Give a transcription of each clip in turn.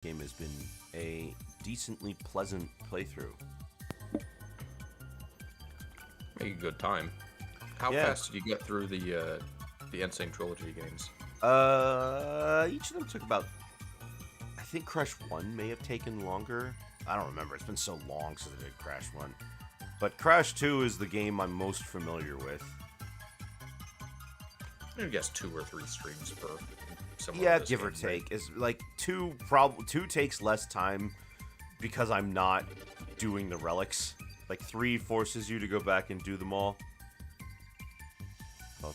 Game has been a decently pleasant playthrough. Make a good time. How Yeah. fast did you get through the Insane Trilogy games? Each of them took about. I think Crash 1 may have taken longer. I don't remember. It's been so long since I did Crash 1. But Crash 2 is the game I'm most familiar with. I guess 2 or 3 streams per. Yeah, give or take. Is like two takes less time because I'm not doing the relics. Like 3 forces you to go back and do them all. Oh,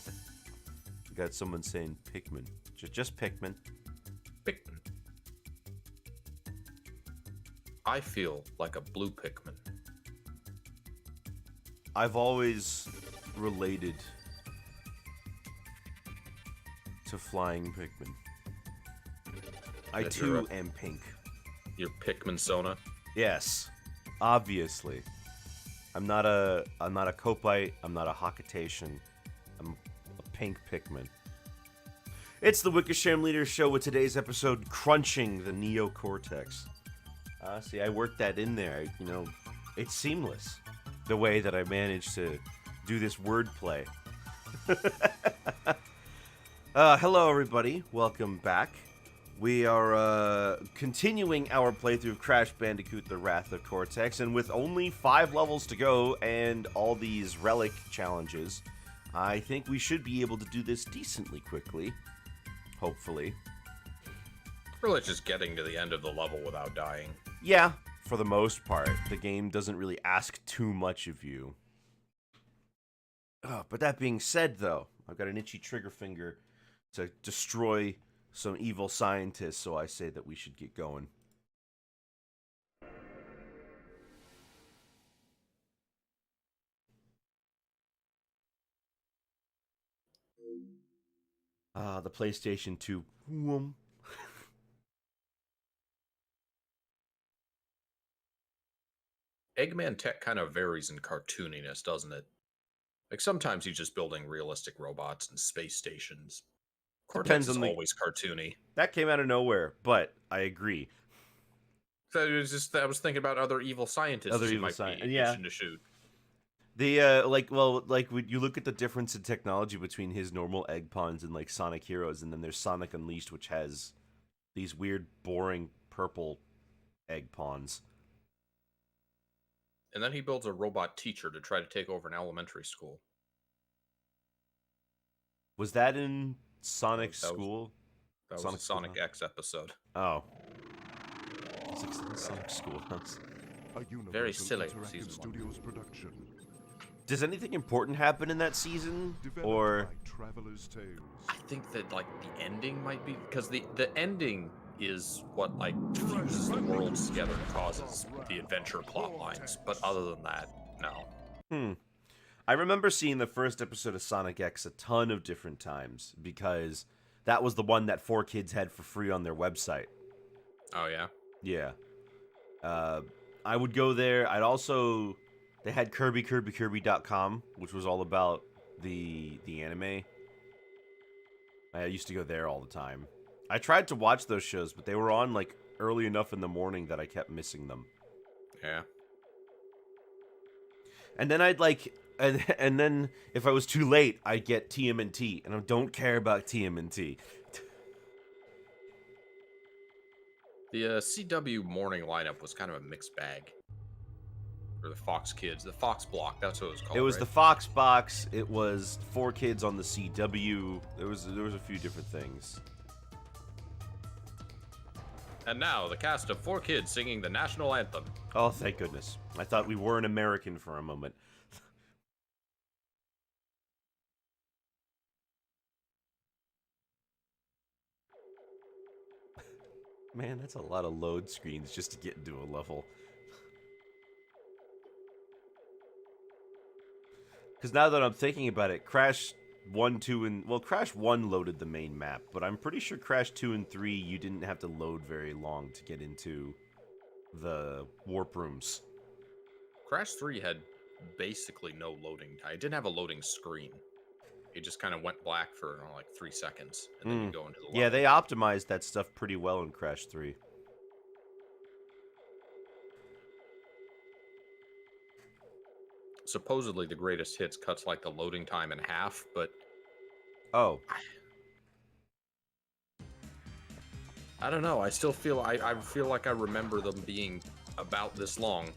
we got someone saying Pikmin. Just Pikmin. Pikmin. I feel like a blue Pikmin. I've always related to flying Pikmin. I too am pink. You're Pikmin Sona? Yes, obviously. I'm not a Copite. I'm not a Hakatation. I'm a pink Pikmin. It's the Wickersham Leaders Show with today's episode, Crunching the Neo Cortex. See, I worked that in there. You know, it's seamless. The way that I managed to do this wordplay. Hello, everybody. Welcome back. We are continuing our playthrough of Crash Bandicoot: The Wrath of Cortex, and with only 5 levels to go and all these relic challenges, I think we should be able to do this decently quickly. Hopefully. Really just getting to the end of the level without dying. Yeah, for the most part. The game doesn't really ask too much of you. But that being said, though, I've got an itchy trigger finger to destroy some evil scientists, so I say that we should get going. The PlayStation 2. Eggman tech kind of varies in cartooniness, doesn't it? Like sometimes he's just building realistic robots and space stations. Cortex is always cartoony. That came out of nowhere, but I agree. So it was just I was thinking about other evil scientists who might be itching to shoot. When you look at the difference in technology between his normal egg pawns and like Sonic Heroes, and then there's Sonic Unleashed, which has these weird, boring purple egg pawns. And then he builds a robot teacher to try to take over an elementary school. Was that in Sonic School? That was a Sonic X episode. Oh. Sonic Schoolhouse. Very silly season Studios production. Does anything important happen in that season? Or I think that like the ending might be because the ending is what like fuses the worlds together and causes the adventure plot lines. But other than that, no. I remember seeing the first episode of Sonic X a ton of different times because that was the one that 4Kids had for free on their website. Oh yeah? Yeah. I would go there. They had Kirby.com, which was all about the anime. I used to go there all the time. I tried to watch those shows, but they were on like early enough in the morning that I kept missing them. Yeah. And then and then if I was too late, I'd get TMNT, and I don't care about TMNT. The CW morning lineup was kind of a mixed bag. Or the Fox Kids, the Fox Block, that's what it was called. It was right? the Fox Box. It was 4Kids on the CW. There was a few different things. And now the cast of 4Kids singing the national anthem. Oh, thank goodness! I thought we weren't American for a moment. Man, that's a lot of load screens just to get into a level. Because now that I'm thinking about it, Crash 1, 2, and... Crash 1 loaded the main map, but I'm pretty sure Crash 2 and 3, you didn't have to load very long to get into the warp rooms. Crash 3 had basically no loading time. It didn't have a loading screen. It just kind of went black for like 3 seconds, and then you go into the level. Yeah, they optimized that stuff pretty well in Crash 3. supposedly the greatest hits cuts like the loading time in half, but Oh, I don't know. I still feel I feel like I remember them being about this long.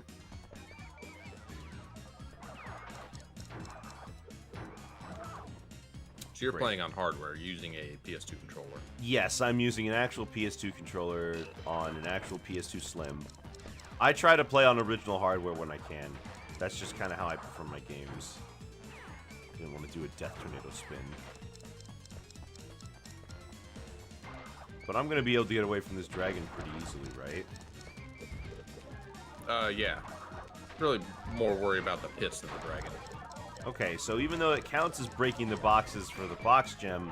So you're Great. playing on hardware using a PS2 controller. yes, I'm using an actual PS2 controller on an actual PS2 Slim. I try to play on original hardware when I can. That's just kind of how I prefer my games. Didn't want to do a Death Tornado spin. But I'm going to be able to get away from this dragon pretty easily, right? Yeah. Really more worry about the pits than the dragon. Okay, so even though it counts as breaking the boxes for the box gem,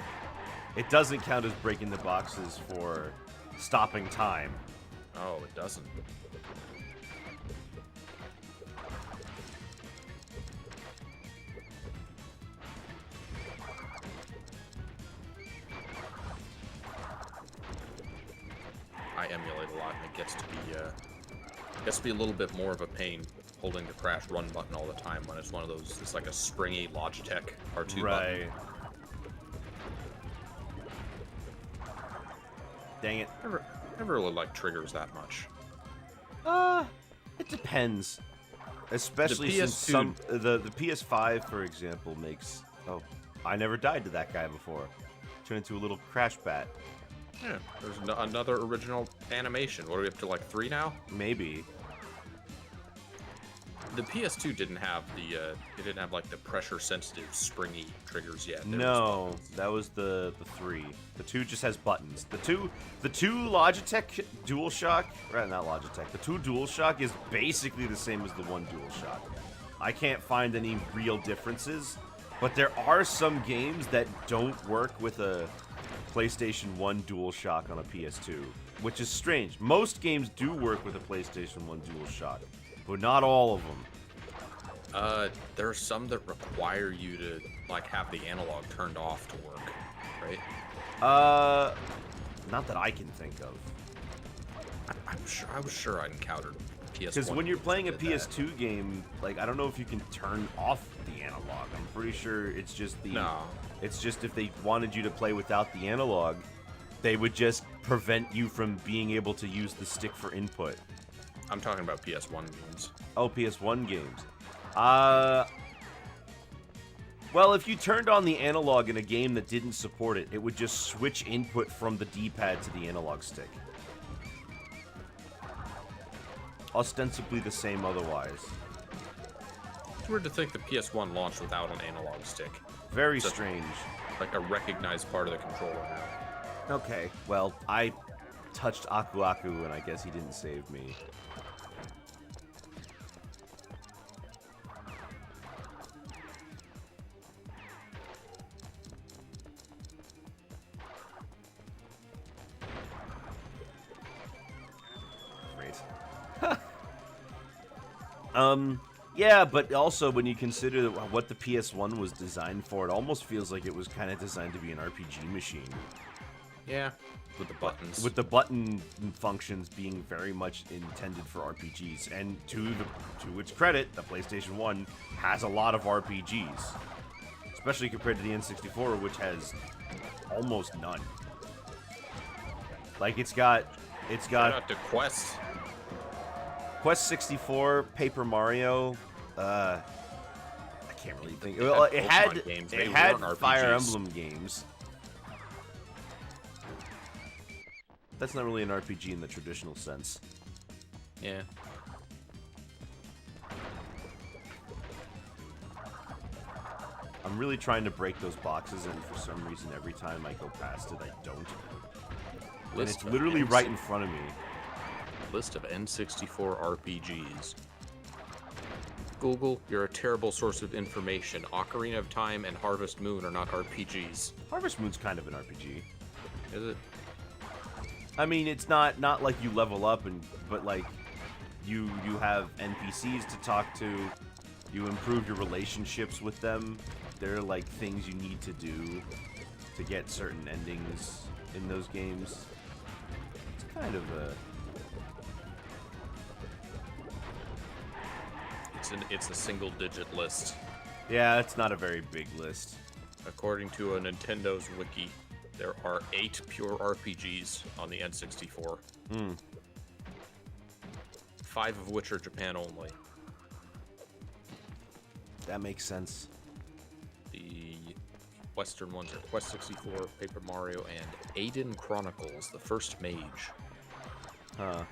it doesn't count as breaking the boxes for stopping time. Oh, it doesn't. I emulate a lot, and it gets to be a little bit more of a pain holding the crash run button all the time when it's one of those. It's like a springy Logitech R2 button. Right. Dang it. Never really like triggers that much. It depends. Especially The since PS2 the PS5, for example, makes... Oh, I never died to that guy before. Turned into a little crash bat. Yeah, there's another original animation. What are we up to, like 3 now? Maybe. The PS2 didn't have it didn't have like the pressure sensitive springy triggers yet. There No, that was the 3. The 2 just has buttons. The two Logitech DualShock, right? Not Logitech. The 2 DualShock is basically the same as the 1 DualShock. I can't find any real differences, but there are some games that don't work with a PlayStation 1 DualShock on a PS2, which is strange. Most games do work with a PlayStation 1 DualShock, but not all of them. There are some that require you to like have the analog turned off to work, right? Not that I can think of. I was sure I encountered PS1. Because when you're games playing a that did that. PS2 game, like I don't know if you can turn off the analog. I'm pretty sure it's just the. No. It's just if they wanted you to play without the analog, they would just prevent you from being able to use the stick for input. I'm talking about PS1 games. Oh, PS1 games. Well, if you turned on the analog in a game that didn't support it, it would just switch input from the D-pad to the analog stick. Ostensibly the same otherwise. It's weird to think the PS1 launched without an analog stick. Very It's a- strange. Like a recognized part of the controller now. Okay, well, I touched Aku Aku, and I guess he didn't save me. Great. Yeah, but also when you consider what the PS1 was designed for, it almost feels like it was kind of designed to be an RPG machine. Yeah, with the buttons. With the button functions being very much intended for RPGs. And to its credit, the PlayStation 1 has a lot of RPGs. Especially compared to the N64, which has almost none. Like, it's got Shout out to Quest. Quest 64, Paper Mario, I can't really think. They Well, had it Pokemon had games. it They had weren't Fire RPGs. Emblem games. That's not really an RPG in the traditional sense. Yeah. I'm really trying to break those boxes, and for some reason, every time I go past it, I don't. And List it's of literally NC right in front of me. List of N64 RPGs. Google, you're a terrible source of information. Ocarina of Time and Harvest Moon are not RPGs. Harvest Moon's kind of an RPG. Is it? I mean, it's not like you level up, but like you have NPCs to talk to. You improve your relationships with them. There are like things you need to do to get certain endings in those games. It's kind of a it's a single digit list. Yeah, it's not a very big list. According to a Nintendo's wiki, there are 8 pure RPGs on the N64. 5 of which are Japan only. That makes sense. The Western ones are Quest 64, Paper Mario, and Aiden Chronicles, the First Mage. Huh.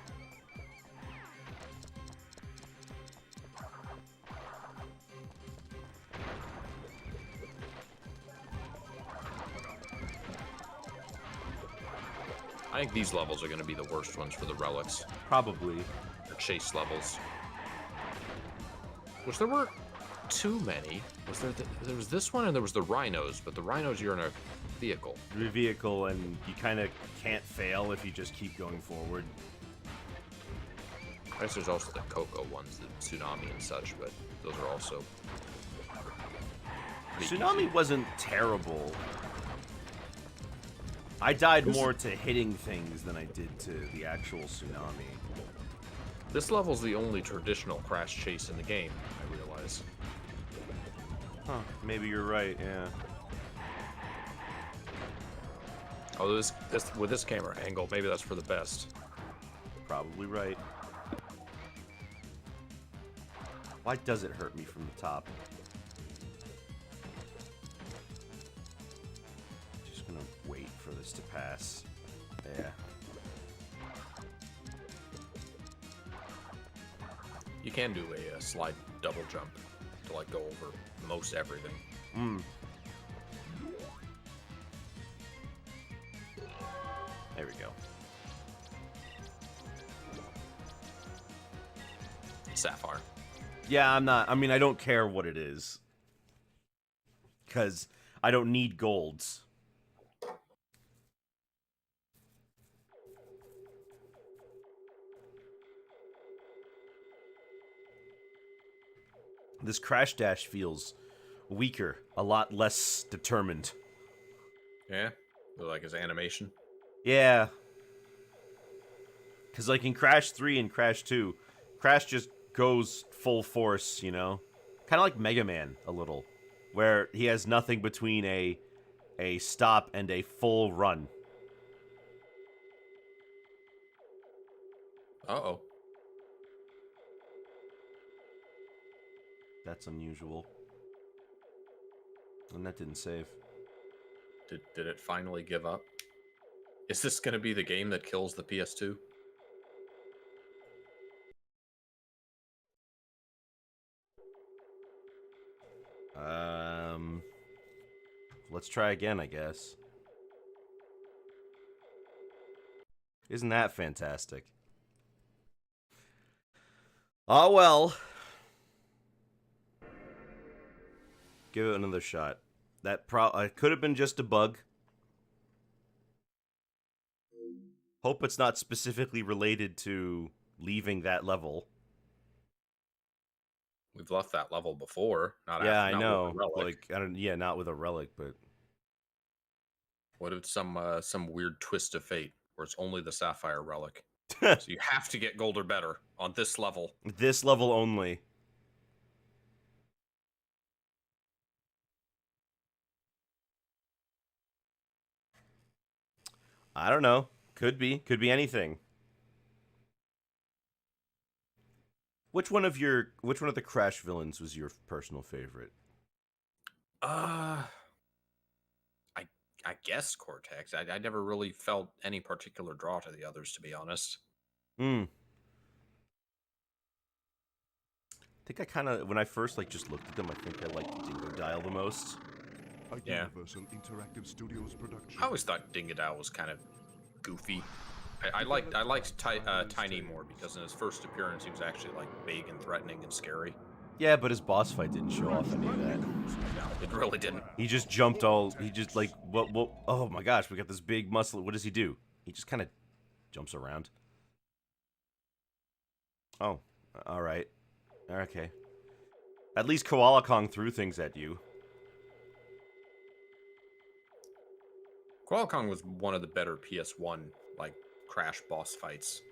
I think these levels are going to be the worst ones for the relics. Probably. The chase levels. Which there weren't too many. Was there? There was this one and there was the rhinos, but the rhinos you're in a vehicle. Your vehicle, and you kind of can't fail if you just keep going forward. I guess there's also the Coco ones, the Tsunami and such, but those are also... Tsunami wasn't terrible. I died more to hitting things than I did to the actual Tsunami. This level's the only traditional crash chase in the game, I realize. Huh, maybe you're right, yeah. Although with this camera angle, maybe that's for the best. Probably right. Why does it hurt me from the top? Just gonna wait for this to pass. Yeah. You can do a slide double jump to like go over most everything. There we go. Sapphire. Yeah, I mean, I don't care what it is. Because I don't need golds. This Crash Dash feels weaker, a lot less determined. Yeah? Like his animation? Yeah. Because, like, in Crash 3 and Crash 2, Crash just goes full force, you know? Kind of like Mega Man, a little. Where he has nothing between a stop and a full run. Uh-oh. That's unusual. And that didn't save. Did it finally give up? Is this going to be the game that kills the PS2? Let's try again, I guess. Isn't that fantastic? Oh well. Give it another shot. That could have been just a bug. Hope it's not specifically related to leaving that level. We've left that level before. Not Yeah, after, I not know. with a relic. Like, I don't. Yeah, not with a relic, but What if some weird twist of fate where it's only the Sapphire relic? So you have to get gold or better on this level. this level only. I don't know. Could be anything. Which one of the Crash villains was your personal favorite? I guess Cortex. I never really felt any particular draw to the others, to be honest. I think I kind of, when I first just looked at them, I think I liked Dingo Dial the most. Yeah. Universal Interactive Studios production. I always thought Dingadao was kind of goofy. I liked Tiny more because in his first appearance he was actually like big and threatening and scary. Yeah, but his boss fight didn't show off any of that. No, it really didn't. He just jumped all, he just what, oh my gosh, we got this big muscle. What does he do? He just kind of jumps around. Oh, all right. Okay. At least Koala Kong threw things at you. Koala Kong was one of the better PS1 like Crash boss fights.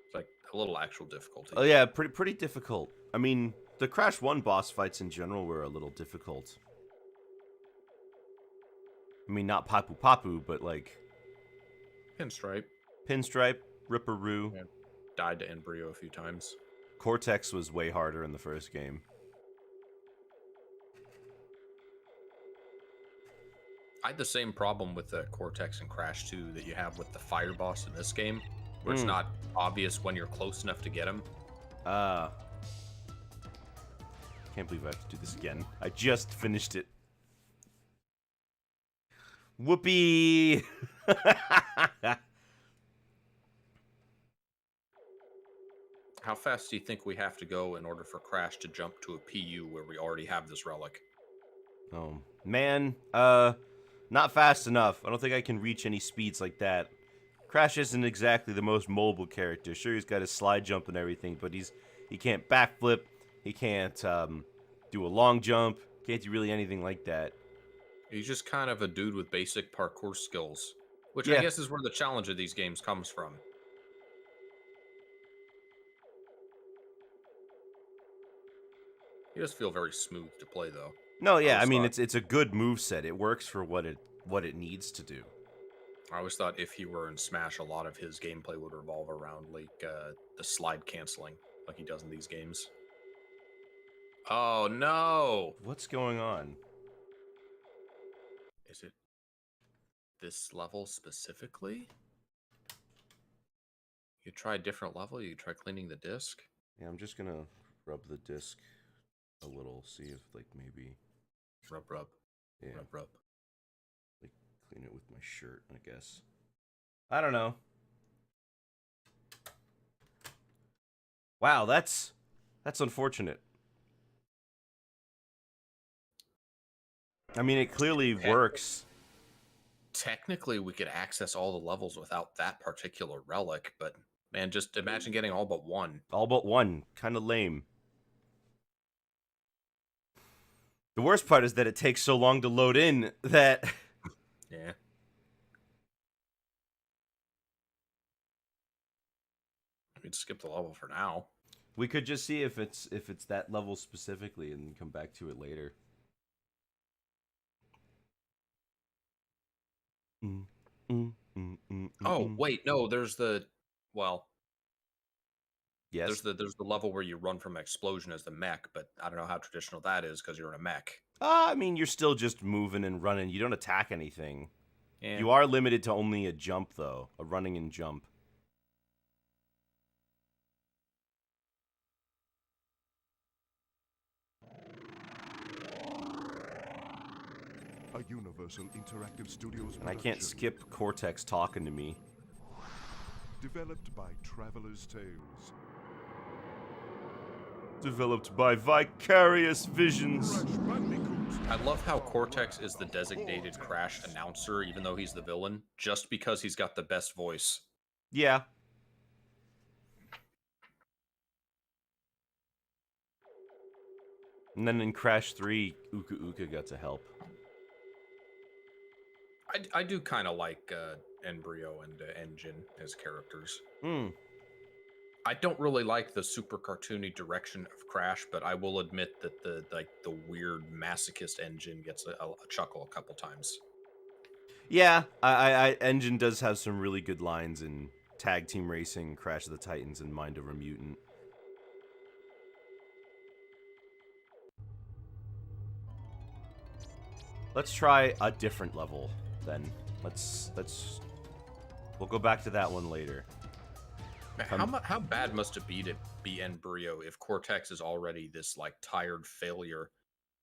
It's like a little actual difficulty. Oh yeah, pretty difficult. I mean, The Crash 1 boss fights in general were a little difficult. I mean, not Papu Papu, but like Pinstripe. Pinstripe, Ripperoo. Yeah. Died to Embryo a few times. Cortex was way harder in the first game. I had the same problem with the Cortex and Crash 2 that you have with the fire boss in this game, where it's not obvious when you're close enough to get him. Can't believe I have to do this again. I just finished it. Whoopee! How fast do you think we have to go in order for Crash to jump to a PU where we already have this relic? Oh, man. Not fast enough. I don't think I can reach any speeds like that. Crash isn't exactly the most mobile character. Sure, he's got his slide jump and everything, but he can't backflip. He can't do a long jump. Can't do really anything like that. He's just kind of a dude with basic parkour skills, which Yeah. I guess is where the challenge of these games comes from. He does feel very smooth to play, though. No, yeah, I always mean thought- it's a good move set. It works for what it needs to do. I always thought if he were in Smash, a lot of his gameplay would revolve around like the slide canceling, like he does in these games. Oh no! What's going on? Is it this level specifically? You try a different level? You try cleaning the disc? Yeah, I'm just gonna rub the disc a little, see if like maybe Rub, rub, yeah, rub, rub. like clean it with my shirt, I guess. I don't know. Wow, that's unfortunate. I mean, it clearly works. Technically, we could access all the levels without that particular relic, but man, just imagine getting all but one. All but one. Kind of lame. The worst part is that it takes so long to load in that... Yeah. We'd skip the level for now. We could just see if it's that level specifically and come back to it later. Oh, wait, no, there's the... Well, Yes. there's the level where you run from an explosion as the mech, but I don't know how traditional that is because you're in a mech. I mean, you're still just moving and running. You don't attack anything. Yeah. You are limited to only a jump, though. A running and jump. A Universal Interactive Studios And I can't production. skip Cortex talking to me. Developed by Traveler's Tales. Developed by Vicarious Visions. Crash Bandicoot. I love how Cortex is the designated Crash announcer, even though he's the villain, just because he's got the best voice. Yeah. And then in Crash 3, Uka Uka got to help. I do kind of like Embryo and Engine as characters. Hmm. I don't really like the super cartoony direction of Crash, but I will admit that the weird masochist Engine gets a chuckle a couple times. Yeah, I Engine does have some really good lines in Tag Team Racing, Crash of the Titans, and Mind Over Mutant. Let's try a different level then. We'll go back to that one later. How bad must it be to be Embryo if Cortex is already this like tired failure,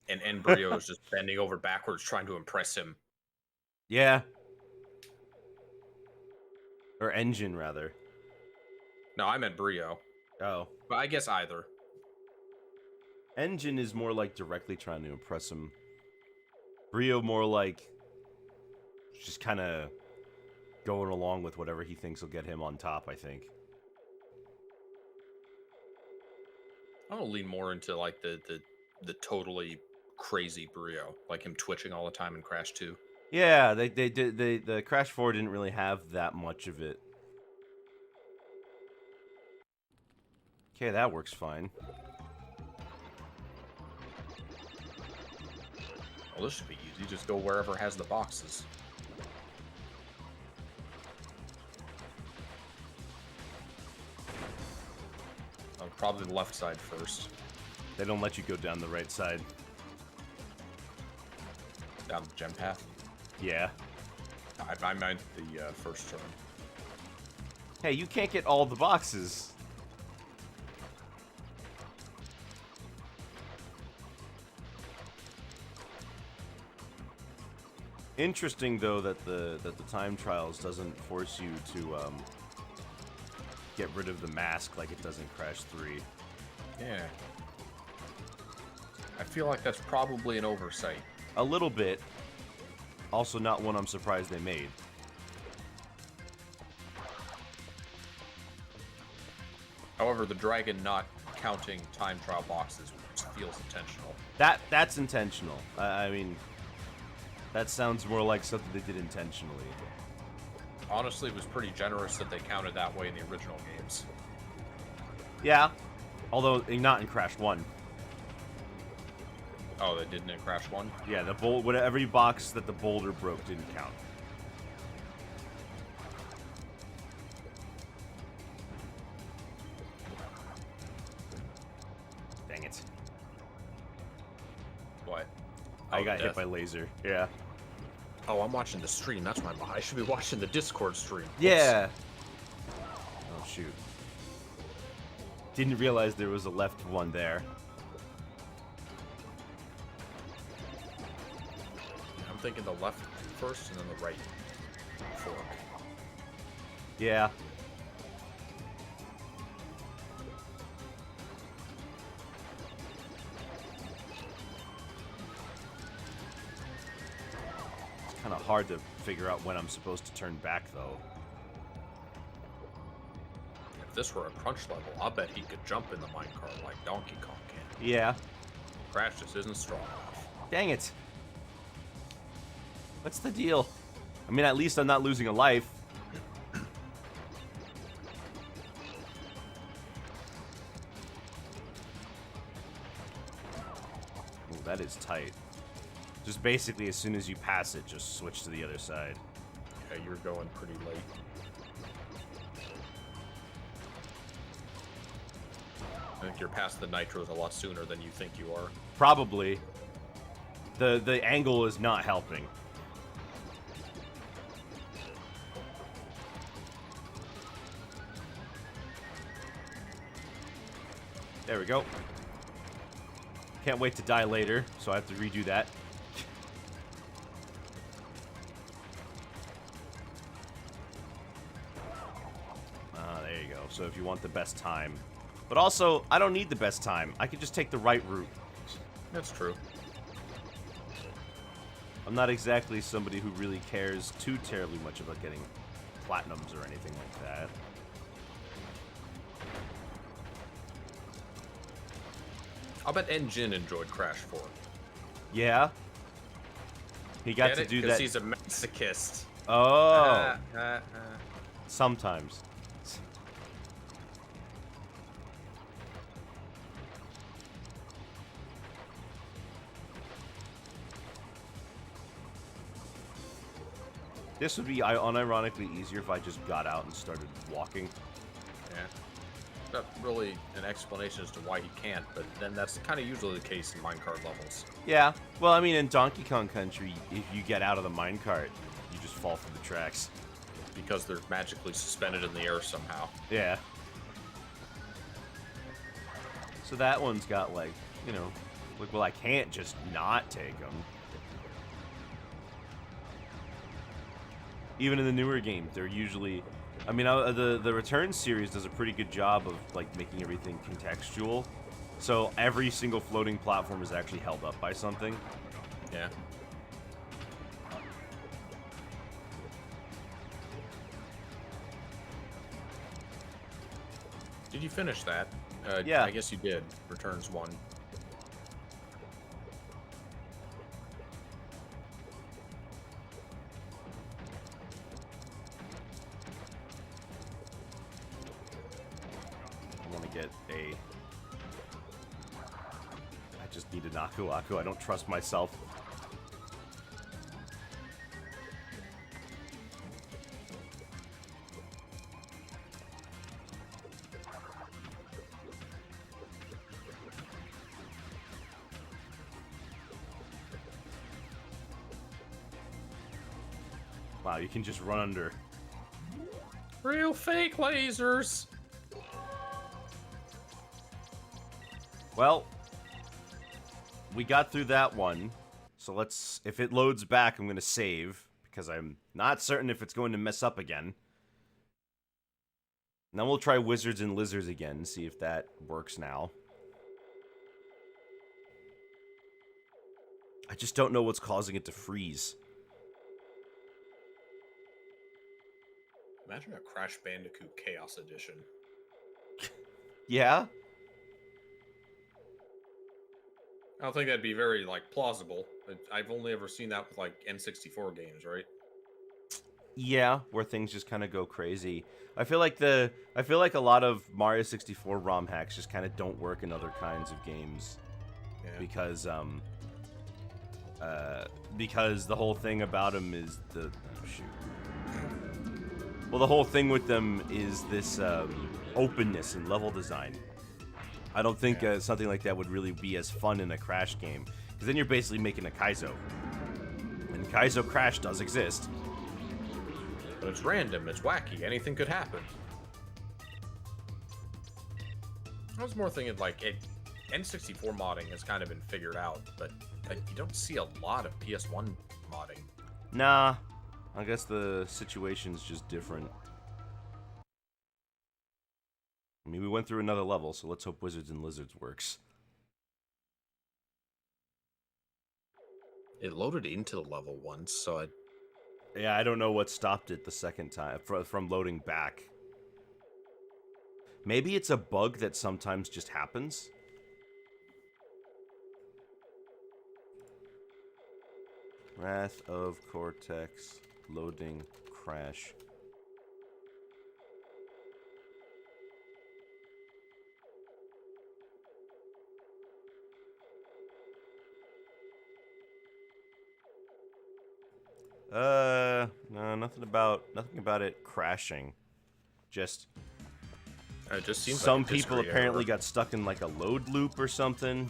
and Embryo is just bending over backwards trying to impress him? Yeah. Or Engine, rather. No, I meant Brio, Oh. but I guess either. Engine is more like directly trying to impress him. Brio more like just kind of going along with whatever he thinks will get him on top, I think. I'm gonna lean more into like the totally crazy Brio, like him twitching all the time in Crash 2. Yeah, the Crash 4 didn't really have that much of it. Okay, that works fine. Well, this should be easy. Just go wherever has the boxes. Probably the left side first. They don't let you go down the right side. Down the gem path. Yeah. I meant the first turn. Hey, you can't get all the boxes. Interesting, though, that the time trials doesn't force you to get rid of the mask like it does in Crash 3. Yeah. I feel like that's probably an oversight. A little bit. Also, not one I'm surprised they made. However, the dragon not counting time trial boxes feels intentional. That's intentional. I mean, that sounds more like something they did intentionally. Honestly, it was pretty generous that they counted that way in the original games. Yeah, although not in Crash 1. Oh, they didn't in Crash 1? Yeah, every box that the boulder broke didn't count. Dang it. What? I Oh, got hit death. by laser. Yeah. Oh, I'm watching the stream. That's my. I should be watching the Discord stream. Whoops. Yeah. Oh, shoot. Didn't realize there was a left one there. I'm thinking the left first and then the right fork. Yeah. It's kind of hard to figure out when I'm supposed to turn back, though. If this were a crunch level, I'll bet he could jump in the minecart like Donkey Kong can. Yeah. Crash just isn't strong enough. Dang it. What's the deal? I mean, at least I'm not losing a life. Ooh, that is tight. Just basically, as soon as you pass it, just switch to the other side. Yeah, you're going pretty late. I think you're past the nitros a lot sooner than you think you are. Probably. The angle is not helping. There we go. Can't wait to die later, so I have to redo that. There you go. So if you want the best time. But also, I don't need the best time. I can just take the right route. That's true. I'm not exactly somebody who really cares too terribly much about getting platinums or anything like that. I'll bet Engine enjoyed Crash 4. Yeah. He got Get to it? do 'Cause that. he's a masochist. Oh. Sometimes. This would be unironically easier if I just got out and started walking. Yeah. Not really an explanation as to why he can't, but then that's kind of usually the case in minecart levels. Yeah. Well, I mean, in Donkey Kong Country, if you get out of the minecart, you just fall through the tracks. Because they're magically suspended in the air somehow. Yeah. So that one's got, like, you know, like, well, I can't just not take them. Even in the newer games, they're usually... I mean, the Return series does a pretty good job of, like, making everything contextual. So every single floating platform is actually held up by something. Yeah. Did you finish that? Yeah. I guess you did. Returns 1. I want to get a... I just need an Aku Aku. I don't trust myself. Wow, you can just run under. Real fake lasers. Well, we got through that one. So let's, if it loads back, I'm going to save, because I'm not certain if it's going to mess up again. And then we'll try Wizards and Lizards again, see if that works now. I just don't know what's causing it to freeze. Imagine a Crash Bandicoot Chaos Edition. Yeah? I don't think that'd be very, like, plausible. I've only ever seen that with, like, N64 games, right? Yeah, where things just kind of go crazy. I feel like a lot of Mario 64 ROM hacks just kind of don't work in other kinds of games. Yeah. Because the whole thing about them is the well, the whole thing with them is this openness and level design. I don't think something like that would really be as fun in a Crash game, because then you're basically making a Kaizo, and Kaizo Crash does exist. But it's random, it's wacky, anything could happen. I was more thinking, like, N64 modding has kind of been figured out, but like, you don't see a lot of PS1 modding. Nah, I guess the situation's just different. I mean, we went through another level, so let's hope Wizards and Lizards works. It loaded into the level once, so Yeah, I don't know what stopped it the second time from loading back. Maybe it's a bug that sometimes just happens. Wrath of Cortex, loading, crash. No, nothing about it crashing. Just it just seems some like a people discrete apparently error. got stuck in like a load loop or something.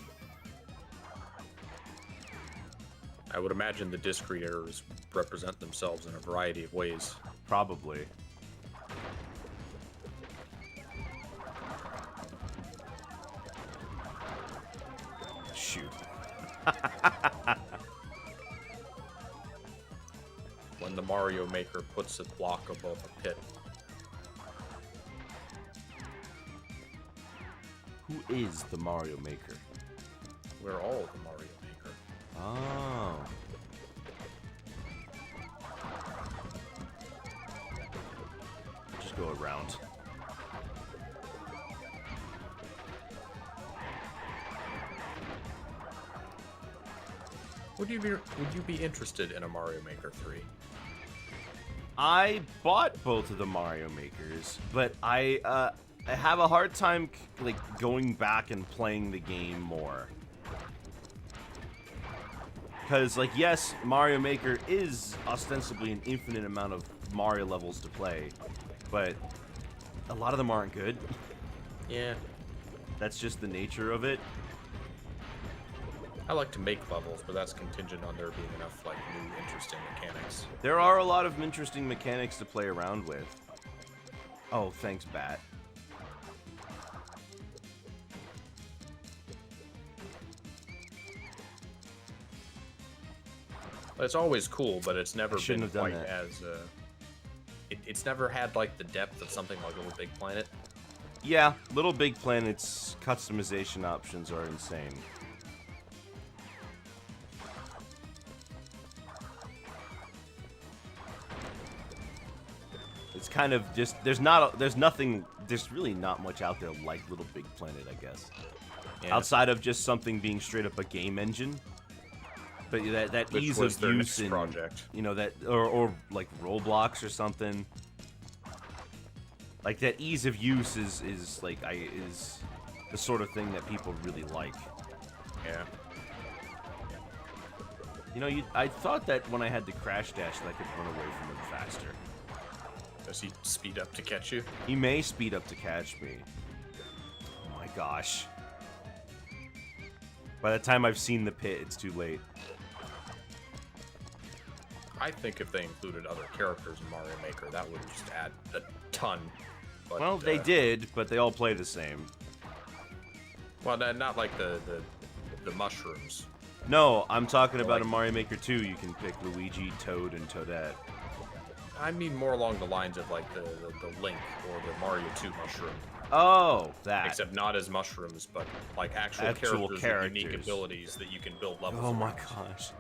I would imagine the discrete errors represent themselves in a variety of ways. Probably. Shoot. When the Mario Maker puts a block above a pit. Who is the Mario Maker? We're all the Mario Maker. Oh. Just go around. Would you be interested in a Mario Maker 3? I bought both of the Mario Makers, but I have a hard time like going back and playing the game more. Because, like, yes, Mario Maker is ostensibly an infinite amount of Mario levels to play, but a lot of them aren't good. Yeah. That's just the nature of it. I like to make levels, but that's contingent on there being enough, like, new, interesting mechanics. There are a lot of interesting mechanics to play around with. Oh, thanks, Bat. It's always cool, but it's never shouldn't been have done quite that. as it's never had like the depth of something like Little Big Planet. Yeah, Little Big Planet's customization options are insane. It's kind of just there's really not much out there like Little Big Planet, I guess. Yeah. Outside of just something being straight up a game engine. But that Which ease was of their use next and project. you know that or like Roblox or something. Like that ease of use is the sort of thing that people really like. Yeah. You know, I thought that when I had the crash dash that I could run away from him faster. Does he speed up to catch you? He may speed up to catch me. Oh my gosh. By the time I've seen the pit, it's too late. I think if they included other characters in Mario Maker, that would just add a ton. But, Well, they did, but they all play the same. Well, not like the mushrooms. No, I'm talking about Like- a Mario Maker 2. You can pick Luigi, Toad, and Toadette. I mean more along the lines of like the Link or the Mario 2 mushroom. Oh, that. Except not as mushrooms, but like actual, Actual characters with unique characters. abilities that you can build levels Oh my around. gosh.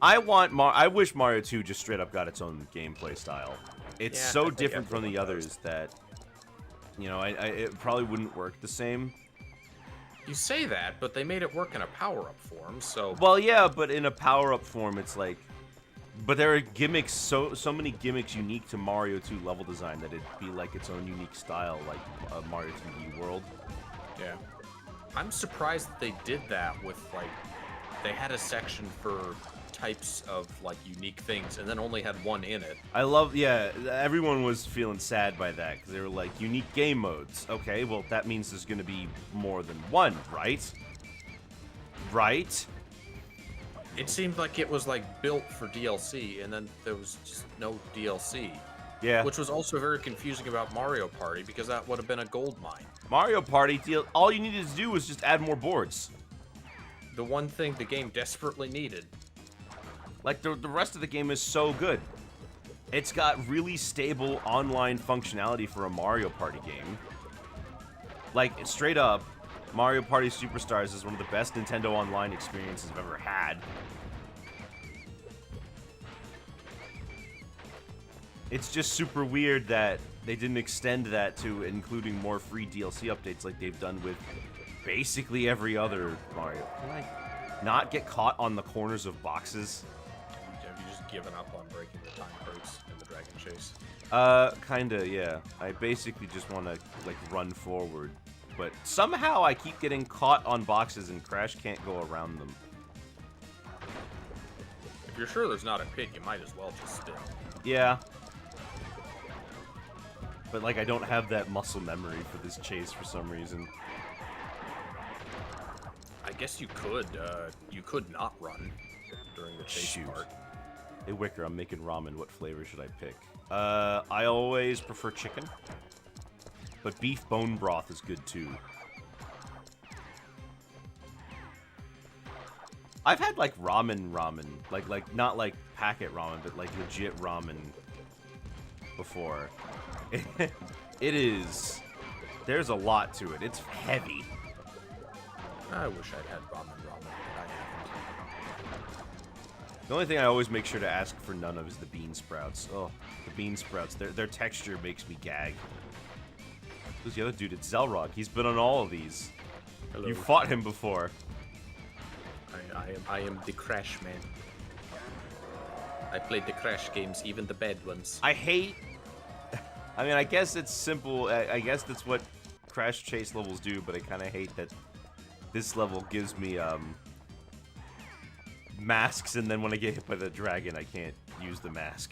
I wish Mario 2 just straight up got its own gameplay style. It's Yeah, I so think different from the everyone does. others that, you know, it probably wouldn't work the same. You say that, but they made it work in a power-up form, so... Well, yeah, but in a power-up form, it's like... But there are gimmicks, so many gimmicks unique to Mario 2 level design that it'd be like its own unique style, like Mario 2D World. Yeah. I'm surprised that they did that with, like... They had a section for types of, like, unique things, and then only had one in it. I love, yeah, everyone was feeling sad by that, because they were like, unique game modes. Okay, well, that means there's going to be more than one, right? Right? It seemed like it was, like, built for DLC, and then there was just no DLC. Yeah. Which was also very confusing about Mario Party, because that would have been a gold mine. Mario Party, all you needed to do was just add more boards. The one thing the game desperately needed. Like, the rest of the game is so good. It's got really stable online functionality for a Mario Party game. Like, straight up, Mario Party Superstars is one of the best Nintendo Online experiences I've ever had. It's just super weird that they didn't extend that to including more free DLC updates like they've done with basically every other Mario. Can I not get caught on the corners of boxes? Have you just given up on breaking the time crates in the Dragon Chase? Kinda, yeah. I basically just want to, like, run forward. But somehow I keep getting caught on boxes and Crash can't go around them. If you're sure there's not a pit, you might as well just stick. Yeah. But, like, I don't have that muscle memory for this chase for some reason. I guess you could not run during the chase Shoot. part. Hey, Wicker, I'm making ramen. What flavor should I pick? I always prefer chicken. But beef bone broth is good, too. I've had, like, ramen. Like, not like packet ramen, but, like, legit ramen before. It is... There's a lot to it. It's heavy. I wish I'd had ramen, but I haven't. The only thing I always make sure to ask for none of is the bean sprouts. Oh, the bean sprouts. Their texture makes me gag. Who's the other dude? It's Zelrog. He's been on all of these. Hello. You fought him before. I am the Crash man. I played the Crash games, even the bad ones. I hate... I mean, I guess it's simple. I guess that's what Crash Chase levels do, but I kind of hate that this level gives me, masks, and then when I get hit by the dragon, I can't use the mask.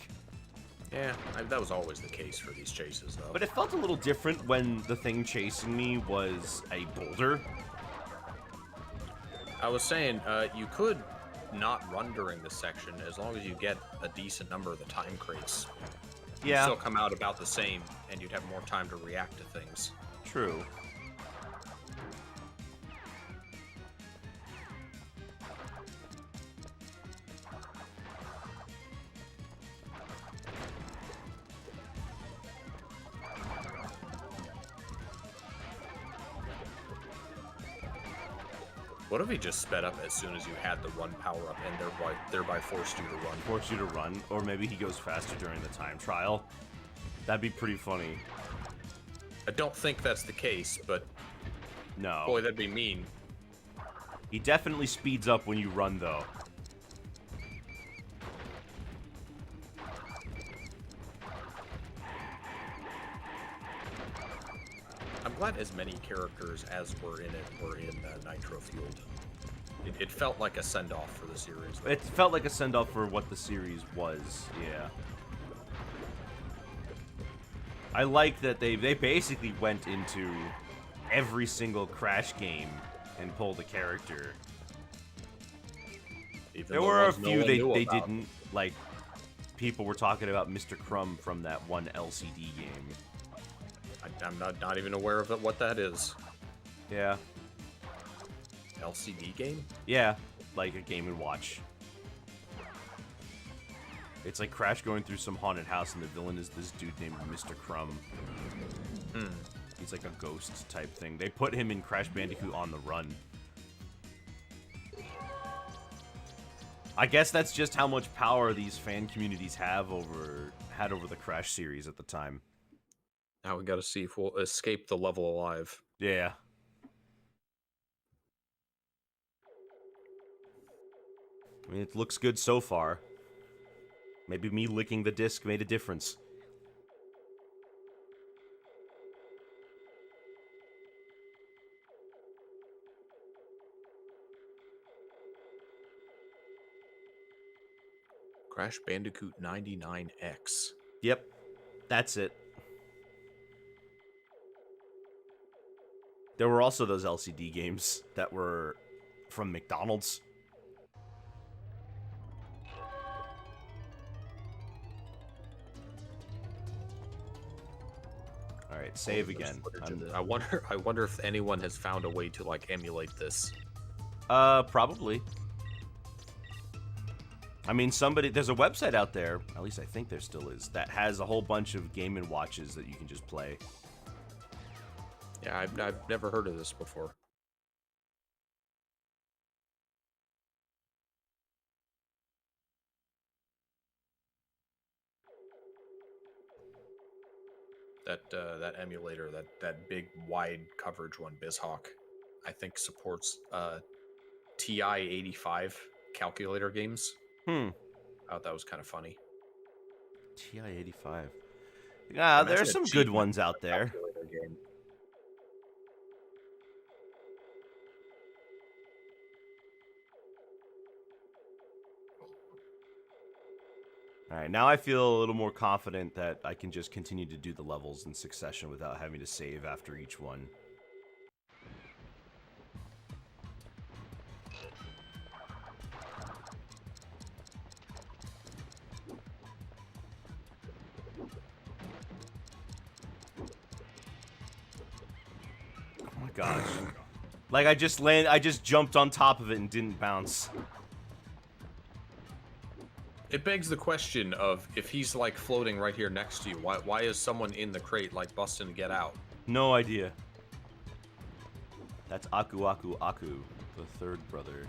Yeah, that was always the case for these chases, though. But it felt a little different when the thing chasing me was a boulder. I was saying, you could not run during this section as long as you get a decent number of the time crates. You'd Yeah, still come out about the same, and you'd have more time to react to things. true. What if he just sped up as soon as you had the run power up and thereby forced you to run? Force you to run, or maybe he goes faster during the time trial. That'd be pretty funny. I don't think that's the case, but No. boy, that'd be mean. He definitely speeds up when you run, though. I'm glad as many characters as were in it were in Nitro Fueled. It felt like a send-off for the series. Though. It felt like a send-off for what the series was, yeah. I like that they basically went into every single Crash game and pulled a character. Even There the were a ones no few one they knew about. didn't, like people were talking about Mr. Crumb from that one LCD game. I'm not even aware of what that is. Yeah. LCD game? Yeah, like a Game & Watch. It's like Crash going through some haunted house, and the villain is this dude named Mr. Crumb. He's like a ghost type thing. They put him in Crash Bandicoot on the Run. I guess that's just how much power these fan communities had over the Crash series at the time. Now we gotta see if we'll escape the level alive. Yeah. I mean, it looks good so far. Maybe me licking the disc made a difference. Crash Bandicoot 99X. Yep. That's it. There were also those LCD games that were from McDonald's. All right, save again. I wonder if anyone has found a way to like emulate this. Probably. I mean, there's a website out there, at least I think there still is, that has a whole bunch of Game & Watches that you can just play. Yeah, I've never heard of this before. That emulator, that big wide coverage one, BizHawk, I think supports TI-85 calculator games. I thought that was kind of funny. TI-85. Yeah, there are some good ones out there. Alright, now I feel a little more confident that I can just continue to do the levels in succession without having to save after each one. Oh my gosh. Like I just jumped on top of it and didn't bounce. It begs the question of if he's like floating right here next to you, why is someone in the crate like busting to get out? No idea. That's Aku Aku Aku, the third brother.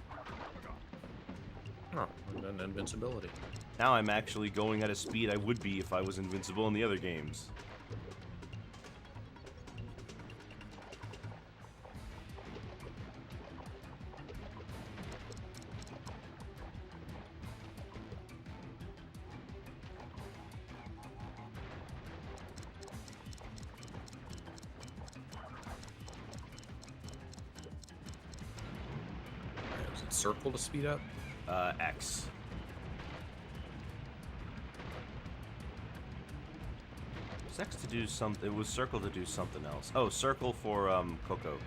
Oh, and invincibility. Now I'm actually going at a speed I would be if I was invincible in the other games. Circle to speed up? X. It was X to do something. It was circle to do something else. Oh, circle for Coco.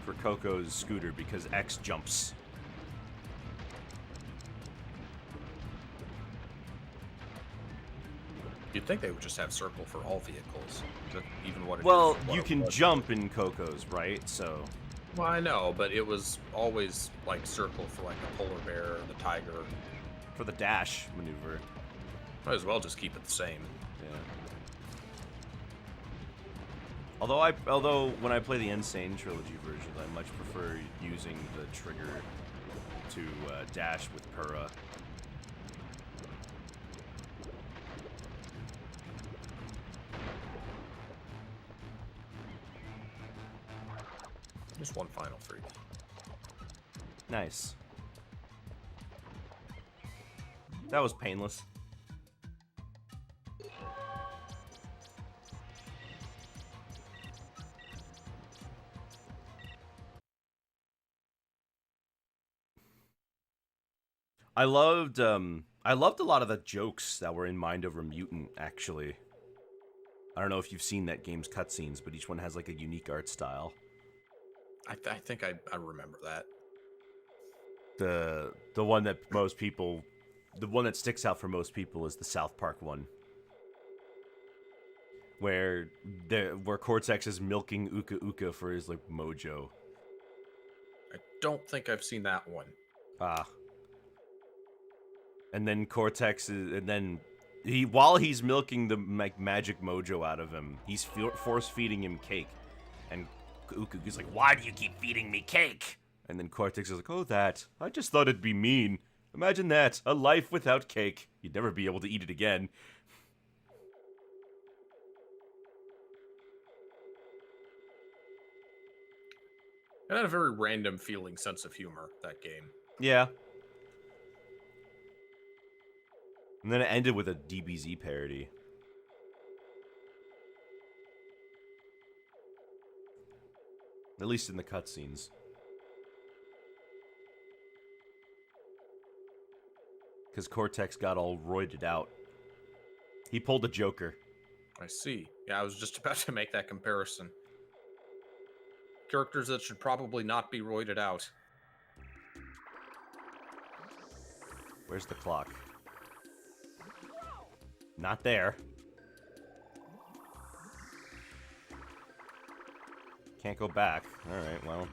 For Coco's scooter because X jumps. You'd think they would just have circle for all vehicles. Even what it well, is, you can jump in Coco's, right? So. Well, I know, but it was always like circle for like the polar bear or the tiger. For the dash maneuver. Might as well just keep it the same. Yeah. Although when I play the Insane Trilogy version, I much prefer using the trigger to dash with Pura. Just one final 3. Nice. That was painless. I loved a lot of the jokes that were in Mind Over Mutant, actually. I don't know if you've seen that game's cutscenes, but each one has like a unique art style. I think I remember that. The one that most people the one that sticks out for most people is the South Park one, where Cortex is milking Uka Uka for his like mojo. I don't think I've seen that one. Ah. And then Cortex is, and then while he's milking the magic mojo out of him, he's force feeding him cake, and Uka Uka's like, "Why do you keep feeding me cake?" And then Cortex is like, "Oh, that. I just thought it'd be mean. Imagine that, a life without cake. You'd never be able to eat it again." It had a very random feeling sense of humor, that game. Yeah. And then it ended with a DBZ parody. At least in the cutscenes. Because Cortex got all roided out. He pulled a Joker. I see. Yeah, I was just about to make that comparison. Characters that should probably not be roided out. Where's the clock? Not there. Can't go back. Alright, well.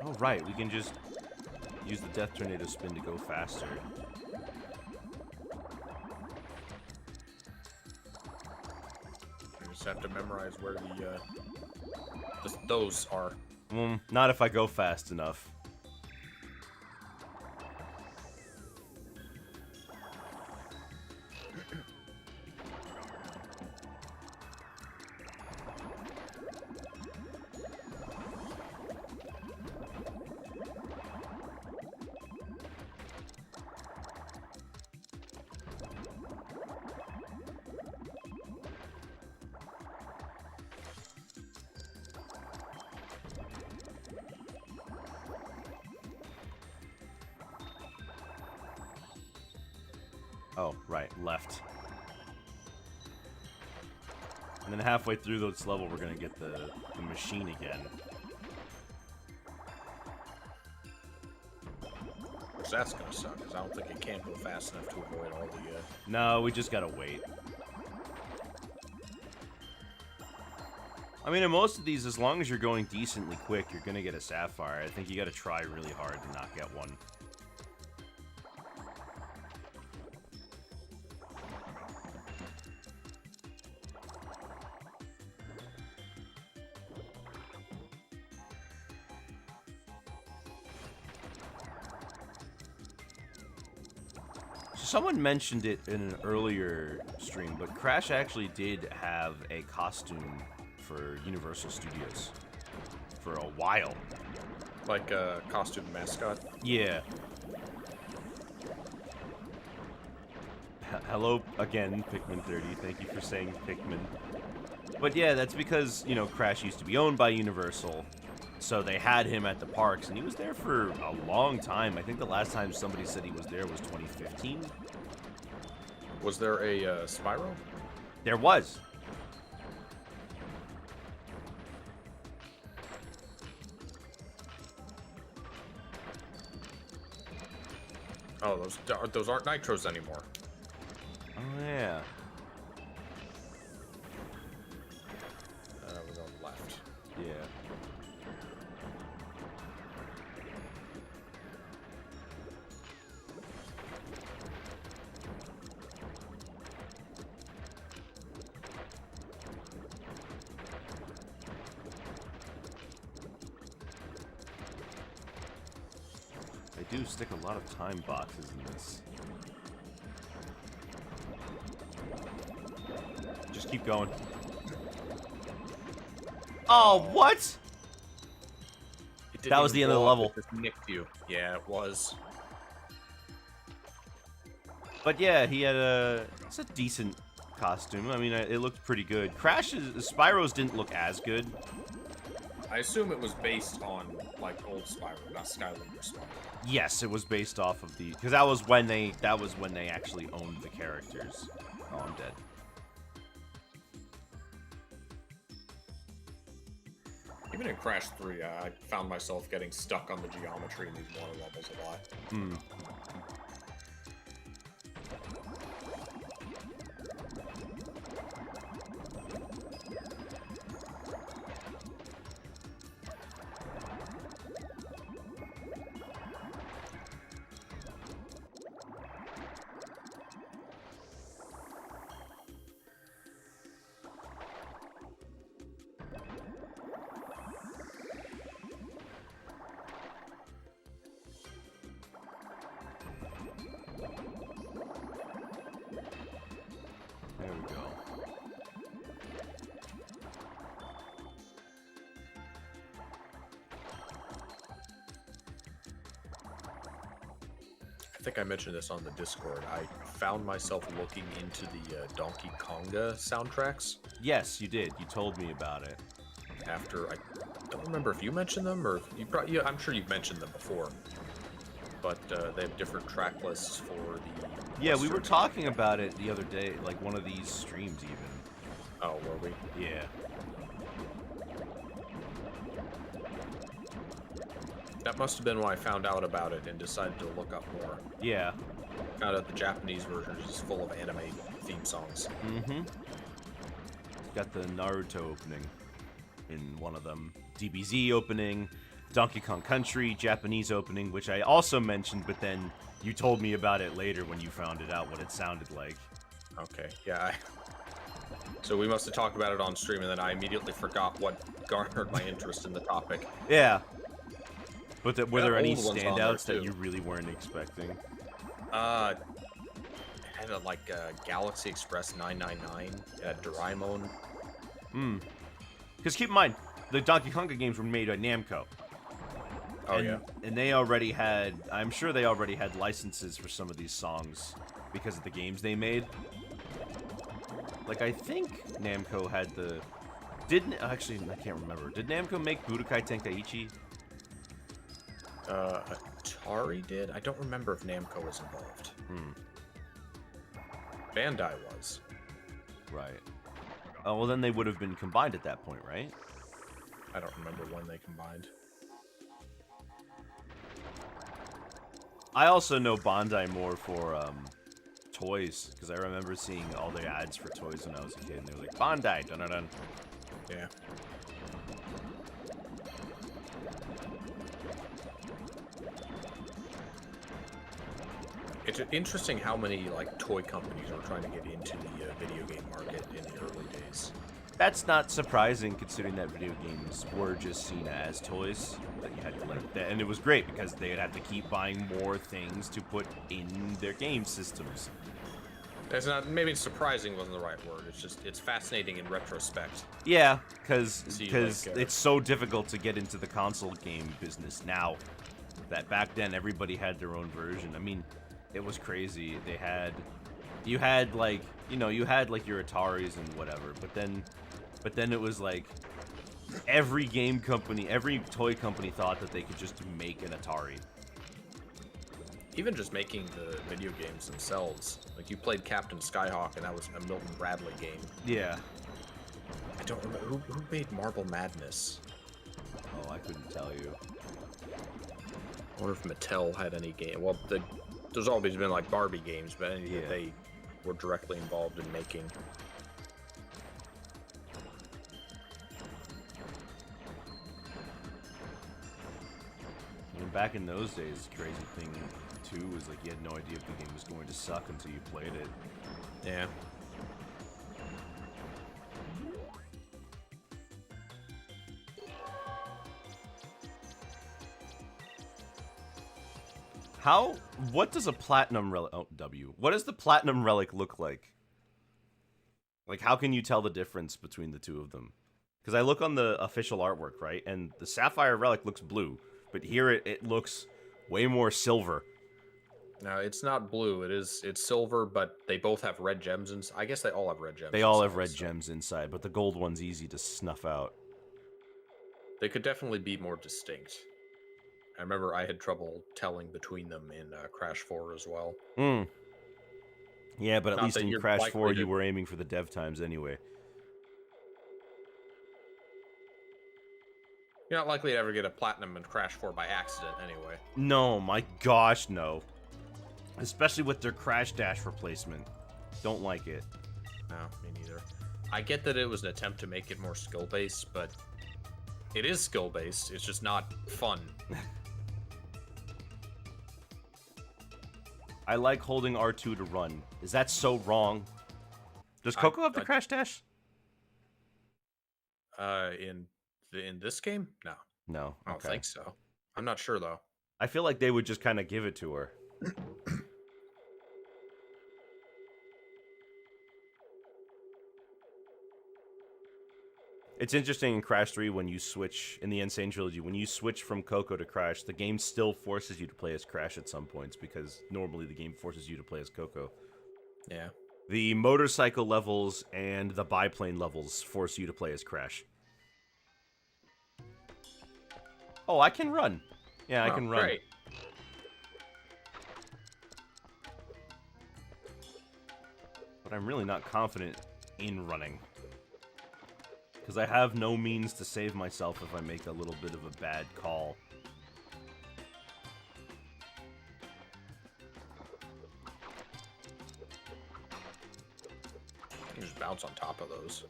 Oh, right. We can just use the Death Tornado spin to go faster. You just have to memorize where those are. Not if I go fast enough. Oh, right, left. And then halfway through this level, we're gonna get the machine again. Which that's gonna suck, because I don't think it can go fast enough to avoid all the, No, we just gotta wait. I mean, in most of these, as long as you're going decently quick, you're gonna get a Sapphire. I think you gotta try really hard to not get one. Someone mentioned it in an earlier stream, but Crash actually did have a costume for Universal Studios for a while. like a costume mascot. Yeah. Hello again, Pikmin 30. Thank you for saying Pikmin. But yeah, that's because, you know, Crash used to be owned by Universal. So they had him at the parks, and he was there for a long time. I think the last time somebody said he was there was 2015. Was there a Spyro? There was. Oh, those aren't Nitros anymore. Oh, yeah. We're going left. Yeah. They do stick a lot of time boxes in this. Just keep going. Oh, what? That was the end of the level. It just nicked you. Yeah, it was. But yeah, he had it's a decent costume. I mean, it looked pretty good. Spyro's didn't look as good. I assume it was based on like old Spyro, not Skylander Spyro. Yes, it was based off of the, because that was when they actually owned the characters. Oh, I'm dead. Even in Crash 3, I found myself getting stuck on the geometry in these water levels a lot. Hmm. There we go. I think I mentioned this on the Discord. I found myself looking into the Donkey Konga soundtracks Yes, you did. You told me about it. after. I don't remember if you mentioned them or if you probably. Yeah, I'm sure you've mentioned them before. But they have different track lists for the. Yeah, we were Western- talking about it the other day, like one of these streams even. Oh, were we? Yeah. That must have been when I found out about it and decided to look up more. Yeah. Found out the Japanese version is just full of anime theme songs. Mm-hmm. Got the Naruto opening in one of them. DBZ opening, Donkey Kong Country, Japanese opening, which I also mentioned, but then you told me about it later when you found it out what it sounded like. Okay, yeah. So we must have talked about it on stream, and then I immediately forgot what garnered my interest in the topic. Yeah. But were there any old ones on there, standouts that too. you really weren't expecting? It had a Galaxy Express 999, Doraemon. Because keep in mind, the Donkey Konga games were made by Namco. Oh, and, yeah. And they already had, I'm sure they already had licenses for some of these songs because of the games they made. Like, I think Namco had the... Actually, I can't remember. Did Namco make Budokai Tenkaichi? Atari did? I don't remember if Namco was involved. Bandai was. Right. Oh, well, then they would have been combined at that point, right? I don't remember when they combined. I also know Bandai more for toys, because I remember seeing all the ads for toys when I was a kid, and they were like, Bandai, dun-dun-dun. Yeah. It's interesting how many toy companies are trying to get into the video game market in the early days. That's not surprising, considering that video games were just seen as toys that you had to and it was great because they'd have to keep buying more things to put in their game systems. It's not, maybe surprising wasn't the right word. It's fascinating in retrospect. Yeah, because See, it's so difficult to get into the console game business now. That back then everybody had their own version. I mean, it was crazy. You had your Ataris and whatever, but then it was like every game company, every toy company thought that they could just make an Atari. Even just making the video games themselves. Like, you played Captain Skyhawk, and that was a Milton Bradley game. Yeah. I don't remember. Who made Marble Madness? Oh, I couldn't tell you. I wonder if Mattel had any game. Well, there's always been, Barbie games, but any that they were directly involved in making. And back in those days, the crazy thing, too, was you had no idea if the game was going to suck until you played it. Yeah. What does a platinum relic, what does the platinum relic look like? How can you tell the difference between the two of them? Because I look on the official artwork, right, and the sapphire relic looks blue, but here it looks way more silver. No, it's not blue. It's silver, but they both have red gems inside. I guess they all have red gems. They all have inside, red so gems inside, but the gold one's easy to snuff out. They could definitely be more distinct. I remember I had trouble telling between them in Crash 4 as well. Yeah, but at Not least that in you're Crash likely 4, to- you were aiming for the dev times anyway. You're not likely to ever get a platinum in Crash 4 by accident, anyway. No, my gosh, no. Especially with their Crash Dash replacement. Don't like it. No, me neither. I get that it was an attempt to make it more skill-based, but it is skill-based. It's just not fun. I like holding R2 to run. Is that so wrong? Does Coco have the Crash Dash? In this game? No. No. I don't think so. I'm not sure, though. I feel like they would just kind of give it to her. It's interesting in Crash 3 when you switch, in the Insane Trilogy, when you switch from Coco to Crash, the game still forces you to play as Crash at some points, because normally the game forces you to play as Coco. Yeah. The motorcycle levels and the biplane levels force you to play as Crash. Oh, I can run. Yeah, I can run. Great. But I'm really not confident in running. Because I have no means to save myself if I make a little bit of a bad call. You can just bounce on top of those.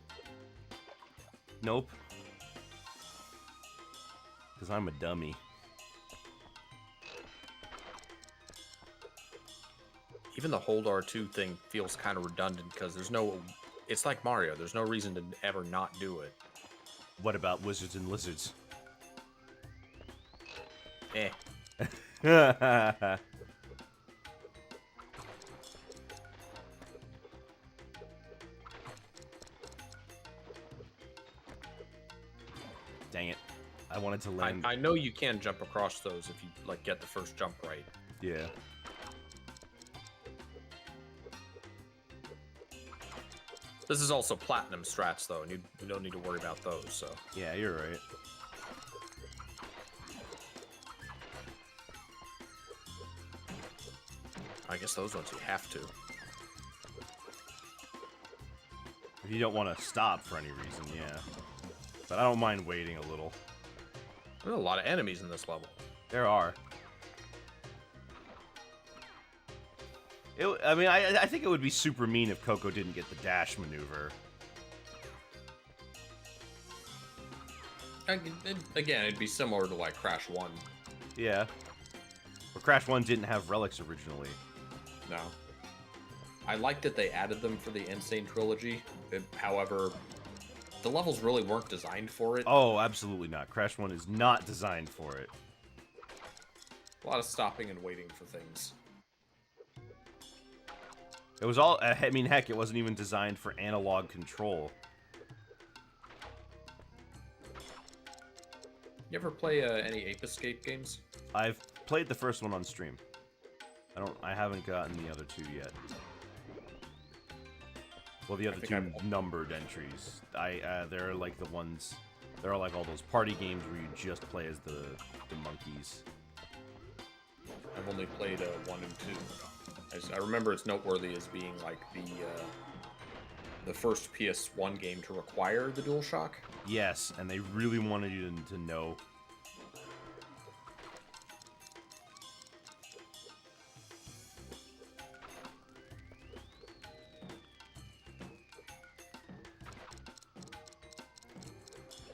Nope. Because I'm a dummy. Even the hold R2 thing feels kind of redundant because there's no... It's like Mario. There's no reason to ever not do it. What about Wizards and Lizards? Eh. Dang it. I wanted to land. I know you can jump across those if you like get the first jump right. Yeah. This is also platinum strats though, and you don't need to worry about those. So Yeah, you're right. I guess those ones you have to. If you don't want to stop for any reason, yeah. But I don't mind waiting a little. There's a lot of enemies in this level. There are. I mean, I think it would be super mean if Coco didn't get the dash maneuver. Again, it'd be similar to like Crash 1. Yeah. But Crash 1 didn't have relics originally. No. I like that they added them for the Insane Trilogy. However, the levels really weren't designed for it. Oh, absolutely not. Crash 1 is not designed for it. A lot of stopping and waiting for things. It was all, I mean, heck, it wasn't even designed for analog control. You ever play any Ape Escape games? I've played the first one on stream. I haven't gotten the other two yet. Well, the other two numbered entries. They're like the ones, they're like all those party games where you just play as the monkeys. I've only played 1 and 2. I remember it's noteworthy as being like the first PS1 game to require the DualShock. Yes, and they really wanted you to know.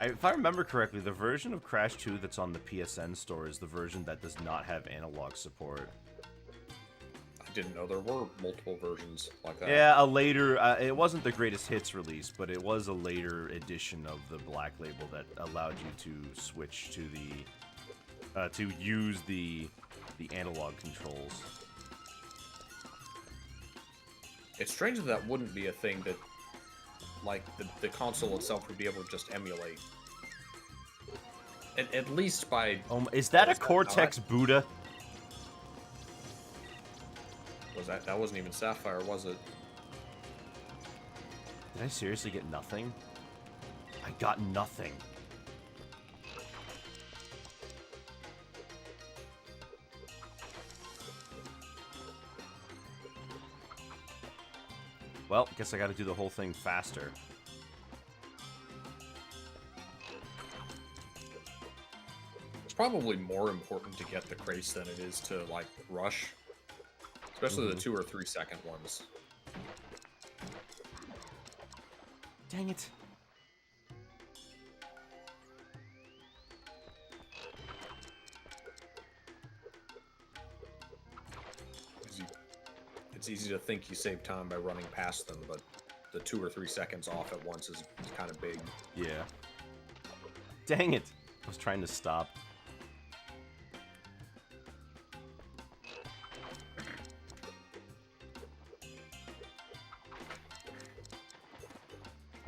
If I remember correctly, the version of Crash 2 that's on the PSN store is the version that does not have analog support. I didn't know there were multiple versions like that. Yeah, a later... it wasn't the greatest hits release, but it was a later edition of the Black Label that allowed you to switch to the... to use the analog controls. It's strange that wouldn't be a thing that, like, the console itself would be able to just emulate. At least by... Is that a Cortex Buddha? Was that wasn't even Sapphire, was it? Did I seriously get nothing? I got nothing. Well, guess I gotta do the whole thing faster. probably more important to get the crates than it is to, like, rush. Especially the 2 or 3 second ones. Dang it. It's easy to think you save time by running past them, but the 2 or 3 seconds off at once is kind of big. Yeah. Dang it. I was trying to stop.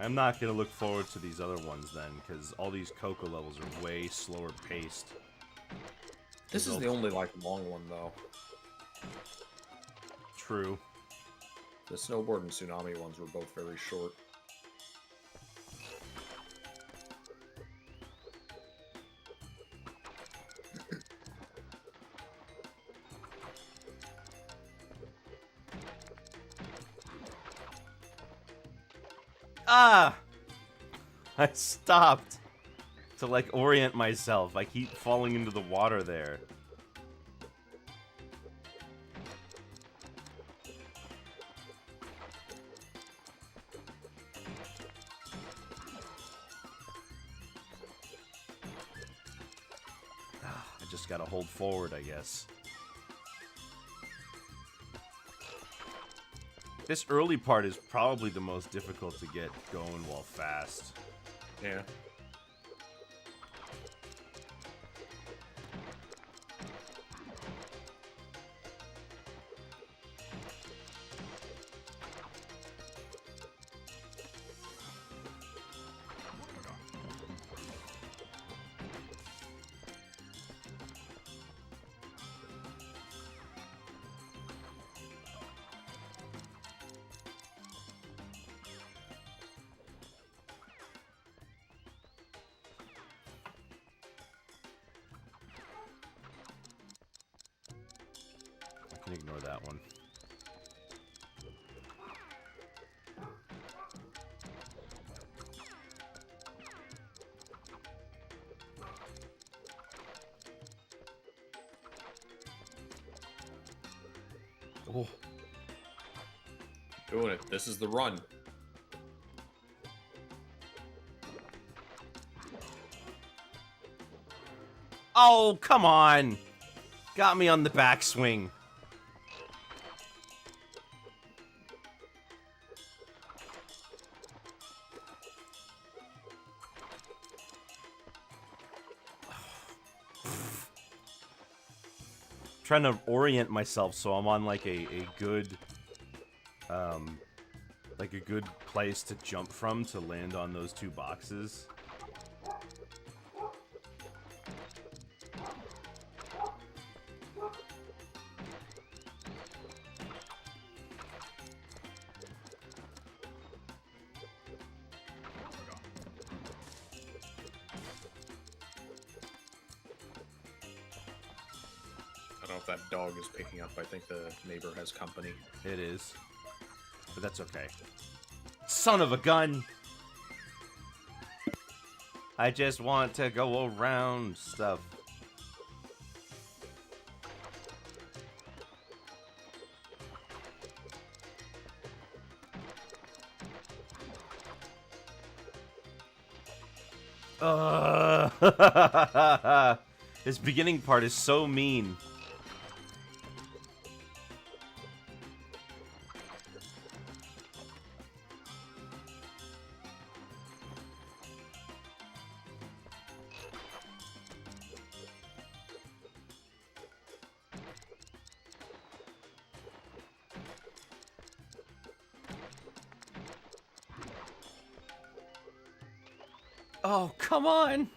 I'm not going to look forward to these other ones then, because all these Coco levels are way slower paced. This is the only, like, long one, though. True. The snowboard and tsunami ones were both very short. Ah! I stopped to, like, orient myself. I keep falling into the water there. I just gotta hold forward, I guess. This early part is probably the most difficult to get going while fast. Yeah. I can ignore that one. Oh. Doing it. This is the run. Oh, come on! Got me on the backswing. Trying to orient myself so I'm on like a good like a good place to jump from to land on those two boxes. I don't know if that dog is picking up. I think the neighbor has company. It is. But that's okay. Son of a gun! I just want to go around stuff. This beginning part is so mean. Oh, come on!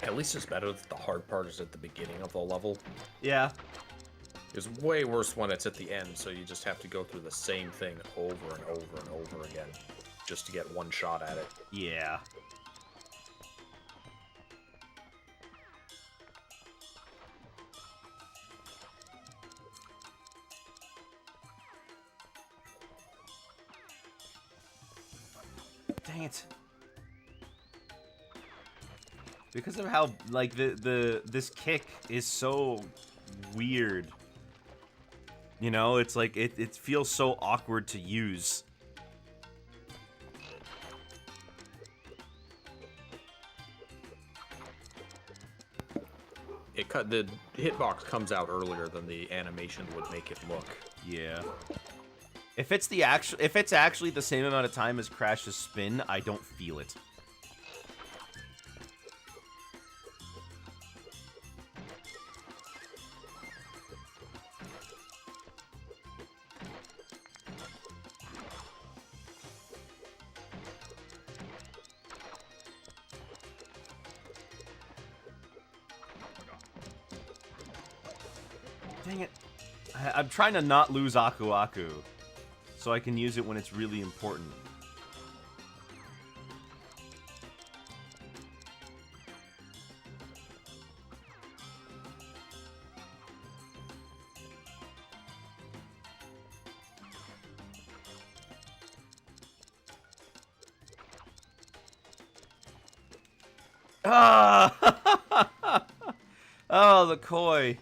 At least it's better that the hard part is at the beginning of the level. Yeah. It's way worse when it's at the end, so you just have to go through the same thing over and over and over again just to get one shot at it. Yeah. Dang it. Because of how, like, this kick is so weird. You know, it's like, it feels so awkward to use. The hitbox comes out earlier than the animation would make it look. Yeah. If it's actually the same amount of time as Crash's spin, I don't feel it. Dang it. I'm trying to not lose Aku Aku, so I can use it when it's really important. Ah! Oh, the koi.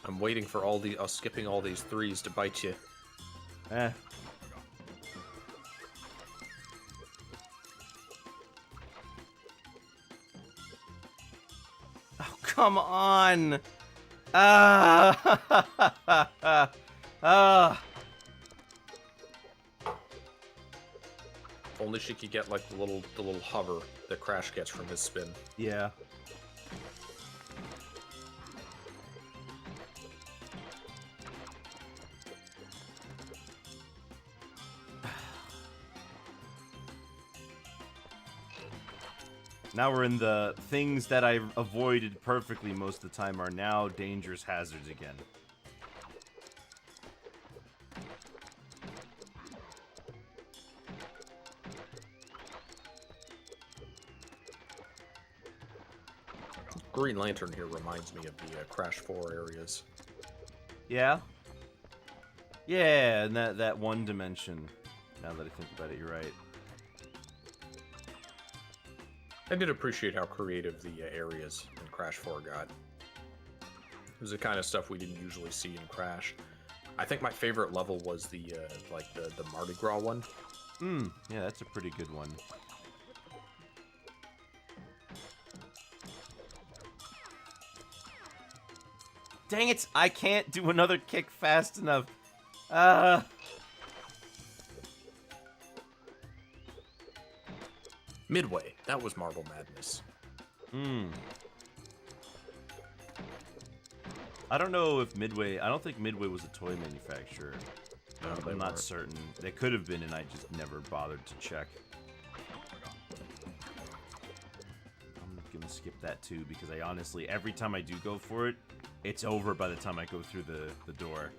I'm waiting for all the skipping all these threes to bite you. Eh. Oh, come on. Ah. Ah. If only she could get like the little hover that Crash gets from his spin. Yeah. Now we're in the things that I avoided perfectly most of the time are now dangerous hazards again. Green Lantern here reminds me of the Crash 4 areas. Yeah? Yeah, and that one dimension. Now that I think about it, you're right. I did appreciate how creative the areas in Crash 4 got. It was the kind of stuff we didn't usually see in Crash. I think my favorite level was the the Mardi Gras one. Yeah, that's a pretty good one. Dang it! I can't do another kick fast enough. Midway, that was Marble Madness. I don't know if Midway... I don't think Midway was a toy manufacturer. No, they I'm not weren't. certain. They could have been, and I just never bothered to check. I'm gonna skip that too, because I honestly, every time I do go for it, it's over by the time I go through the door.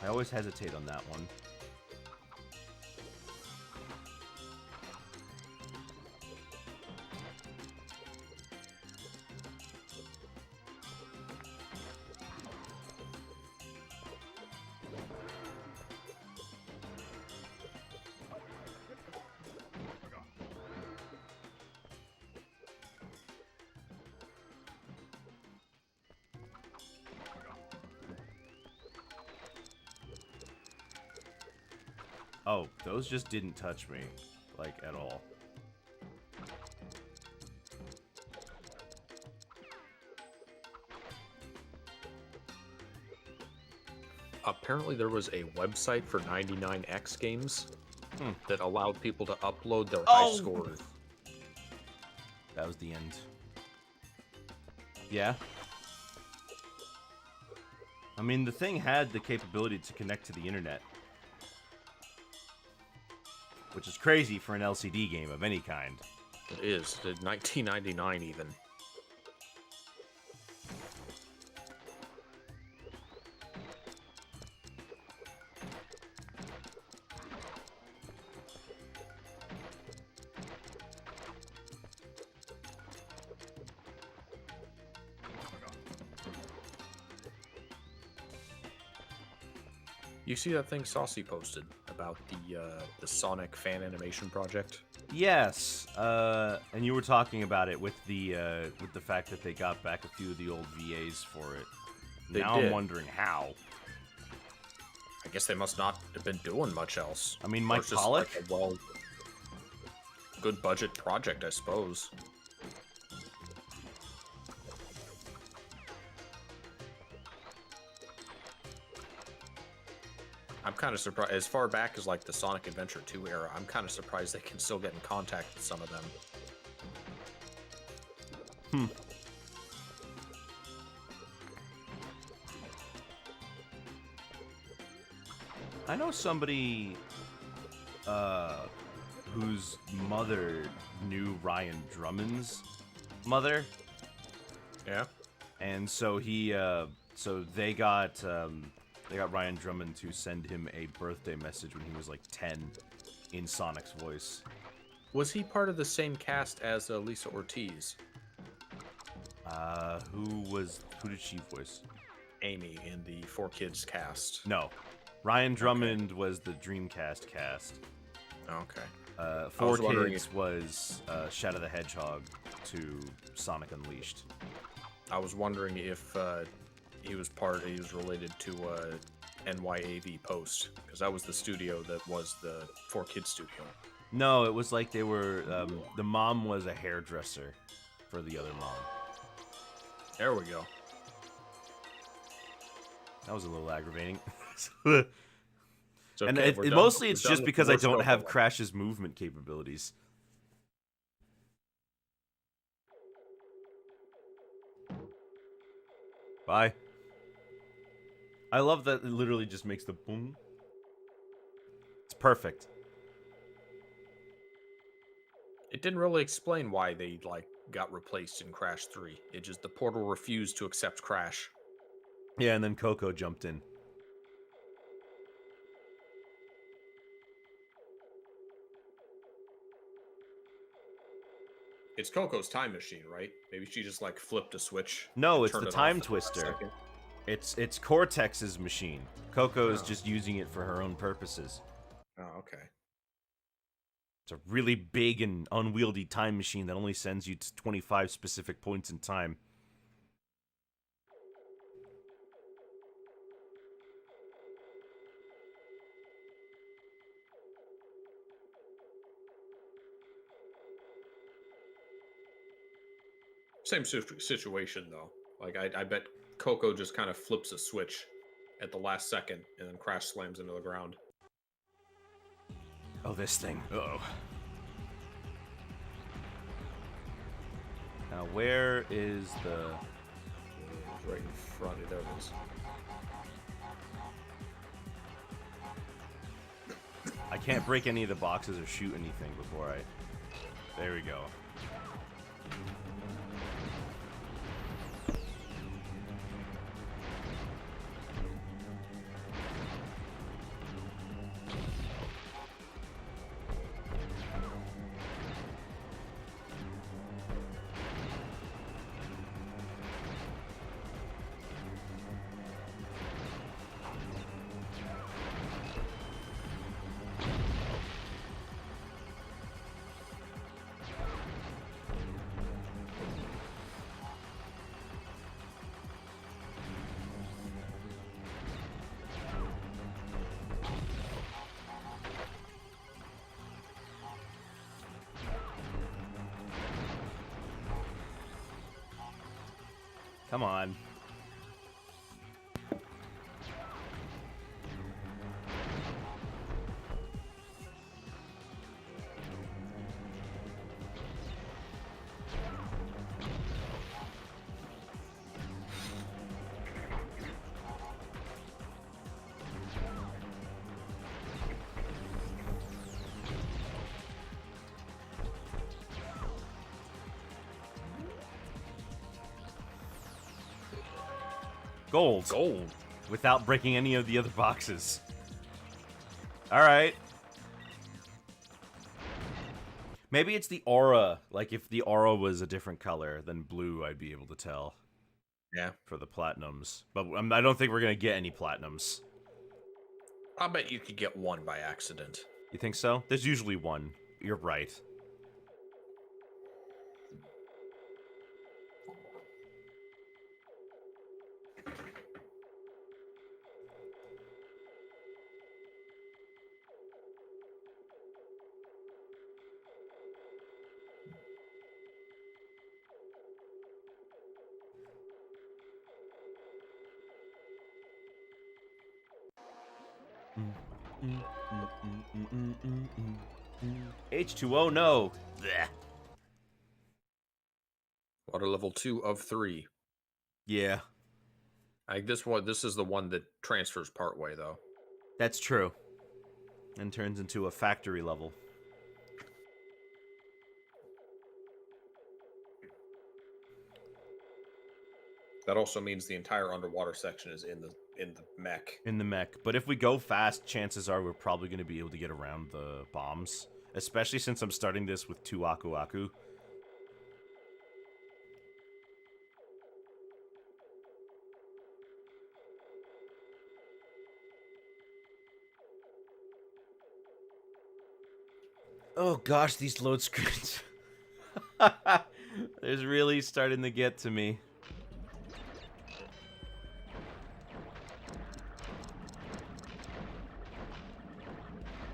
I always hesitate on that one. Oh, those just didn't touch me, like, at all. Apparently there was a website for 99X games that allowed people to upload their high scores. That was the end. Yeah. I mean, the thing had the capability to connect to the internet. Which is crazy for an LCD game of any kind. It is. 1999 even. You see that thing Saucy posted about the Sonic fan animation project? Yes, and you were talking about it with the fact that they got back a few of the old VAs for it. Now I'm wondering how. I guess they must not have been doing much else. I mean, Mike Pollock? Like a good budget project, I suppose. I'm kind of surprised. As far back as like the Sonic Adventure 2 era, I'm kind of surprised they can still get in contact with some of them. I know somebody whose mother knew Ryan Drummond's mother. Yeah. And so they got Ryan Drummond to send him a birthday message when he was like 10 in Sonic's voice. Was he part of the same cast as Lisa Ortiz? Who did she voice? Amy in the 4Kids cast. No. Ryan Drummond was the Dreamcast cast. Okay. 4Kids was Shadow the Hedgehog to Sonic Unleashed. I was wondering if he was related to NYAV Post, because that was the studio that was the 4Kids studio. No, it was like they were, the mom was a hairdresser for the other mom. There we go. That was a little aggravating. It's and okay, mostly we're it's done just with because the I worst don't Coco have one. Crash's movement capabilities. Bye. I love that it literally just makes the boom. It's perfect. It didn't really explain why they got replaced in Crash 3. It just the portal refused to accept Crash. Yeah, and then Coco jumped in. It's Coco's time machine, right? Maybe she just flipped a switch. No, and it's turned the it time off for a twister. second. It's Cortex's machine. Coco is Oh. just using it for her own purposes. Oh, okay. It's a really big and unwieldy time machine that only sends you to 25 specific points in time. Same situation though. I bet Coco just kind of flips a switch at the last second and then Crash slams into the ground. Oh, this thing. Uh-oh. Now, where is the... Right in front of there it is. I can't break any of the boxes or shoot anything before I... There we go. Come on. Gold. Gold. Without breaking any of the other boxes. Alright. Maybe it's the aura. Like, if the aura was a different color than blue, I'd be able to tell. Yeah. For the platinums. But I don't think we're going to get any platinums. I'll bet you could get one by accident. You think so? There's usually one. You're right. H2O, no. Blech. Water level 2 of 3. Yeah, This is the one that transfers partway though. that's true. And turns into a factory level. That also means the entire underwater section is in the mech. In the mech. But if we go fast, chances are we're probably going to be able to get around the bombs. Especially since I'm starting this with 2 Aku Aku. Oh gosh, these load screens. It's really starting to get to me.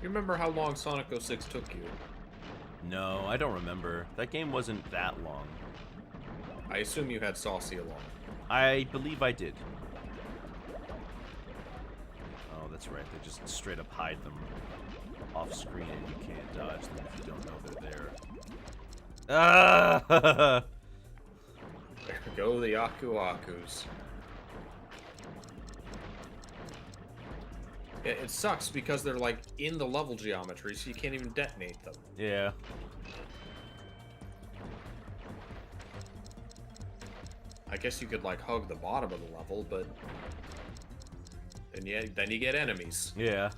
You remember how long Sonic 06 took you? No, I don't remember. That game wasn't that long. I assume you had Saucy along. I believe I did. Oh, that's right. They just straight up hide them off screen and you can't dodge them if you don't know they're there. Ah! There go the Aku Akus. It sucks because they're like in the level geometry, so you can't even detonate them. Yeah. I guess you could like hug the bottom of the level, but then you get enemies. Yeah.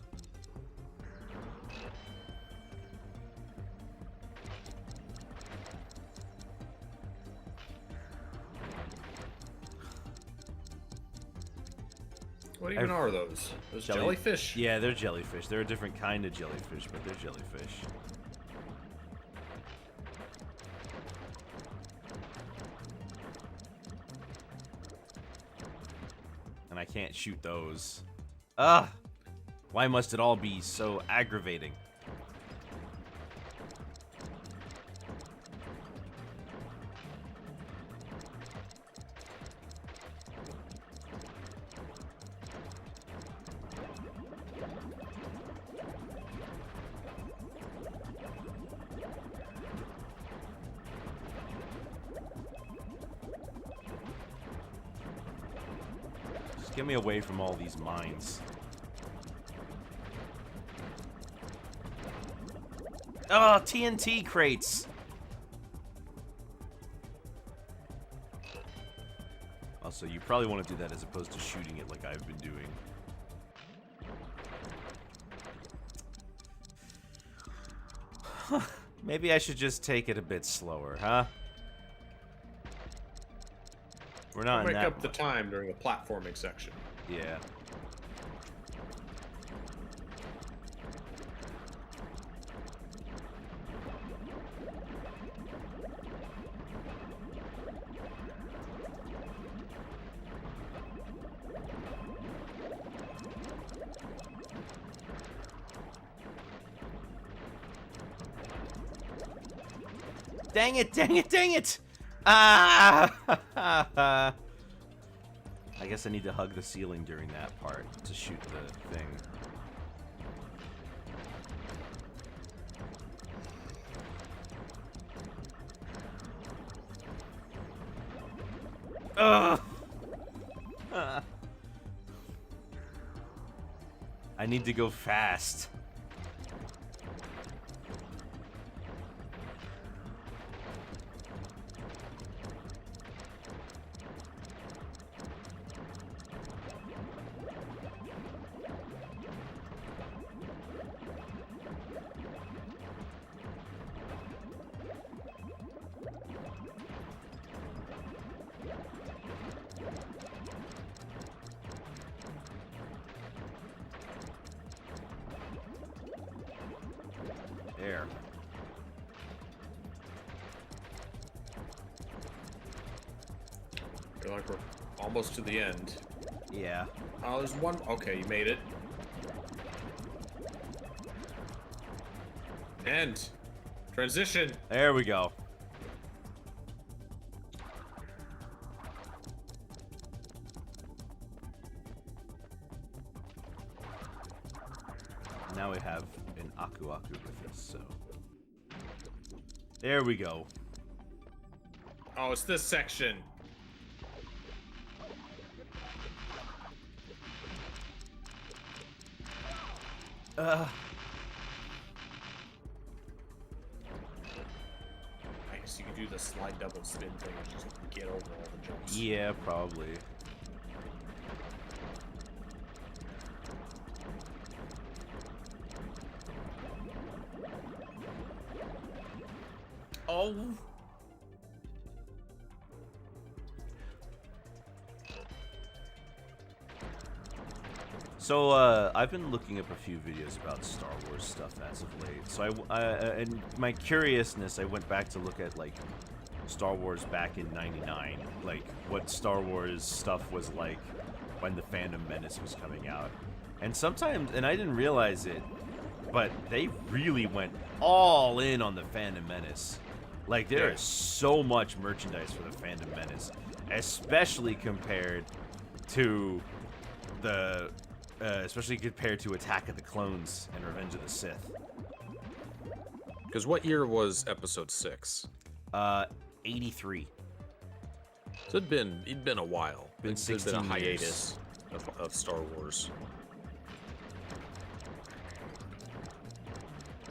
What even are those? Those jellyfish? Yeah, they're jellyfish. They're a different kind of jellyfish, but they're jellyfish. And I can't shoot those. Ugh! Why must it all be so aggravating? Get me away from all these mines. Oh, TNT crates! Also, you probably want to do that as opposed to shooting it like I've been doing. Maybe I should just take it a bit slower, huh? We're not in Make that up the time during the platforming section. Yeah. Dang it, dang it, dang it! Ah! I guess I need to hug the ceiling during that part to shoot the thing. Ugh! I need to go fast. There. Feel like we're almost to the end. Yeah. Oh, there's one. Okay, you made it. End. Transition. There we go. Now we have an Aku Aku with us, so. There we go. Oh, it's this section. I guess you could do the slide double spin thing and just get over all the jumps. Yeah, probably. Oh. So, I've been looking up a few videos about Star Wars stuff as of late. So, and my curiousness, I went back to look at, like, Star Wars back in '99. Like, what Star Wars stuff was like when the Phantom Menace was coming out. And sometimes, and I didn't realize it, but they really went all in on the Phantom Menace. Like, there is so much merchandise for the Phantom Menace, especially compared to the... especially compared to Attack of the Clones and Revenge of the Sith. Because what year was Episode 6? 83. So it'd been a while. Been There'd been 16 a years. hiatus of Star Wars.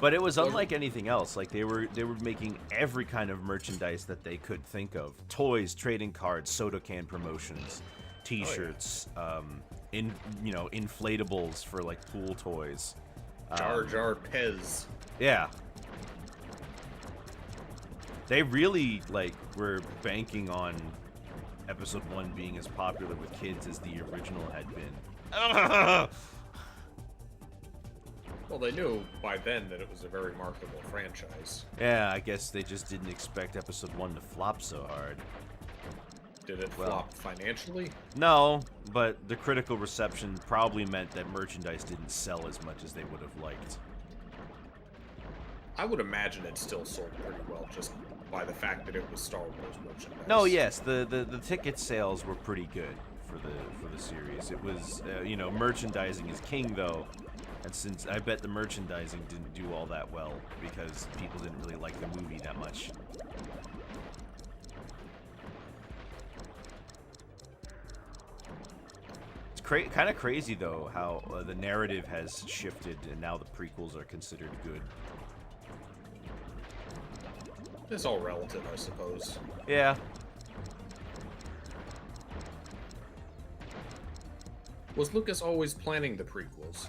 But it was unlike anything else. Like, they were making every kind of merchandise that they could think of: toys, trading cards, soda can promotions, T-shirts, inflatables for like pool toys. Jar Jar Pez. Yeah. They really were banking on Episode 1 being as popular with kids as the original had been. Well, they knew by then that it was a very marketable franchise. Yeah, I guess they just didn't expect Episode 1 to flop so hard. Did it flop financially? No, but the critical reception probably meant that merchandise didn't sell as much as they would have liked. I would imagine it still sold pretty well just by the fact that it was Star Wars merchandise. No, yes, the ticket sales were pretty good for the series. It was merchandising is king though, and since I bet the merchandising didn't do all that well because people didn't really like the movie that much. Kind of crazy though how the narrative has shifted and now the prequels are considered good. It's all relative, I suppose. Yeah. Was Lucas always planning the prequels?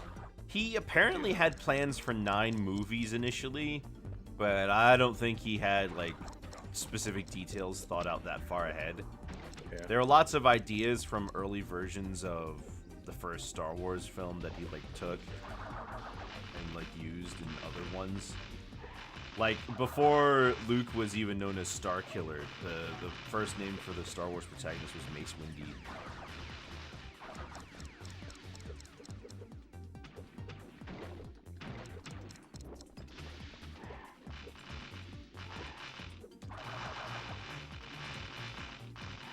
He apparently had plans for 9 movies initially, but I don't think he had specific details thought out that far ahead. Yeah. There are lots of ideas from early versions of the first Star Wars film that he took and used in other ones. Like before Luke was even known as Starkiller, the first name for the Star Wars protagonist was Mace Windu.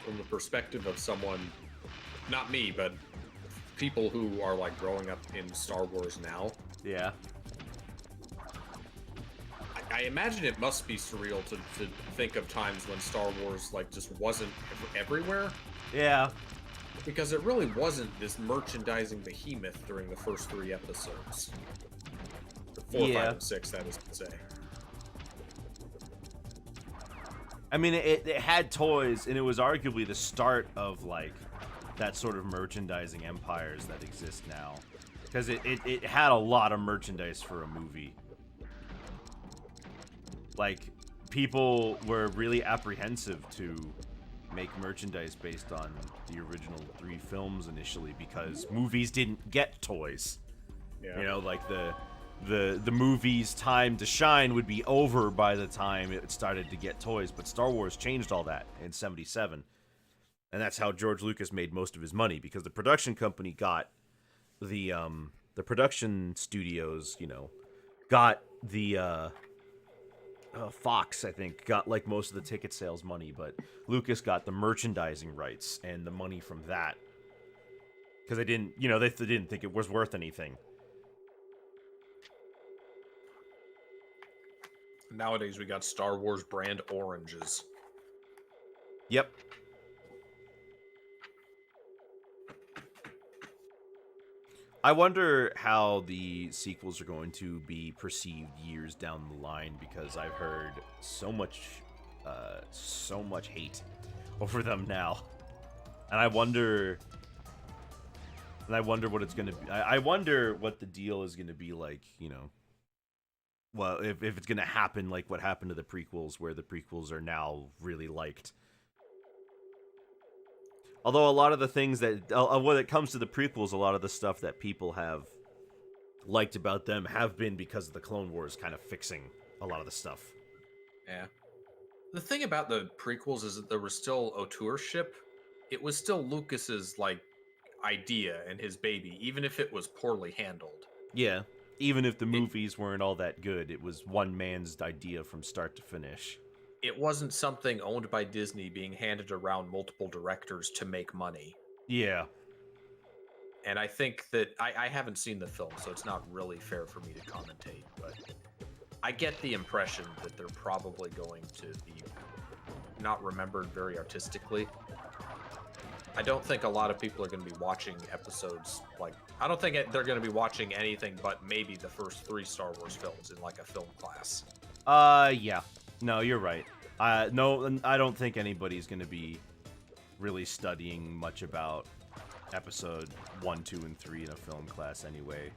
From the perspective of someone not me, but people who are like growing up in Star Wars now, Yeah. I imagine it must be surreal to think of times when Star Wars like just wasn't everywhere, Yeah. because it really wasn't this merchandising behemoth during the first 3 episodes. 4, Yeah. 5, and 6, that is to say. I mean, it had toys, and it was arguably the start of, like, that sort of merchandising empires that exist now. Because it had a lot of merchandise for a movie. Like, people were really apprehensive to make merchandise based on the original 3 films initially, because movies didn't get toys. Yeah. You know, like, the movie's time to shine would be over by the time it started to get toys, but Star Wars changed all that in 77. And that's how George Lucas made most of his money, because the production company got the production studios, you know, got the Fox, I think, got like most of the ticket sales money, but Lucas got the merchandising rights and the money from that, because they didn't, you know, they didn't think it was worth anything. Nowadays we got Star Wars brand oranges. Yep. I wonder how the sequels are going to be perceived years down the line, because I've heard so much hate over them now, and I wonder what it's gonna be. I wonder what the deal is gonna be like. You know, well, if it's gonna happen like what happened to the prequels, where the prequels are now really liked. Although a lot of the things that, when it comes to the prequels, a lot of the stuff that people have liked about them have been because of the Clone Wars kind of fixing a lot of the stuff. Yeah. The thing about the prequels is that there was still auteurship. It was still Lucas's like idea and his baby, even if it was poorly handled. Yeah, even if the movies weren't all that good, it was one man's idea from start to finish. It wasn't something owned by Disney being handed around multiple directors to make money. Yeah. And I think that I haven't seen the film, so it's not really fair for me to commentate, but I get the impression that they're probably going to be not remembered very artistically. I don't think a lot of people are going to be watching episodes like, I don't think they're going to be watching anything but maybe the first 3 Star Wars films in like a film class. Yeah. No, you're right. No, I don't think anybody's going to be really studying much about episode 1, 2, and 3 in a film class anyway.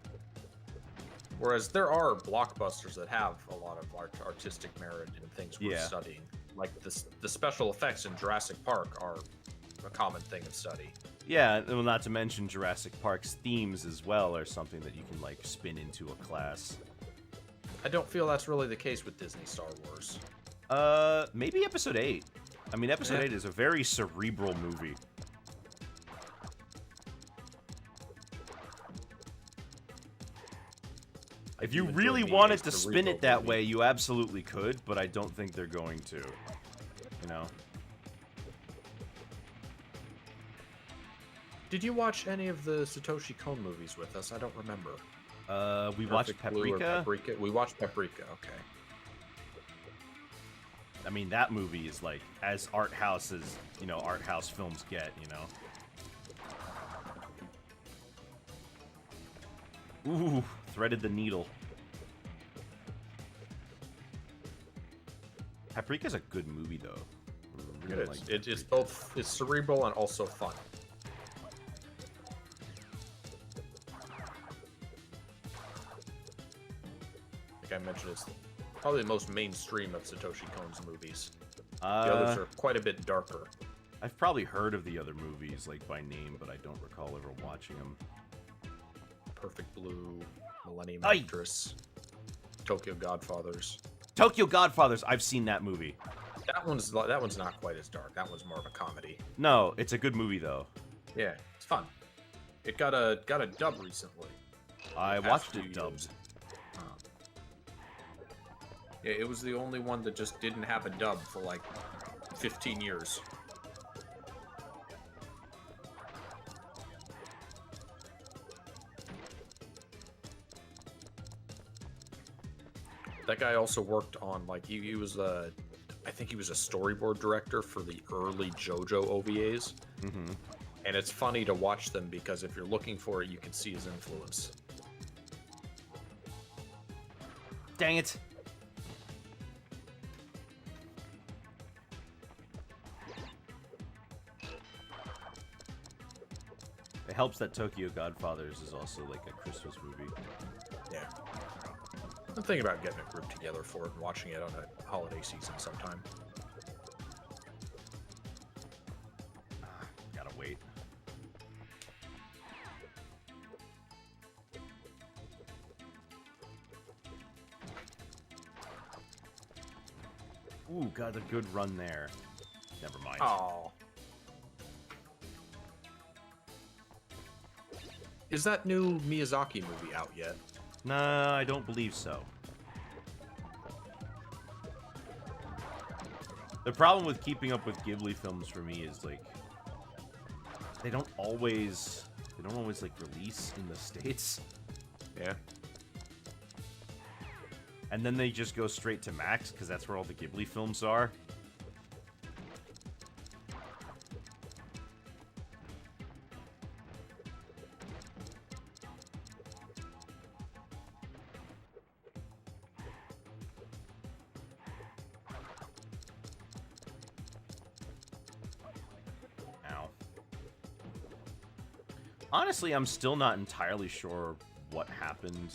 Whereas there are blockbusters that have a lot of artistic merit and things worth studying. Like the special effects in Jurassic Park are a common thing of study. Yeah, well, not to mention Jurassic Park's themes as well are something that you can like spin into a class. I don't feel that's really the case with Disney Star Wars. Maybe episode 8. I mean, episode 8 is a very cerebral movie. If you really wanted to spin it that way, you absolutely could, but I don't think they're going to. You know? Did you watch any of the Satoshi Kon movies with us? I don't remember. We watched Paprika. We watched Paprika, okay. I mean, that movie is like as art house as, you know, art house films get, you know? Ooh, threaded the needle. Paprika's a good movie, though. Really it's both, it's cerebral and also fun. Like I mentioned, it's probably the most mainstream of Satoshi Kon's movies. The others are quite a bit darker. I've probably heard of the other movies, like, by name, but I don't recall ever watching them. Perfect Blue, Millennium Actress, Tokyo Godfathers. Tokyo Godfathers, I've seen that movie. That one's not quite as dark. That one's more of a comedy. No, it's a good movie, though. Yeah, it's fun. It got a dub recently. I watched it dubbed. Yeah, it was the only one that just didn't have a dub for like 15 years. guy also worked on like he was I think he was a storyboard director for the early JoJo OVAs. Mm-hmm. And it's funny to watch them because if you're looking for it, you can see his influence. Dang it. It helps that Tokyo Godfathers is also like a Christmas movie. Yeah. I'm thinking about getting a group together for it and watching it on a holiday season sometime. Gotta wait. Ooh, got a good run there. Never mind. Oh. Is that new Miyazaki movie out yet? Nah, I don't believe so. The problem with keeping up with Ghibli films for me is like they don't always like release in the States. Yeah. And then they just go straight to Max because that's where all the Ghibli films are. Ow. Honestly, I'm still not entirely sure what happened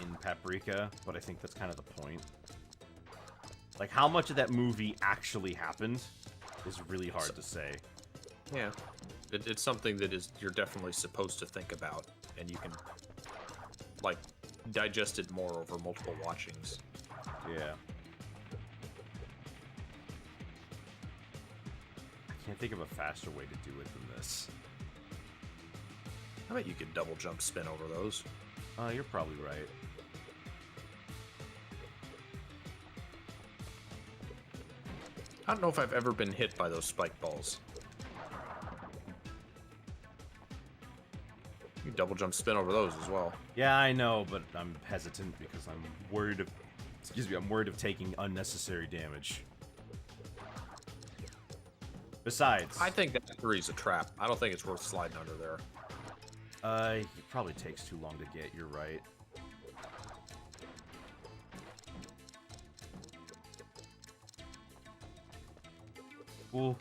in Paprika, but I think that's kind of the point. Like, how much of that movie actually happened is really hard to say. Yeah. It's something that you're definitely supposed to think about, and you can, like, digest it more over multiple watchings. Yeah. I can't think of a faster way to do it than this. I bet you could double jump spin over those. You're probably right. I don't know if I've ever been hit by those spike balls. You can double jump spin over those as well. Yeah, I know, but I'm hesitant because I'm worried of taking unnecessary damage. Besides, I think that 3 is a trap. I don't think it's worth sliding under there. it probably takes too long to get, you're right. Ooh.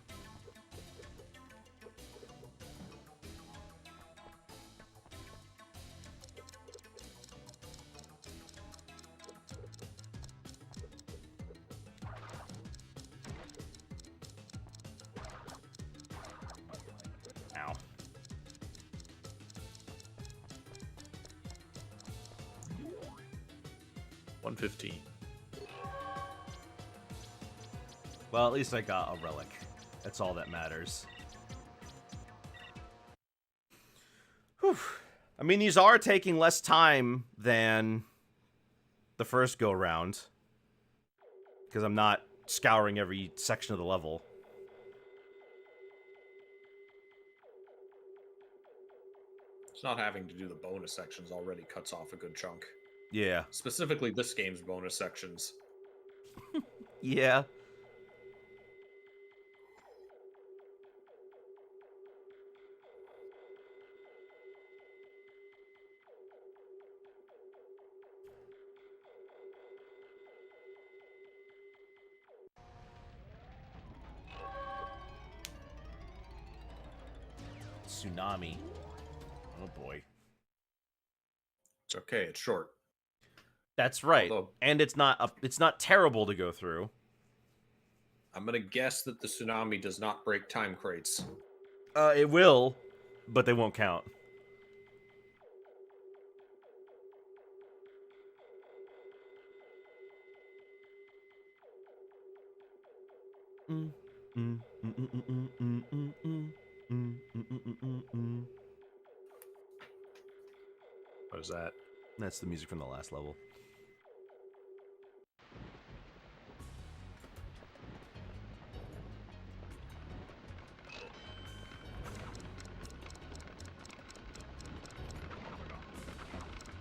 Ow. $115. Well, at least I got a relic. That's all that matters. Whew. I mean, these are taking less time than the first go-round. Because I'm not scouring every section of the level. It's not having to do the bonus sections already cuts off a good chunk. Yeah. Specifically this game's bonus sections. Yeah. Tsunami. Oh boy. It's okay, it's short. That's right. Although- And it's not terrible to go through. I'm gonna guess that the tsunami does not break time crates. It will, but they won't count. What is that? That's the music from the last level.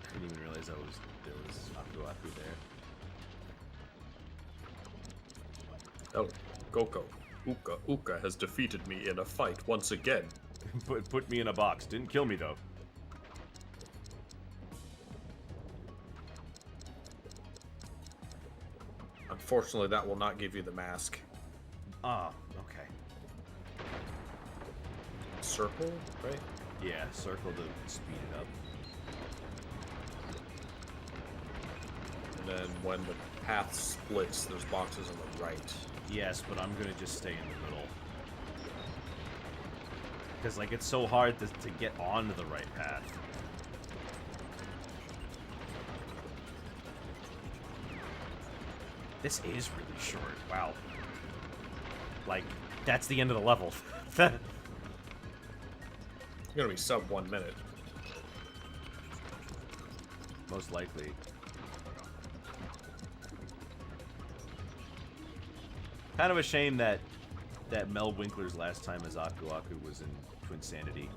I didn't even realize there was Aku Aku there. Oh, Goko. Uka has defeated me in a fight once again. Put me in a box. Didn't kill me, though. Unfortunately, that will not give you the mask. Ah, okay. Circle, right? Yeah, circle to speed it up. And then when the path splits, there's boxes on the right. Yes, but I'm gonna just stay in the middle. Because, like, it's so hard to get onto the right path. This is really short. Wow. Like, that's the end of the level. It's gonna be sub 1 minute. Most likely. Kind of a shame that Mel Winkler's last time as Aku Aku was in Twinsanity.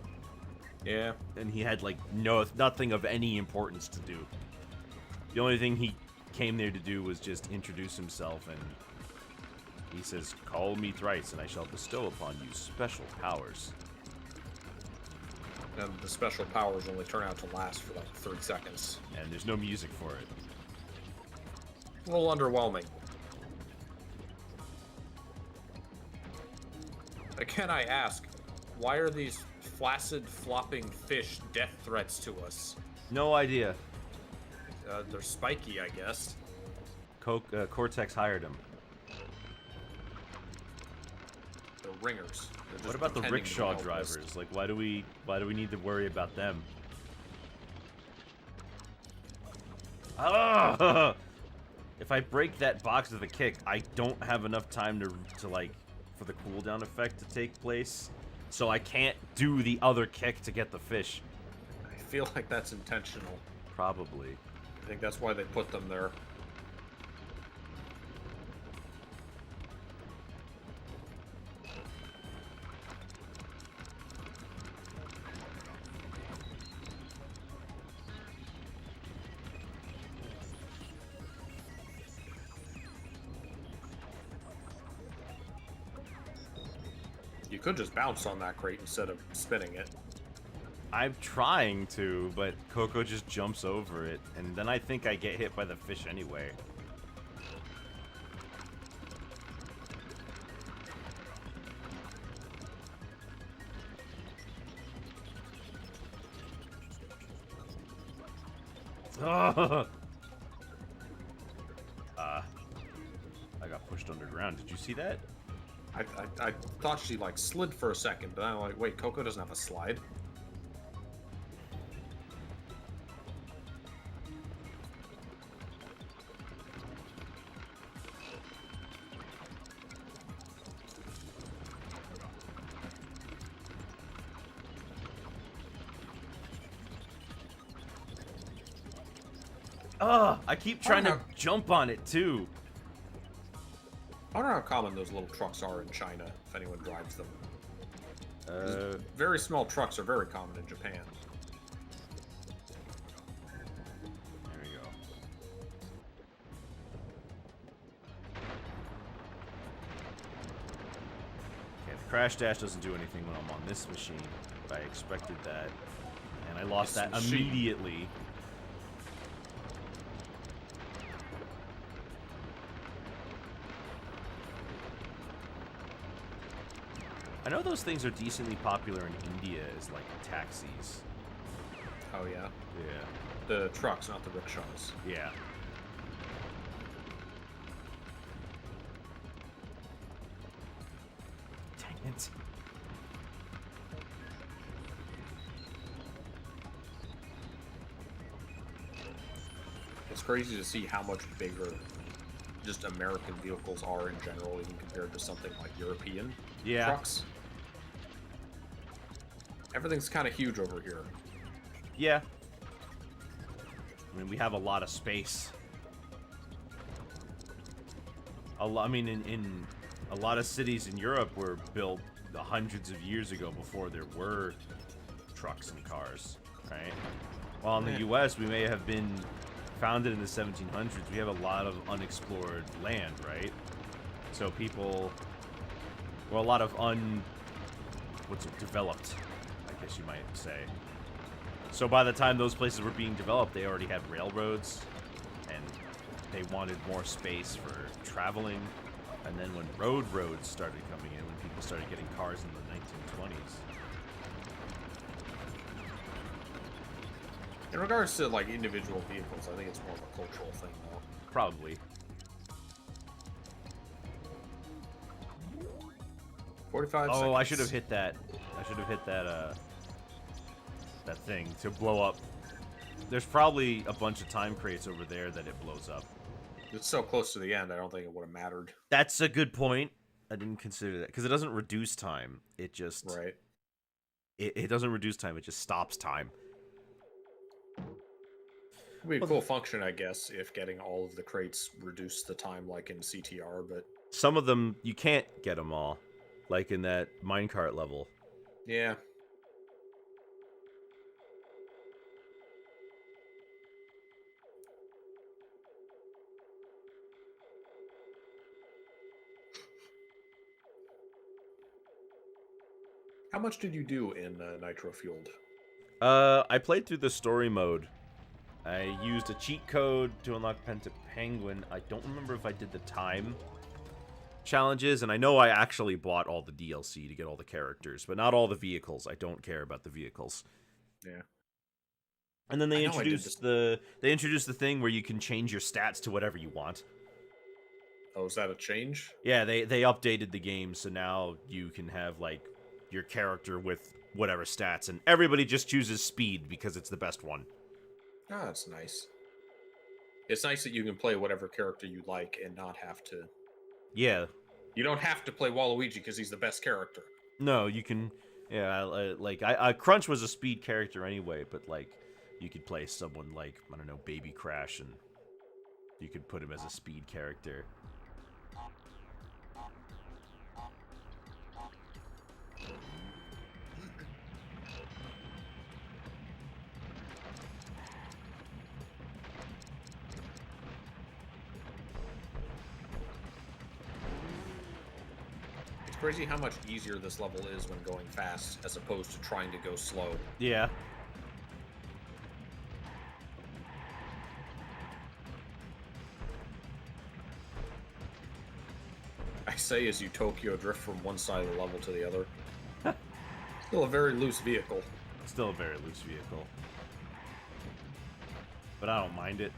Yeah. And he had, like, nothing of any importance to do. The only thing he came there to do was just introduce himself, and he says, "Call me thrice, and I shall bestow upon you special powers." And the special powers only turn out to last for like 30 seconds. And there's no music for it. A little underwhelming. Again, I ask, why are these flaccid, flopping fish death threats to us? No idea. They're spiky, I guess. Cortex hired him. They're ringers. They're just What about the pretending to be rickshaw helpless. drivers? Like, why do we need to worry about them? Ah! If I break that box with a kick, I don't have enough time to like, for the cooldown effect to take place. So I can't do the other kick to get the fish. I feel like that's intentional. Probably. I think that's why they put them there. You could just bounce on that crate instead of spinning it. I'm trying to, but Coco just jumps over it, and then I think I get hit by the fish anyway. I got pushed underground. Did you see that? I thought she like slid for a second, but I'm like, wait, Coco doesn't have a slide. I keep trying to jump on it too. I don't know how common those little trucks are in China, if anyone drives them. Very small trucks are very common in Japan. There we go. Okay, the crash dash doesn't do anything when I'm on this machine. I expected that. And I lost This that machine. immediately. I know those things are decently popular in India as, like, taxis. Oh yeah, Yeah. the trucks, not the rickshaws. Yeah. Dang it. It's crazy to see how much bigger just American vehicles are in general, even compared to something like European Yeah. trucks. Everything's kind of huge over here. Yeah. I mean, we have a lot of space. I mean, in a lot of cities in Europe were built hundreds of years ago before there were trucks and cars, right? While in the U.S., we may have been founded in the 1700s. We have a lot of unexplored land, right? So people, well, a lot of developed, I guess you might say. So by the time those places were being developed, they already had railroads, and they wanted more space for traveling. And then when roads started coming in, when people started getting cars in the 1920s. In regards to like individual vehicles, I think it's more of a cultural thing, though. Probably. 45 Oh, seconds. I should have hit that. I should have hit that, that thing to blow up. There's probably a bunch of time crates over there that it blows up. It's so close to the end, I don't think it would have mattered. That's a good point. I didn't consider that. Because it doesn't reduce time. It just... Right. It doesn't reduce time. It just stops time. It'd be a cool function, I guess, if getting all of the crates reduced the time like in CTR, but... Some of them, you can't get them all. Like in that minecart level. Yeah. How much did you do in Nitro Fueled? I played through the story mode. I used a cheat code to unlock Penta Penguin. I don't remember if I did the time challenges, and I know I actually bought all the DLC to get all the characters, but not all the vehicles. I don't care about the vehicles. Yeah. And then they introduced the thing where you can change your stats to whatever you want. Oh, is that a change? Yeah, they updated the game, so now you can have like your character with whatever stats, and everybody just chooses speed because it's the best one. Ah, that's nice. It's nice that you can play whatever character you like and not have to... Yeah. You don't have to play Waluigi because he's the best character. No, you can... Yeah, like, Crunch was a speed character anyway, but, like, you could play someone like, I don't know, Baby Crash, and you could put him as a speed character. Crazy how much easier this level is when going fast as opposed to trying to go slow. Yeah. I say as you Tokyo drift from one side of the level to the other. Still a very loose vehicle. Still a very loose vehicle. But I don't mind it.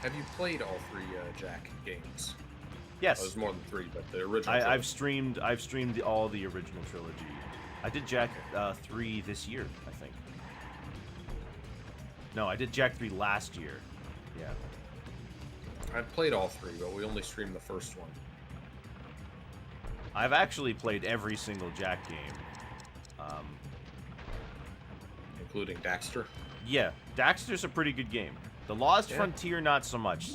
Have you played all three Jack games? Yes. Oh, there's more than three, but the original. I've streamed all the original trilogy. I did Jack 3 this year, I think. No, I did Jack 3 last year. Yeah. I've played all three, but we only streamed the first one. I've actually played every single Jack game. Including Daxter? Yeah, Daxter's a pretty good game. The Lost Frontier, not so much.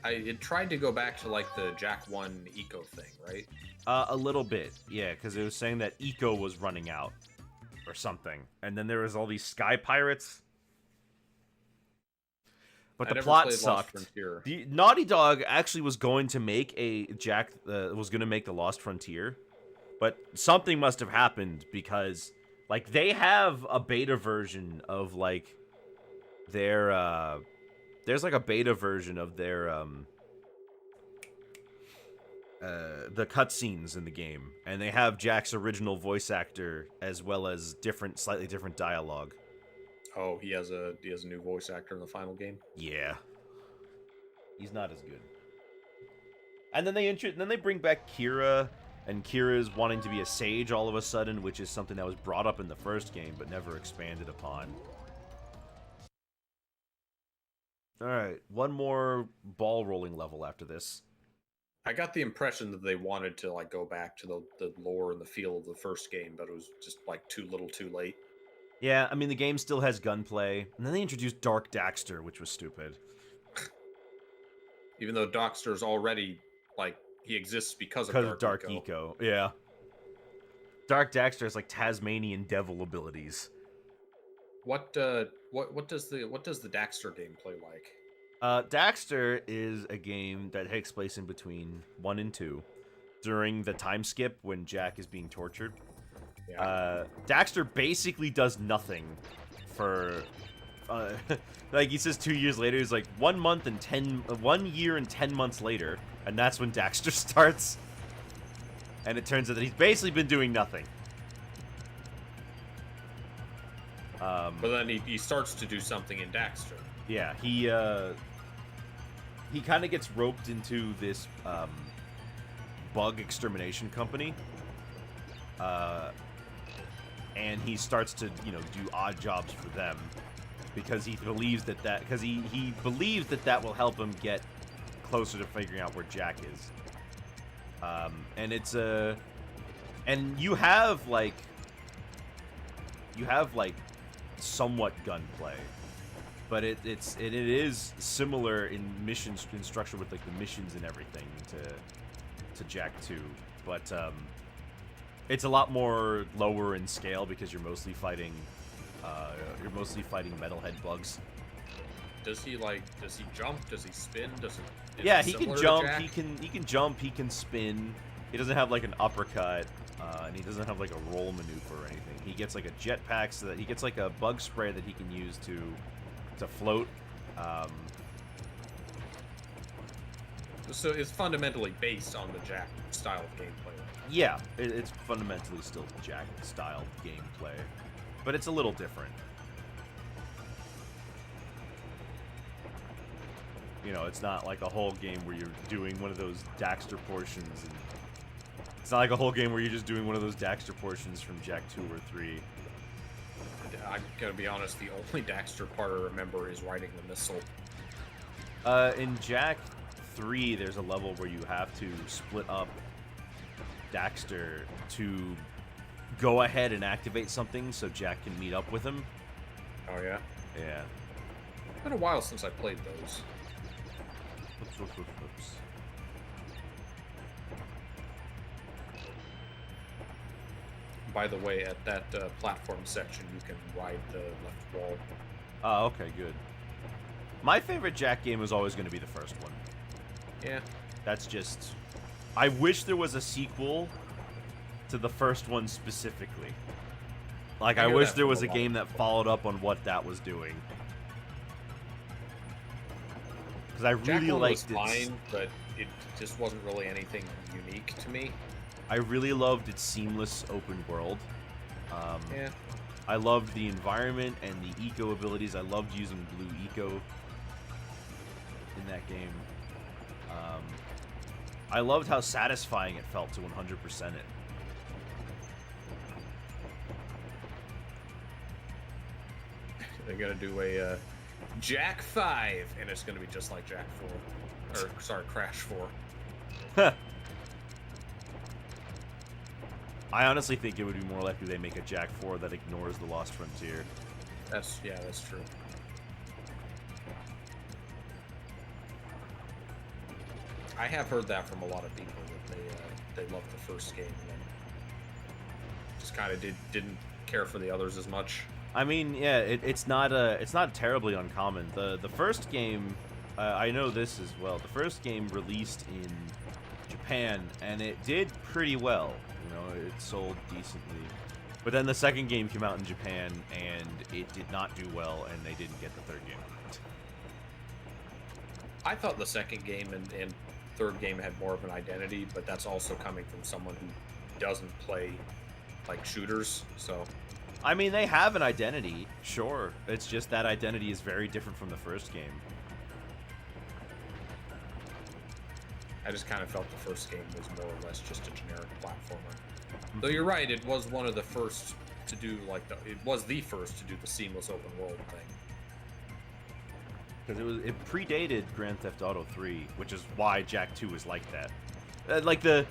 I had tried to go back to, like, the Jack 1 eco thing, right? A little bit, yeah, because it was saying that eco was running out. Or something. And then there was all these sky pirates. But the plot sucked. The Naughty Dog actually was going to make a was going to make the Lost Frontier, but something must have happened because, like, they have a beta version of like their there's like a beta version of their the cutscenes in the game, and they have Jack's original voice actor as well as slightly different dialogue. Oh, he has a new voice actor in the final game. Yeah, he's not as good. And then they bring back Kira, and Kira's wanting to be a sage all of a sudden, which is something that was brought up in the first game but never expanded upon. All right, one more ball rolling level after this. I got the impression that they wanted to like go back to the lore and the feel of the first game, but it was just like too little, too late. Yeah, I mean, the game still has gunplay. And then they introduced Dark Daxter, which was stupid. Even though Daxter's already, like, he exists because of Dark Eco. Yeah. Dark Daxter has, like, Tasmanian devil abilities. What does the Daxter game play like? Daxter is a game that takes place in between 1 and 2 during the time skip when Jack is being tortured. Yeah. Daxter basically does nothing for, like he says 2 years later, he's like 1 year and 10 months later, and that's when Daxter starts. And it turns out that he's basically been doing nothing. But then he starts to do something in Daxter. Yeah, he kind of gets roped into this bug extermination company, and he starts to do odd jobs for them because he believes that he believes that will help him get closer to figuring out where Jack is. And it's and you have like somewhat gunplay. But it is similar in structure with like the missions and everything to Jack 2, but it's a lot more lower in scale because you're mostly fighting metalhead bugs. Does he jump? Does he spin? Yeah, he can jump. He can jump. He can spin. He doesn't have like an uppercut, and he doesn't have like a roll maneuver or anything. He gets like a jetpack, so that he gets like a bug spray that he can use to float. So it's fundamentally based on the Jack style of gameplay. Yeah, it's fundamentally still Jack style gameplay, but it's a little different. It's not like a whole game where you're doing one of those Daxter portions, and it's not like a whole game where you're just doing one of those Daxter portions from Jack 2 or 3. I'm gonna be honest, the only Daxter part I remember is riding the missile. In Jack 3, there's a level where you have to split up Daxter to go ahead and activate something so Jack can meet up with him. Oh yeah? Yeah. It's been a while since I played those. Oops. By the way, at that platform section, you can ride the left wall. Oh, okay, good. My favorite Jack game was always going to be the first one. Yeah. That's just... I wish there was a sequel to the first one specifically. Like, I wish there was a game that followed up on what that was doing. Because I really liked it. Jack 1 was fine, but it just wasn't really anything unique to me. I really loved its seamless open world. Yeah. I loved the environment and the eco abilities. I loved using blue eco in that game. I loved how satisfying it felt to 100% it. They're gonna do a Jack 5, and it's gonna be just like Jack 4. Or, sorry, Crash 4. I honestly think it would be more likely they make a Jack 4 that ignores the Lost Frontier. That's true. I have heard that from a lot of people that they loved the first game and then just kind of didn't care for the others as much. I mean, yeah, it's not terribly uncommon. The first game, I know this as well. The first game released in Japan, and it did pretty well. It sold decently. But then the second game came out in Japan, and it did not do well, and they didn't get the third game. I thought the second game and third game had more of an identity, but that's also coming from someone who doesn't play like shooters, so... I mean, they have an identity, sure. It's just that identity is very different from the first game. I just kind of felt the first game was more or less just a generic platformer. Though you're right, it was one of the first to do it was the first to do the seamless open world thing. Because it predated Grand Theft Auto 3, which is why Jack 2 is like that. Like the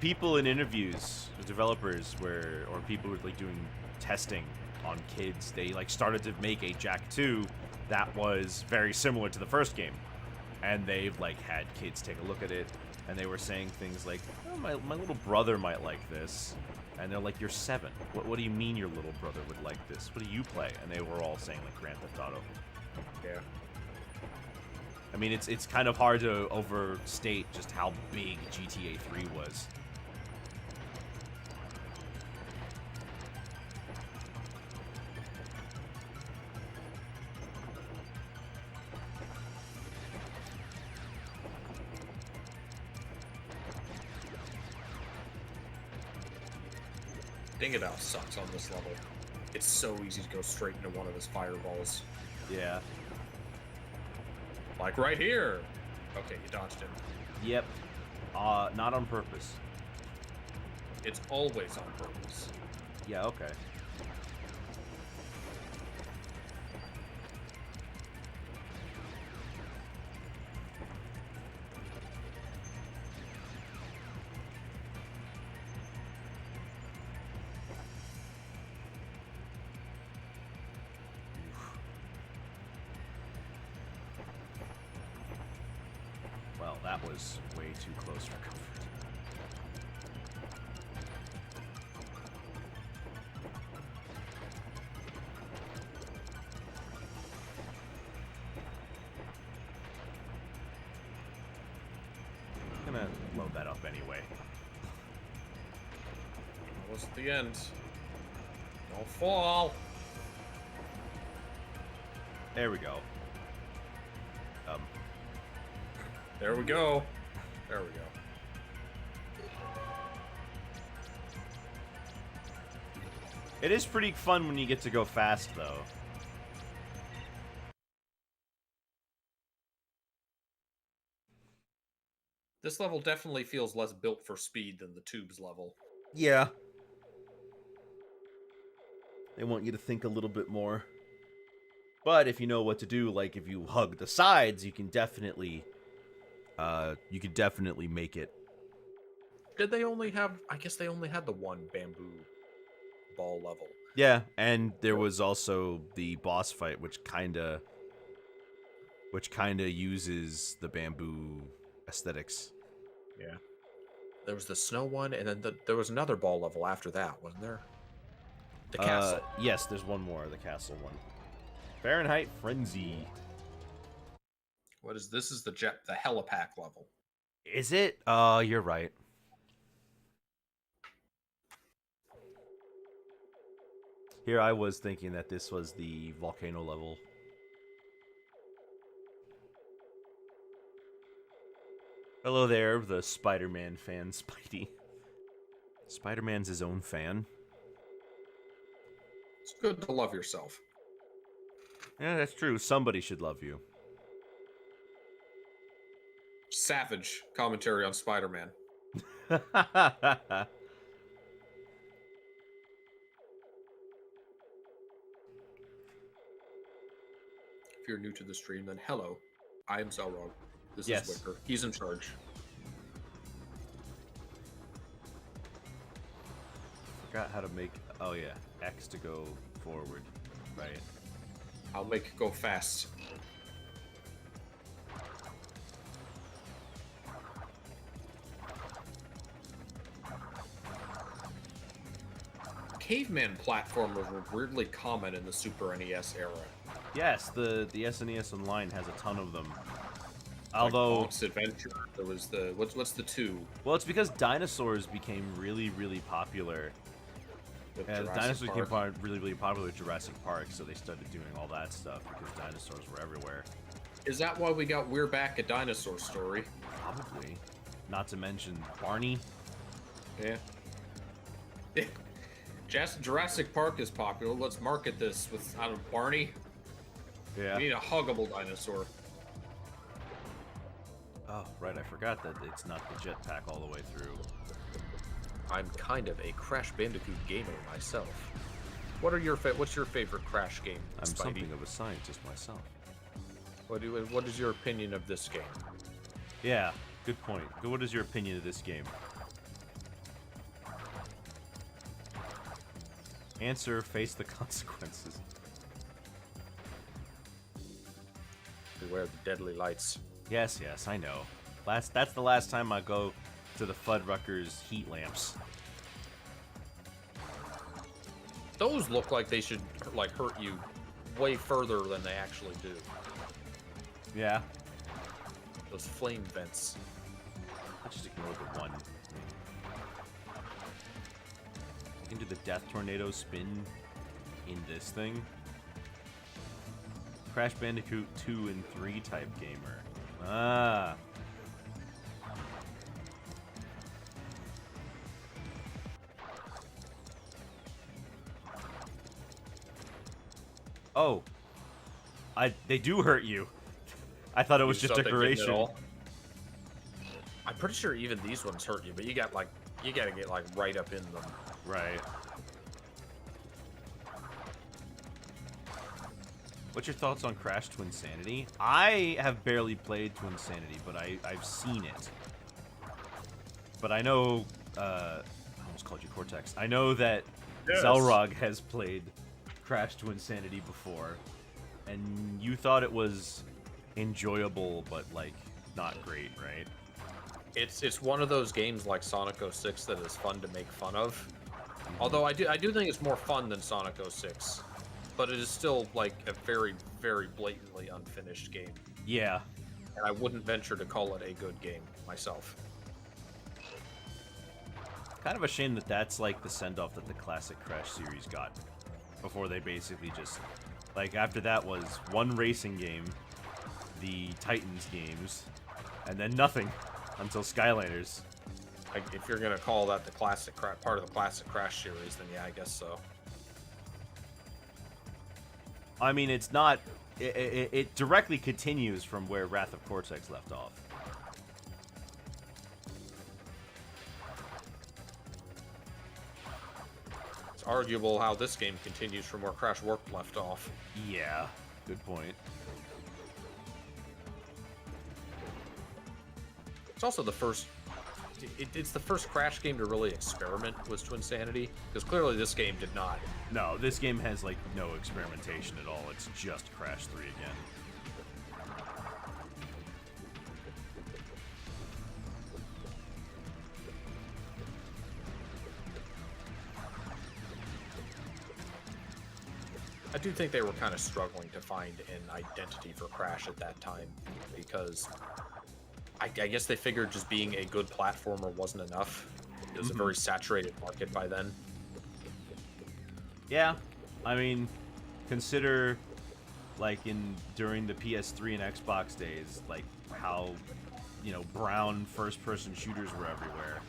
people in interviews, the developers or people who were like doing testing on kids, they started to make a Jack 2 that was very similar to the first game. And they've had kids take a look at it, and they were saying things like, oh, my little brother might like this. And they're like, you're 7. What do you mean your little brother would like this? What do you play? And they were all saying like Grand Theft Auto. Yeah. I mean, it's kind of hard to overstate just how big GTA 3 was. Ding it out sucks on this level. It's so easy to go straight into one of his fireballs. Yeah. Like right here. Okay, you dodged it. Yep. Not on purpose. It's always on purpose. Yeah, okay. Well, that was way too close for comfort. I'm gonna load that up anyway. Almost at the end. Don't fall. There we go. There we go. There we go. It is pretty fun when you get to go fast, though. This level definitely feels less built for speed than the Tubes level. Yeah. They want you to think a little bit more. But if you know what to do, like if you hug the sides, you can definitely make it. Did they only have... I guess they only had the one bamboo ball level. Yeah, and there was also the boss fight, which kinda uses the bamboo aesthetics. Yeah. There was the snow one, and then there was another ball level after that, wasn't there? The castle. Yes, there's one more, the castle one. Fahrenheit Frenzy. What is this? Is the helipack level? Is it? You're right. Here I was thinking that this was the volcano level. Hello there, the Spider-Man fan, Spidey. Spider-Man's his own fan. It's good to love yourself. Yeah, that's true. Somebody should love you. Savage commentary on Spider-Man. If you're new to the stream, then hello. I am Zelrog. This Yes. is Wicker. He's in charge. Forgot how to make... Oh, yeah. X to go forward. Right. I'll make it go fast. Caveman platformers were weirdly common in the Super NES era. Yes, the SNES Online has a ton of them. Like Although... Bonk's Adventure, there was the... What's the 2? Well, it's because dinosaurs became really, really popular. With Yeah, Jurassic dinosaurs Park. became really, really popular with Jurassic Park, so they started doing all that stuff because dinosaurs were everywhere. Is that why we got We're Back, a Dinosaur Story? Probably. Not to mention Barney. Yeah. Jurassic Park is popular. Let's market this with, I don't know, Barney. Yeah. We need a huggable dinosaur. Oh, right, I forgot that it's not the jetpack all the way through. I'm kind of a Crash Bandicoot gamer myself. What's your favorite Crash game, I'm Spidey? something of a scientist myself. What is your opinion of this game? Yeah, good point. What is your opinion of this game? Answer, face the consequences. Beware the deadly lights. Yes, I know. That's the last time I go to the Fuddruckers heat lamps. Those look like they should like hurt you way further than they actually do. Yeah. Those flame vents. I'll just ignore the one. I can do the death tornado spin in this thing. Crash Bandicoot 2 and 3 type gamer. Ah. Oh. They do hurt you. I thought it was just thought they didn't at decoration. all? I'm pretty sure even these ones hurt you, but you gotta get like right up in them. Right. What's your thoughts on Crash Twinsanity? I have barely played Twinsanity, but I've seen it. But I know, I almost called you Cortex. I know that Yes. Zelrog has played Crash Twinsanity before, and you thought it was enjoyable, but like not great, right? It's one of those games like Sonic 06 that is fun to make fun of. Although I do think it's more fun than Sonic 06, but it is still like a very, very blatantly unfinished game. Yeah. And I wouldn't venture to call it a good game myself. Kind of a shame that that's like the send-off that the classic Crash series got. Before they basically just... Like, after that was one racing game, the Titans games, and then nothing until Skylanders. Like, if you're gonna call that the classic part of the classic Crash series, then yeah, I guess so. I mean, it's not... It directly continues from where Wrath of Cortex left off. It's arguable how this game continues from where Crash Warped left off. Yeah, good point. It's also the first... It's the first Crash game to really experiment with Twinsanity, because clearly this game did not. No, this game has, like, no experimentation at all. It's just Crash 3 again. I do think they were kind of struggling to find an identity for Crash at that time, because I guess they figured just being a good platformer wasn't enough. It was a very saturated market by then. Yeah, I mean, consider, like, during the PS3 and Xbox days, like, how, you know, brown first-person shooters were everywhere.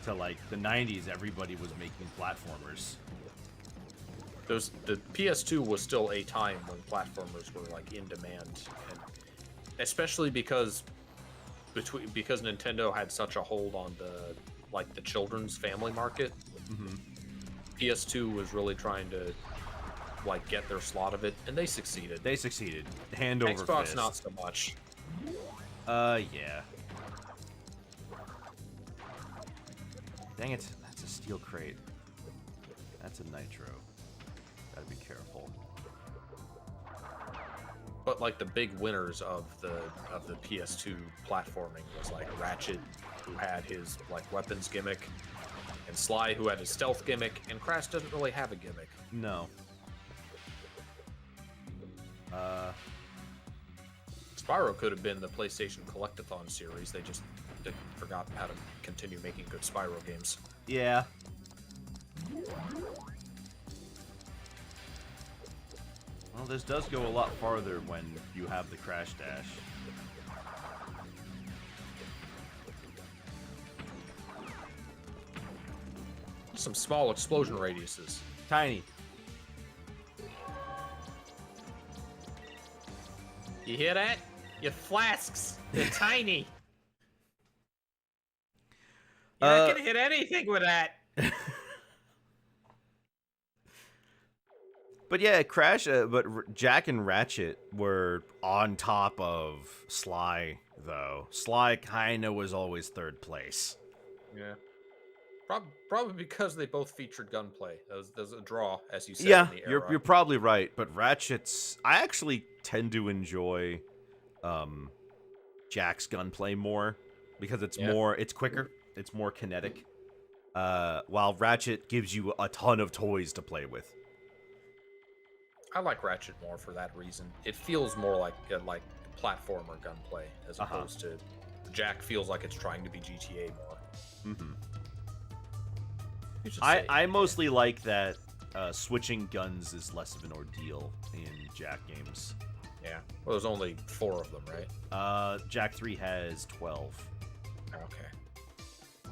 To, like, the 90s, everybody was making platformers. The PS2 was still a time when platformers were, like, in demand, and especially because Nintendo had such a hold on the children's family market. Mm-hmm. PS2 was really trying to like get their slot of it, and they succeeded. They succeeded. Hand over Xbox fist. not so much. Yeah. Dang it, that's a steel crate. That's a nitro. Gotta be careful. But like the big winners of the PS2 platforming was like Ratchet, who had his like weapons gimmick, and Sly, who had his stealth gimmick, and Crash doesn't really have a gimmick. No. Spyro could have been the PlayStation Collectathon series. They just forgot how to continue making good Spyro games. Yeah. Well, this does go a lot farther when you have the Crash Dash. Some small explosion radiuses. Tiny. You hear that? Your flasks, they're tiny. You're not gonna hit anything with that. But yeah, Crash, but Jack and Ratchet were on top of Sly, though. Sly kinda was always third place. Yeah. Probably because they both featured gunplay. There's a draw, as you said. Yeah, in the era. you're probably right. But Ratchet's, I actually tend to enjoy Jack's gunplay more because it's more, it's quicker, it's more kinetic. while Ratchet gives you a ton of toys to play with. I like Ratchet more for that reason. It feels more like platformer gunplay as opposed to Jack feels like it's trying to be GTA more. I mostly like that switching guns is less of an ordeal in Jack games. Yeah. Well, there's only 4 of them, right? Jack 3 has 12. Okay. I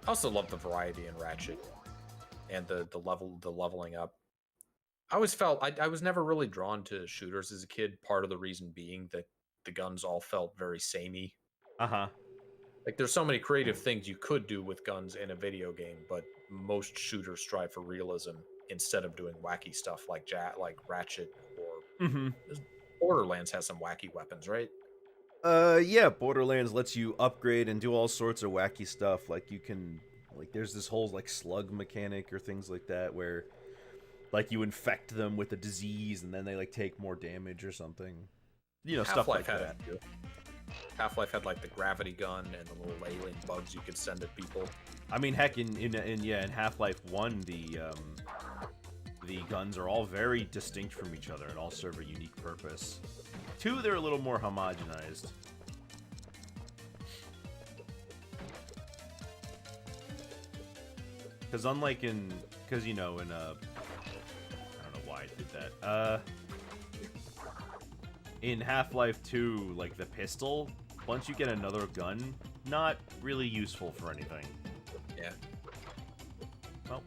also love the variety in Ratchet and the leveling up. I always felt I was never really drawn to shooters as a kid. Part of the reason being that the guns all felt very samey. Like there's so many creative things you could do with guns in a video game, but most shooters strive for realism instead of doing wacky stuff like Ratchet or Borderlands has some wacky weapons, right? Yeah, Borderlands lets you upgrade and do all sorts of wacky stuff. Like you can, like there's this whole like slug mechanic or things like that where, like you infect them with a disease and then they like take more damage or something. You know, stuff like that. Half-Life had like the gravity gun and the little alien bugs you could send at people. I mean, heck, in Half-Life 1, the guns are all very distinct from each other and all serve a unique purpose. 2, they're a little more homogenized. Because unlike I don't know why I did that. In Half-Life 2, like the pistol, once you get another gun, not really useful for anything. Yeah. Well,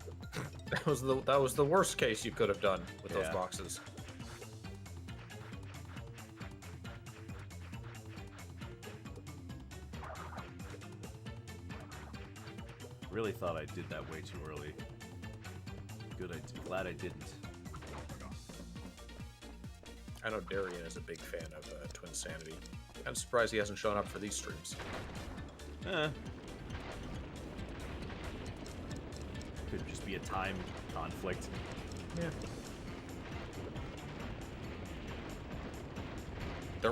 that was the worst case you could have done with those boxes. Really thought I did that way too early. Glad I didn't. I know Darian is a big fan of Twin Sanity. I'm surprised he hasn't shown up for these streams. Could just be a time conflict. Yeah.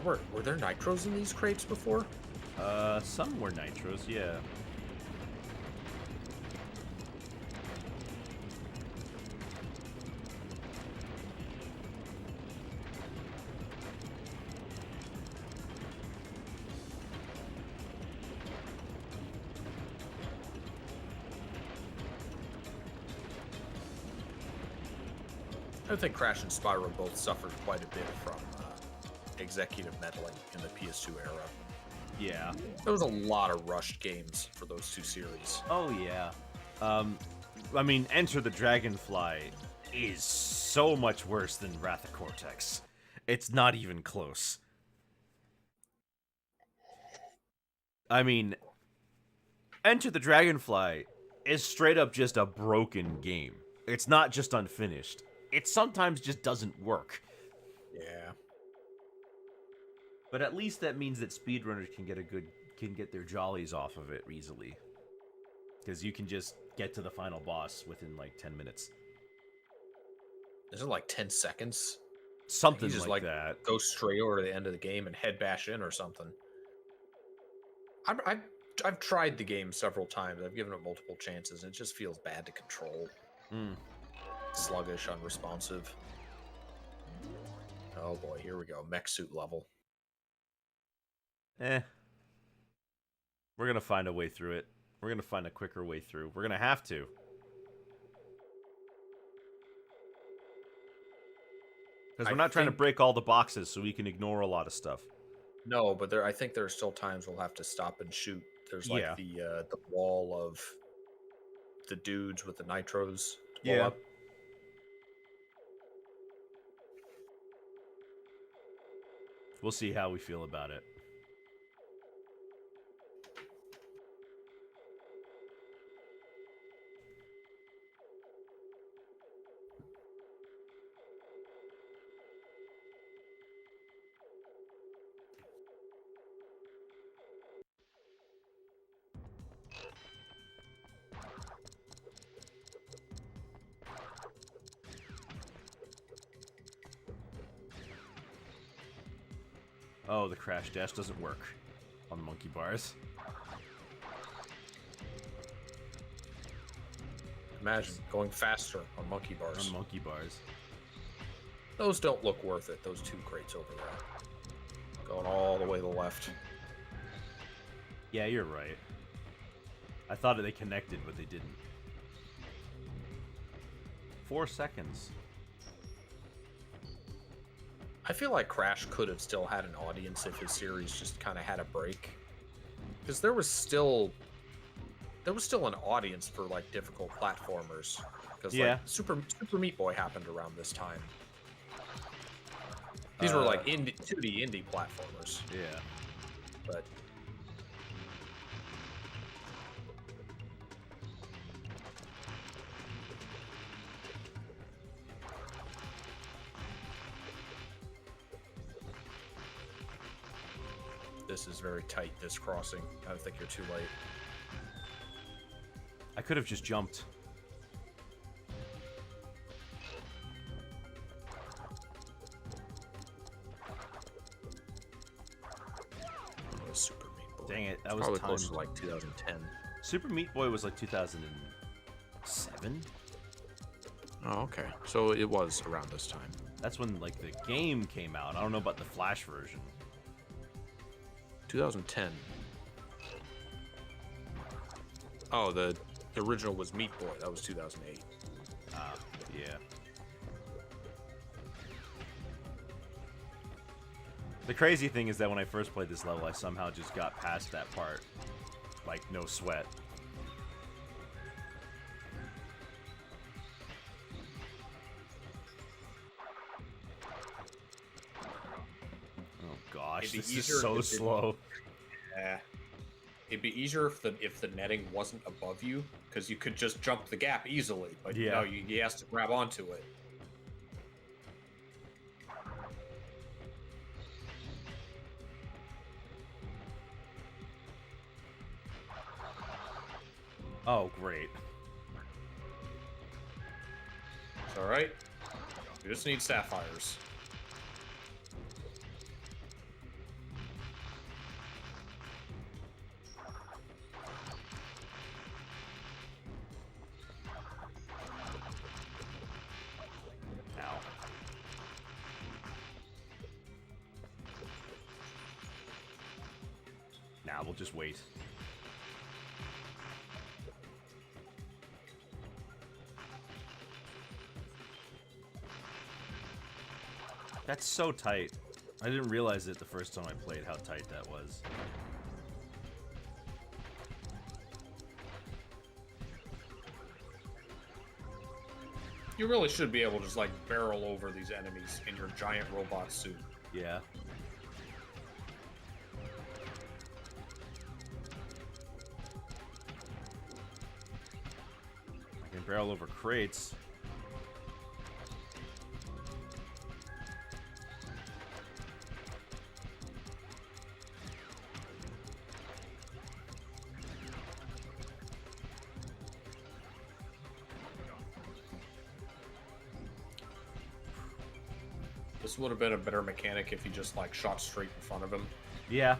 Were there nitros in these crates before? Some were nitros, yeah. I think Crash and Spyro both suffered quite a bit from executive meddling in the PS2 era. Yeah. There was a lot of rushed games for those 2 series. Oh, yeah. I mean, Enter the Dragonfly is so much worse than Wrath of Cortex. It's not even close. I mean, Enter the Dragonfly is straight up just a broken game. It's not just unfinished. It sometimes just doesn't work. Yeah. But at least that means that speedrunners can get their jollies off of it easily. Because you can just get to the final boss within like 10 minutes. Is it like 10 seconds? Something you just, like that. Go straight over to the end of the game and head bash in or something. I've tried the game several times. I've given it multiple chances, and it just feels bad to control. Sluggish, unresponsive. Oh boy, here we go. Mech suit level. We're gonna find a way through it. We're gonna find a quicker way through. We're gonna have to. Because we're not trying to break all the boxes so we can ignore a lot of stuff. No, but I think there are still times we'll have to stop and shoot. There's like the wall of the dudes with the nitros to blow up. We'll see how we feel about it. Oh, the crash dash doesn't work on monkey bars. Imagine going faster on monkey bars. On monkey bars. Those don't look worth it, those two crates over there. Going all the way to the left. Yeah, you're right. I thought they connected, but they didn't. 4 seconds. I feel like Crash could have still had an audience if his series just kind of had a break. Because there was still an audience for like difficult platformers. Because Yeah. like Super Meat Boy happened around this time. These were like 2D indie platformers. Yeah. But this is very tight, this crossing. I think you're too late. I could have just jumped. Oh, Super Meat Boy. Dang it, that was Probably timed. close to like 2010. Super Meat Boy was like 2007? Oh, okay. So it was around this time. That's when like the game came out. I don't know about the Flash version. 2010. Oh, the original was Meat Boy. That was 2008. Yeah. The crazy thing is that when I first played this level, I somehow just got past that part. Like, no sweat. Oh gosh, It'd be this is easier so if it didn't- slow. Yeah. It'd be easier if the netting wasn't above you, because you could just jump the gap easily. But Yeah. no, you has to grab onto it. Oh, great. It's all right. You just need sapphires. Ow. Nah, we'll just wait. That's so tight. I didn't realize it the first time I played how tight that was. You really should be able to just like barrel over these enemies in your giant robot suit. Yeah. I can barrel over crates. This would have been a better mechanic if you just like shot straight in front of him. Yeah.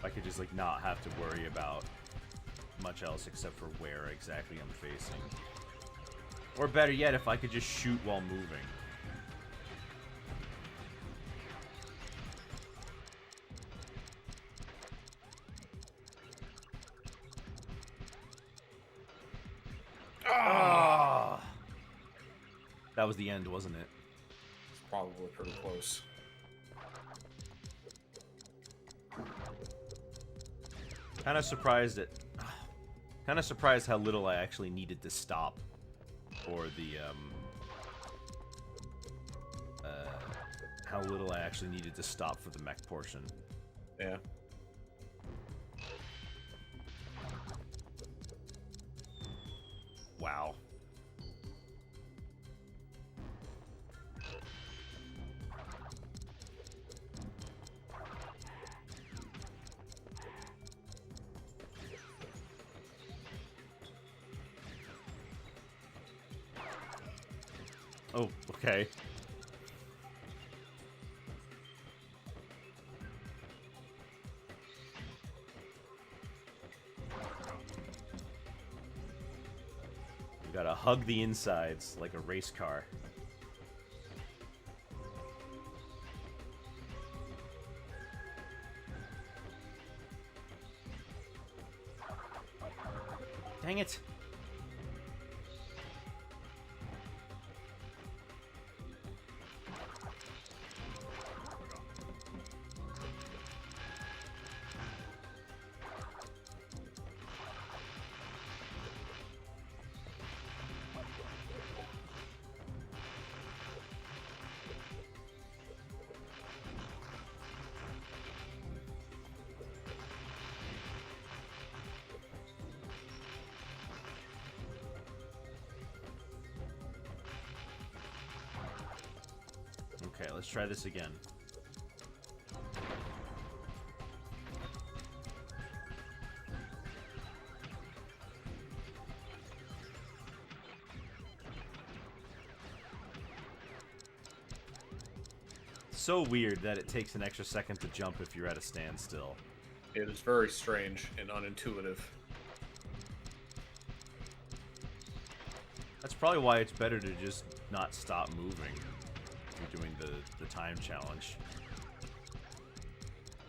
I could just like not have to worry about much else except for where exactly I'm facing. Or better yet, if I could just shoot while moving. Ah! That was the end, wasn't it? It's probably pretty close. Kind of surprised at, kind of surprised how little I actually needed to stop for the how little I actually needed to stop for the mech portion. Yeah. Wow. Oh, okay. hug the insides like a race car. Dang it. Okay, let's try this again. So weird that it takes an extra second to jump if you're at a standstill. It is very strange and unintuitive. That's probably why it's better to just not stop moving if you're doing the time challenge.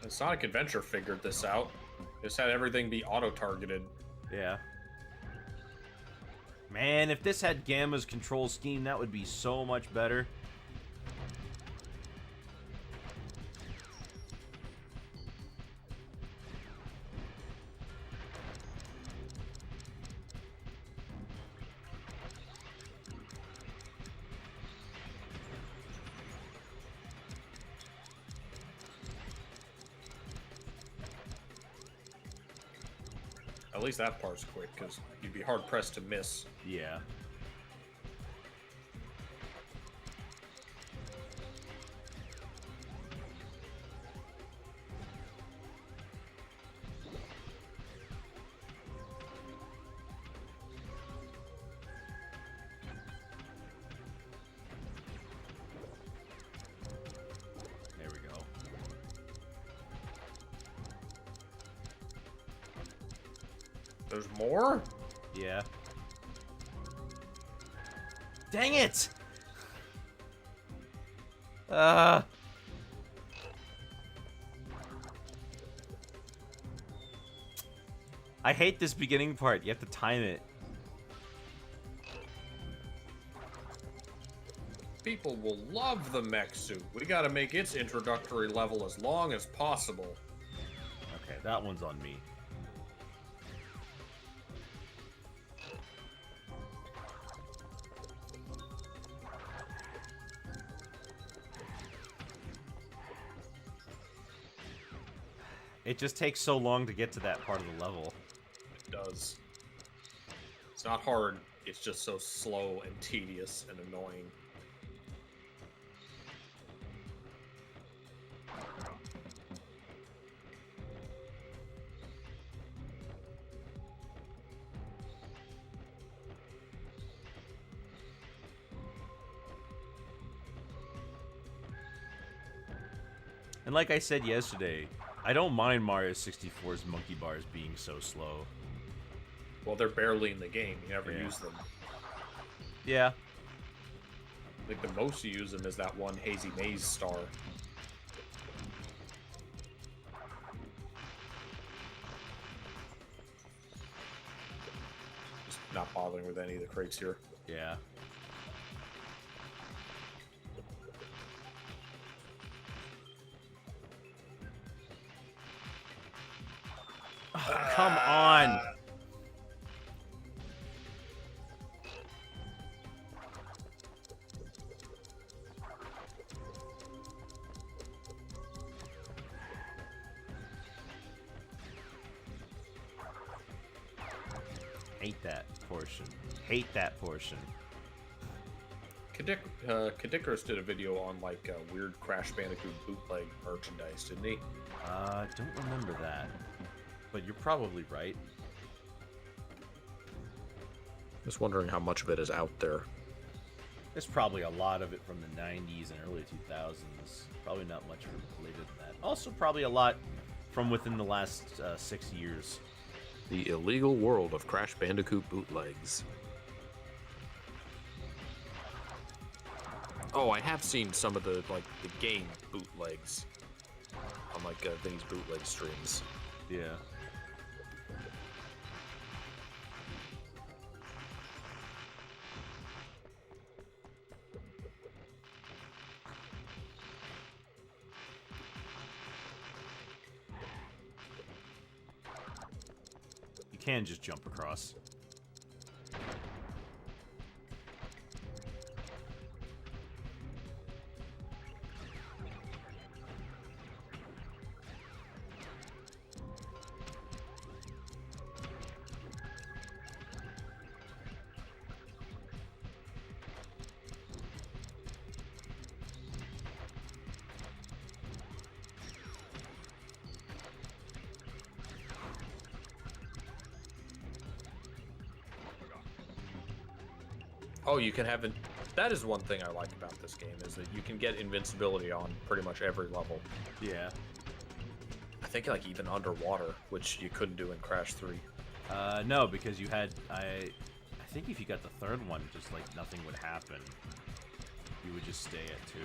And Sonic Adventure figured this out. Just had everything be auto-targeted. Yeah. Man, if this had Gamma's control scheme, that would be so much better. At least that part's quick, because you'd be hard-pressed to miss. Yeah. There we go. There's more? Yeah. Dang it! I hate this beginning part. You have to time it. People will love the mech suit. We gotta make its introductory level as long as possible. Okay, that one's on me. It just takes so long to get to that part of the level. It does. It's not hard, it's just so slow and tedious and annoying. And like I said yesterday, I don't mind Mario 64's monkey bars being so slow. Well, they're barely in the game. You never Yeah. use them. Yeah. I think the most you use them is that one Hazy Maze star. Just not bothering with any of the crates here. Yeah. Oh, come on. Hate that portion. Hate that portion. Kadikarus did a video on like weird Crash Bandicoot bootleg merchandise, didn't he? Don't remember that. But you're probably right. Just wondering how much of it is out there. There's probably a lot of it from the 90s and early 2000s. Probably not much from later than that. Also, probably a lot from within the last 6 years. The illegal world of Crash Bandicoot bootlegs. Oh, I have seen some of the game bootlegs on Vinny's bootleg streams. Yeah. You can just jump across. Oh, you can have that is one thing I like about this game, is that you can get invincibility on pretty much every level. Yeah. I think even underwater, which you couldn't do in Crash 3. No, because you had I think if you got the third one, just nothing would happen. You would just stay at 2.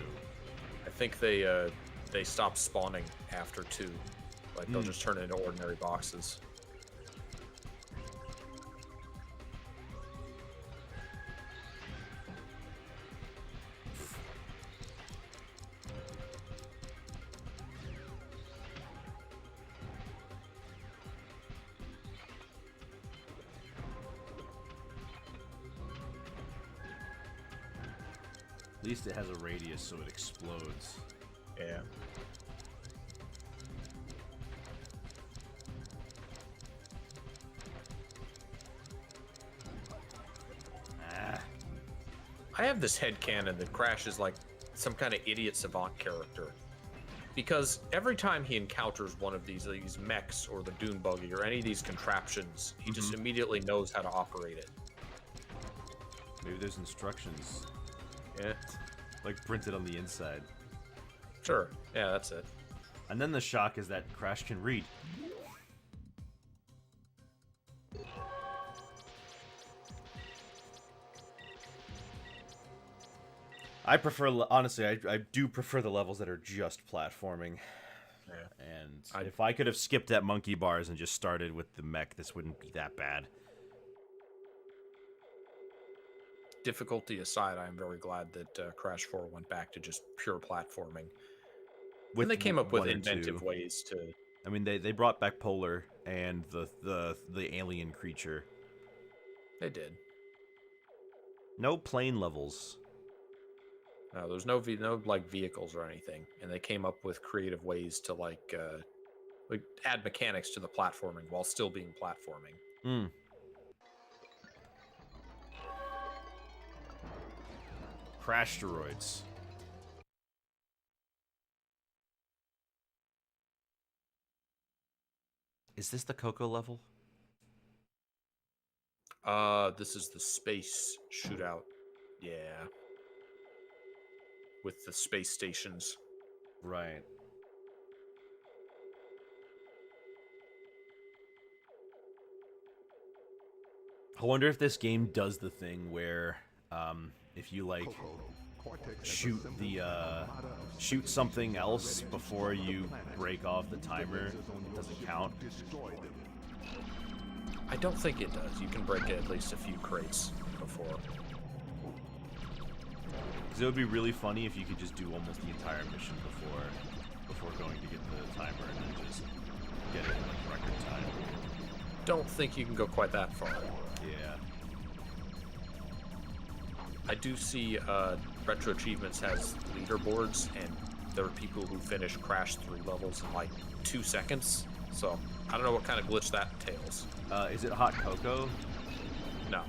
I think they stopped spawning after 2. They'll just turn into ordinary boxes. At least it has a radius, so it explodes. Yeah. I have this headcanon that Crash is some kind of idiot savant character. Because every time he encounters one of these mechs or the dune buggy or any of these contraptions, he just immediately knows how to operate it. Maybe there's instructions. Yeah. Printed on the inside. Sure. Yeah, that's it. And then the shock is that Crash can read. I prefer, honestly, I do prefer the levels that are just platforming. Yeah. And if I could have skipped that monkey bars and just started with the mech, this wouldn't be that bad. Difficulty aside, I am very glad that Crash 4 went back to just pure platforming. And they came up with 1 or inventive 2. ways to... I mean, they brought back Polar and the alien creature. They did. No plane levels. No, there's no vehicles or anything, and they came up with creative ways to add mechanics to the platforming while still being platforming. Hmm. Crash steroids. Is this the Coco level? This is the space shootout. Yeah. With the space stations. Right. I wonder if this game does the thing where, if you shoot something else before you break off the timer, it doesn't count. I don't think it does. You can break at least a few crates before. Because it would be really funny if you could just do almost the entire mission before going to get the timer and then just get it in record time. Don't think you can go quite that far. Yeah. I do see Retro Achievements has leaderboards, and there are people who finish Crash 3 levels in 2 seconds. So I don't know what kind of glitch that entails. Is it Hot Cocoa? No.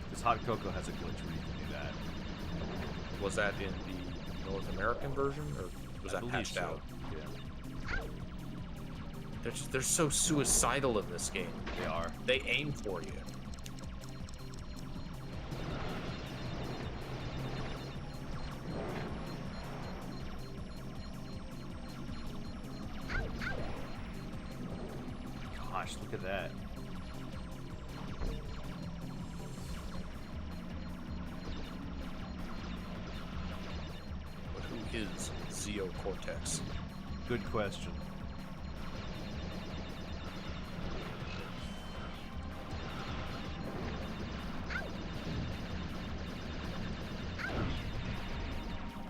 Because Hot Cocoa has a glitch where you can do that. Was that in the North American version, or was that patched out? Yeah. They're so suicidal in this game. They are. They aim for you. Gosh, look at that. is Zeo Cortex? Good question.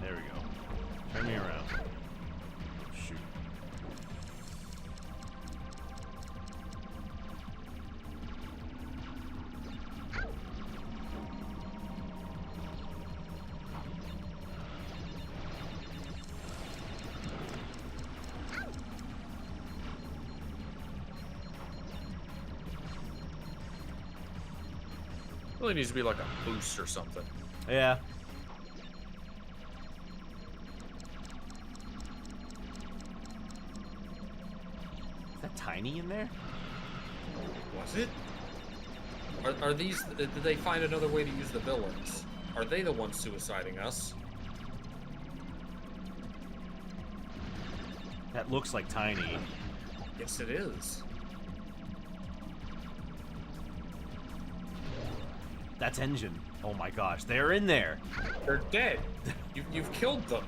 There we go. Turn me around. Shoot. Really needs to be like a boost or something. Yeah. Is that Tiny in there? Was it? Are these? Did they find another way to use the villains? Are they the ones suiciding us? That looks like Tiny. Yes, it is. That's Engine. Oh my gosh, they're in there. They're dead. You've killed them.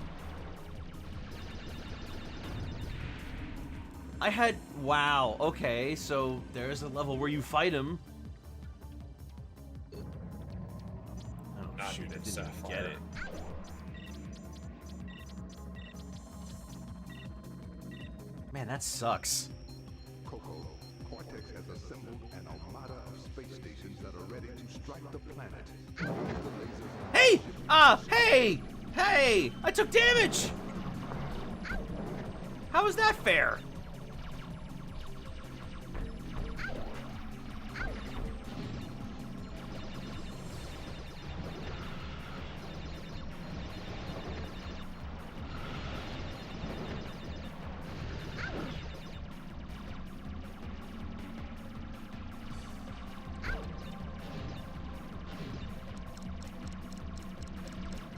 I had... Wow, okay, so there's a level where you fight him. Oh, Not shoot, I even didn't even Sapphire. get it. Man, that sucks. Coco, Cortex has assembled an armada of space stations that are ready to strike the planet. The lasers Hey! Hey! Hey! I took damage! How is that fair?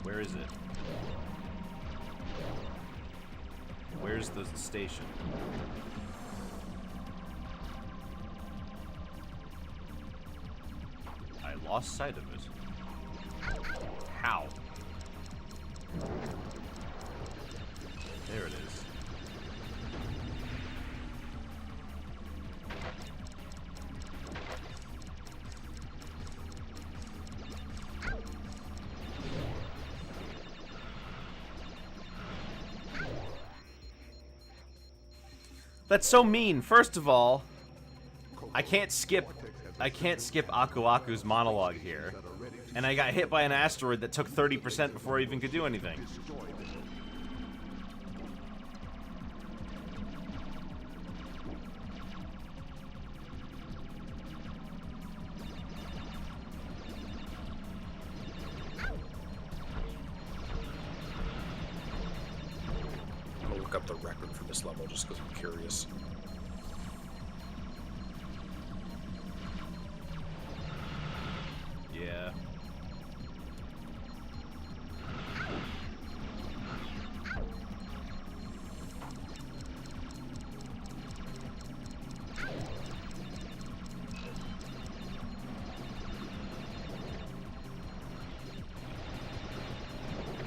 Where is it? Where's the station? I lost sight of it. How? There it is. That's so mean. First of all, I can't skip Aku Aku's monologue here. And I got hit by an asteroid that took 30% before I even could do anything. I'm gonna look up the record for this level just because I'm curious. Yeah.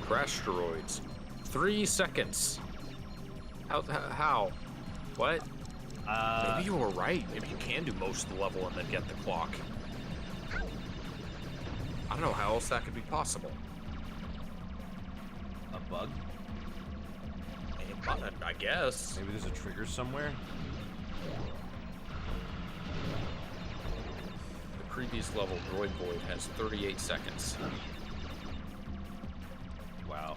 Crashteroids. 3 seconds. How? What? Maybe you were right. Maybe you can do most of the level and then get the clock. I don't know how else that could be possible. A bug? I guess. Maybe there's a trigger somewhere? The previous level, Droid Void, has 38 seconds. Wow.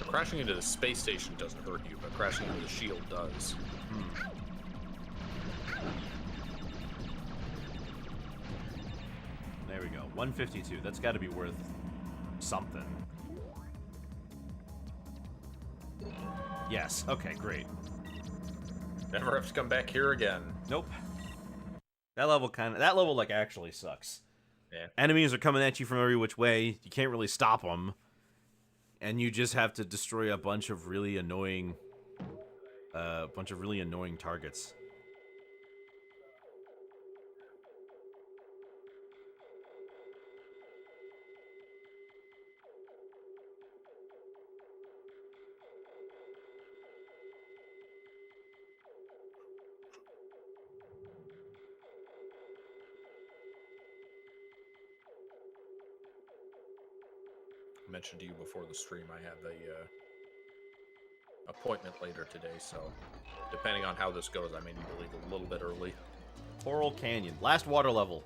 crashing into the space station doesn't hurt you, but crashing into the shield does. There we go. 152. That's got to be worth something. Yes. Okay, great. Never have to come back here again. Nope. That level like actually sucks. Yeah. Enemies are coming at you from every which way. You can't really stop them. And you just have to destroy a bunch of really annoying targets. I mentioned to you before the stream I have a appointment later today, so depending on how this goes, I may need to leave a little bit early. Coral Canyon. Last water level.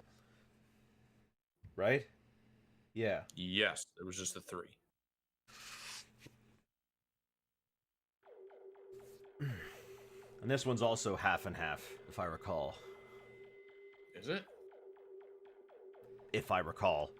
Right? Yeah. Yes, it was just the 3. And this one's also half and half, if I recall. Is it? If I recall.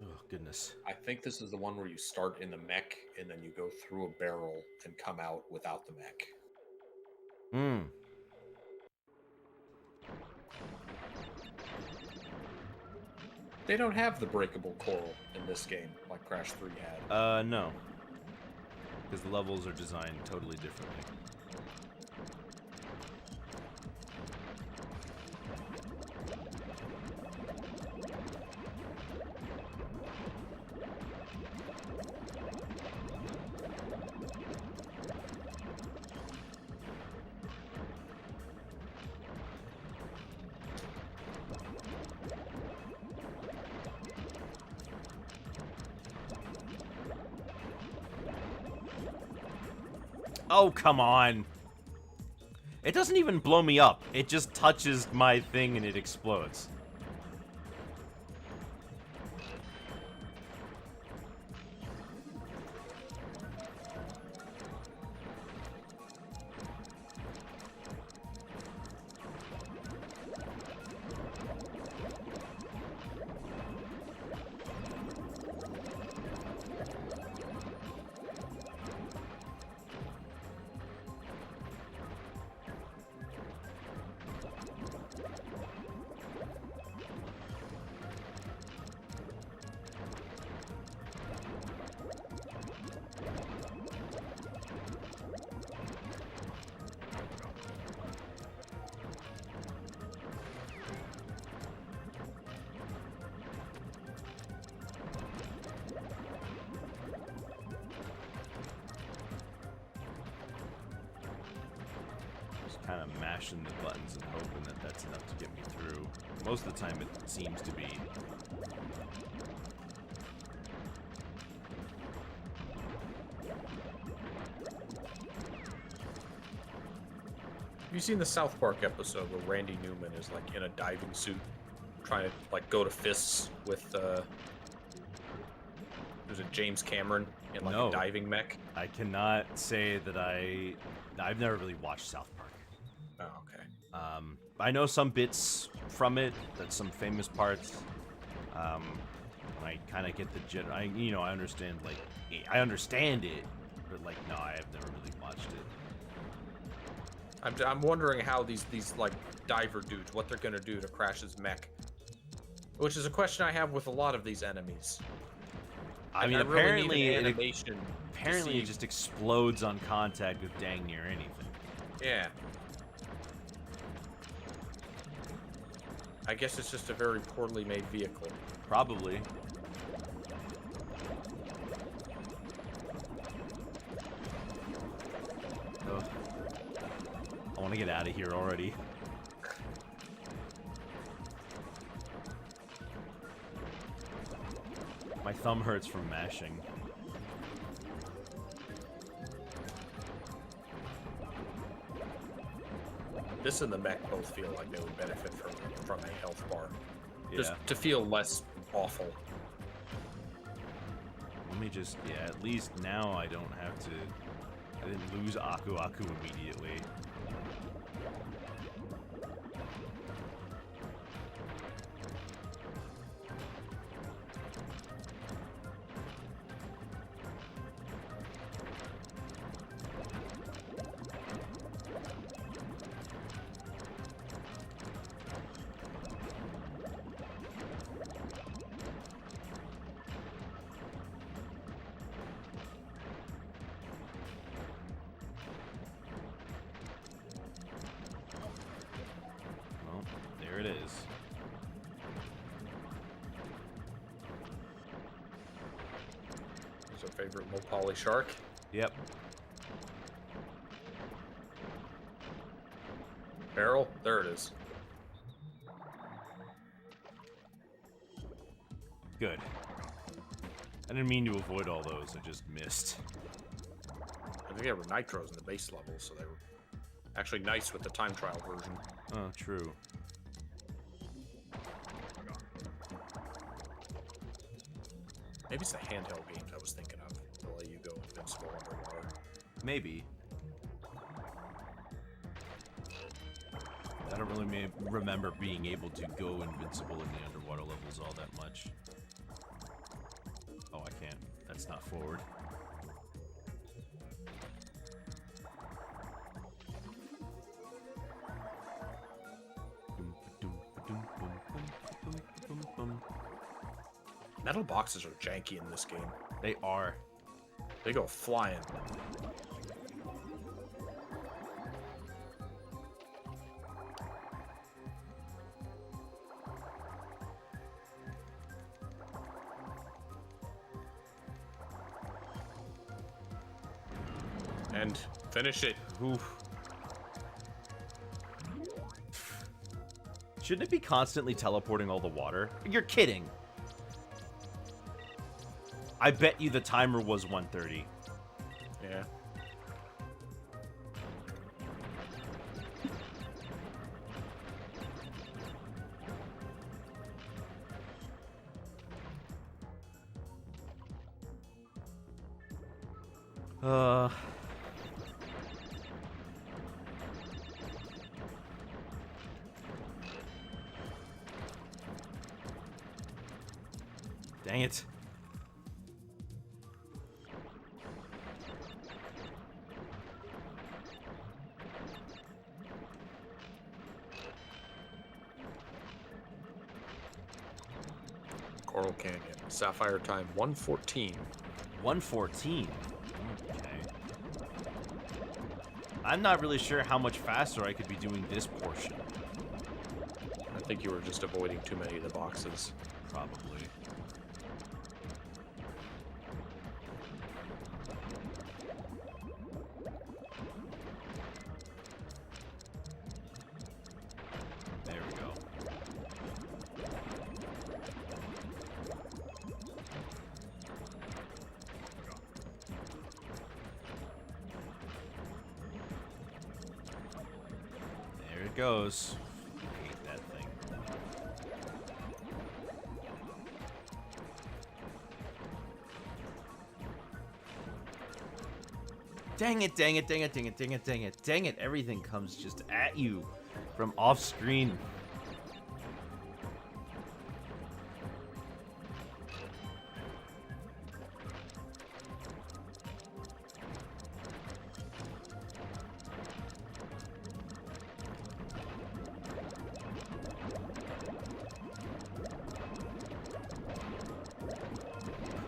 Oh, goodness. I think this is the one where you start in the mech, and then you go through a barrel and come out without the mech. Hmm. They don't have the breakable coral in this game, like Crash 3 had. No. Because the levels are designed totally differently. Oh, come on. It doesn't even blow me up. It just touches my thing and it explodes. Kind of mashing the buttons and hoping that that's enough to get me through. Most of the time it seems to be. Have you seen the South Park episode where Randy Newman is like in a diving suit trying to like go to fists with there's a James Cameron in like No. a diving mech? I cannot say that I've never really watched South Park. Oh, okay. I know some bits from it, that's some famous parts. I kind of get the I understand, like, I understand it, but like, no, I have never really watched it. I'm wondering how these like diver dudes, what they're gonna do to Crash's mech, which is a question I have with a lot of these enemies. I mean, really apparently, need an animation. apparently it just explodes on contact with dang near anything. Yeah. I guess it's just a very poorly made vehicle. Probably. Ugh. I want to get out of here already. My thumb hurts from mashing. This and the mech both feel like they would benefit from a health bar. Just Yeah. to feel less awful. Let me just, yeah, at least now I don't have to, I didn't lose Aku Aku immediately. Well, there it is. Who's our favorite low poly shark? Yep. Barrel? There it is. Good. I didn't mean to avoid all those, I just missed. I think there were nitros in the base level, so they were actually nice with the time trial version. Oh, true. Maybe it's the handheld games I was thinking of to let you go invincible underwater. Maybe. I don't really remember being able to go invincible in the underwater levels all that much. Oh, I can't. That's not forward. Metal boxes are janky in this game. They are. They go flying. And finish it. Oof. Shouldn't it be constantly teleporting all the water? You're kidding. I bet you the timer was 130. Yeah. Dang it. Coral Canyon. Sapphire time 114. 114. Okay. I'm not really sure how much faster I could be doing this portion. I think you were just avoiding too many of the boxes. Probably. There we go. There it goes. I hate that thing. Dang it, dang it, dang it, dang it, dang it, dang it, dang it. Everything comes just at you from off screen.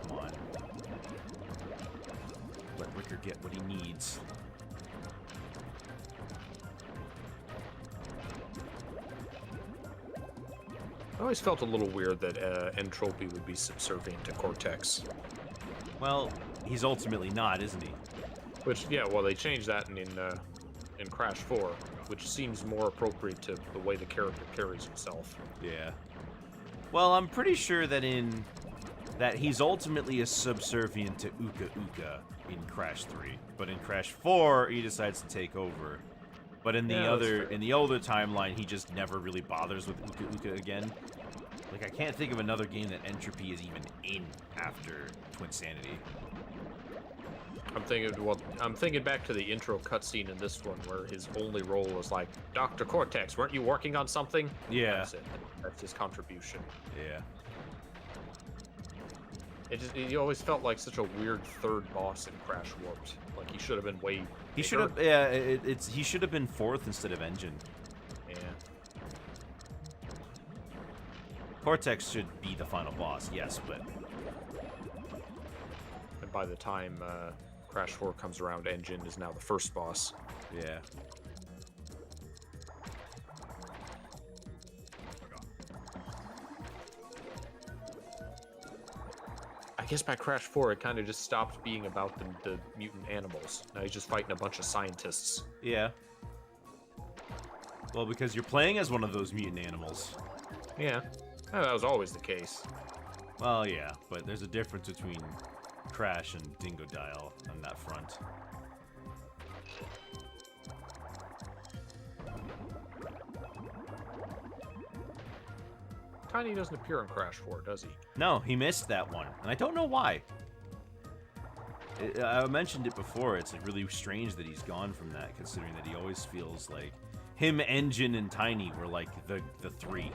Come on. Let Ricker get what he needs. I always felt a little weird that Entropy would be subservient to Cortex. Well, he's ultimately not, isn't he? Which, yeah, well, they changed that in Crash 4, which seems more appropriate to the way the character carries himself. Yeah. Well, I'm pretty sure that he's ultimately a subservient to Uka Uka in Crash 3, but in Crash 4 he decides to take over But in the Yeah, that's fair. in the older timeline, he just never really bothers with Uka Uka again. Like, I can't think of another game that Entropy is even in after Twinsanity. I'm thinking back to the intro cutscene in this one where his only role was like, Dr. Cortex, weren't you working on something? Yeah. That's it. That's his contribution. Yeah. He always felt like such a weird third boss in Crash Warped. Like he should have been way. He should bigger. have. Yeah, he should have been 4th instead of Engine. Yeah. Cortex should be the final boss, yes, but And by the time Crash 4 comes around, Engine is now the first boss. yeah. I guess by Crash 4, it kind of just stopped being about the mutant animals. Now he's just fighting a bunch of scientists. Yeah. Well, because you're playing as one of those mutant animals. Yeah. That was always the case. Well, yeah, but there's a difference between Crash and Dingodile on that front. Tiny doesn't appear in Crash 4, does he? No, he missed that one, and I don't know why. I mentioned it before. It's like really strange that he's gone from that, considering that he always feels like him, Engine, and Tiny were like the three.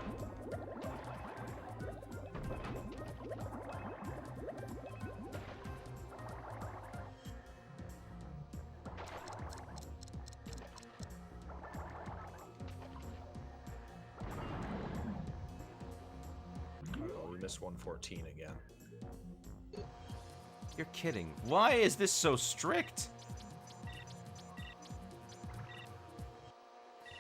Oh, we missed 114 again. You're kidding. Why is this so strict?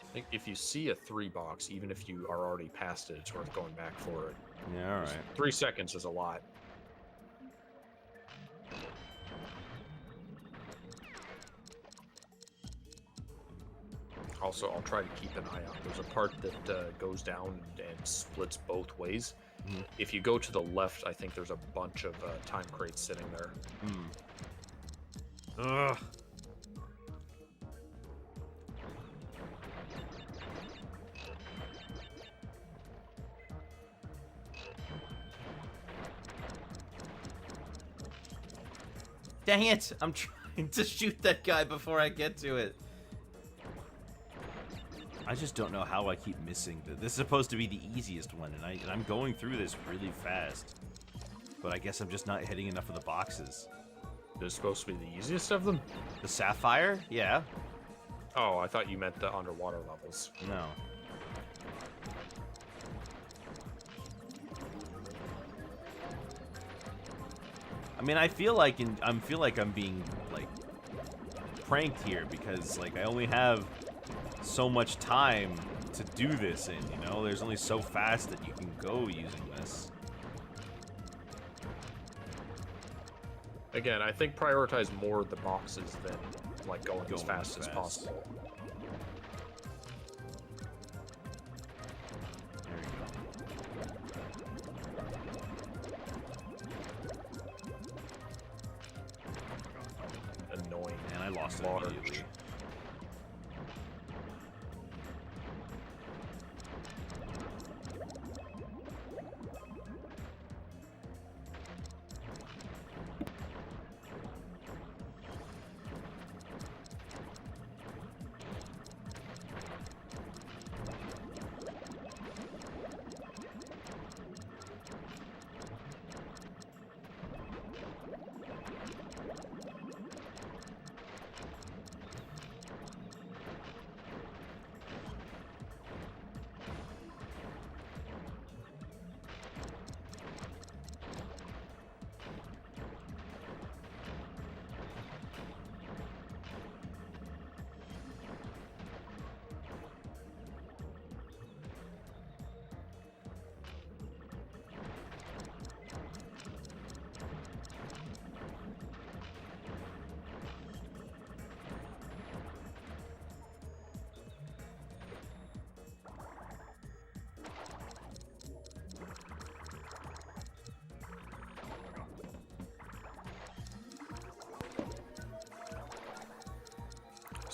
I think if you see a 3 box, even if you are already past it, it's worth going back for it. Yeah, all right. 3 seconds is a lot. Also, I'll try to keep an eye out. There's a part that goes down and splits both ways. Mhm. If you go to the left, I think there's a bunch of time crates sitting there. Ugh. Dang it! I'm trying to shoot that guy before I get to it. I just don't know how I keep missing this is supposed to be the easiest one, and I'm going through this really fast. But I guess I'm just not hitting enough of the boxes. This is supposed to be the easiest of them? The Sapphire? Yeah. Oh, I thought you meant the underwater levels. No. I mean, I feel like I'm being like pranked here because like I only have so much time to do this in, you know? There's only so fast that you can go using this. Again, I think prioritize more of the boxes than like going as fast as possible. There you go. Annoying. And I lost it Large. immediately.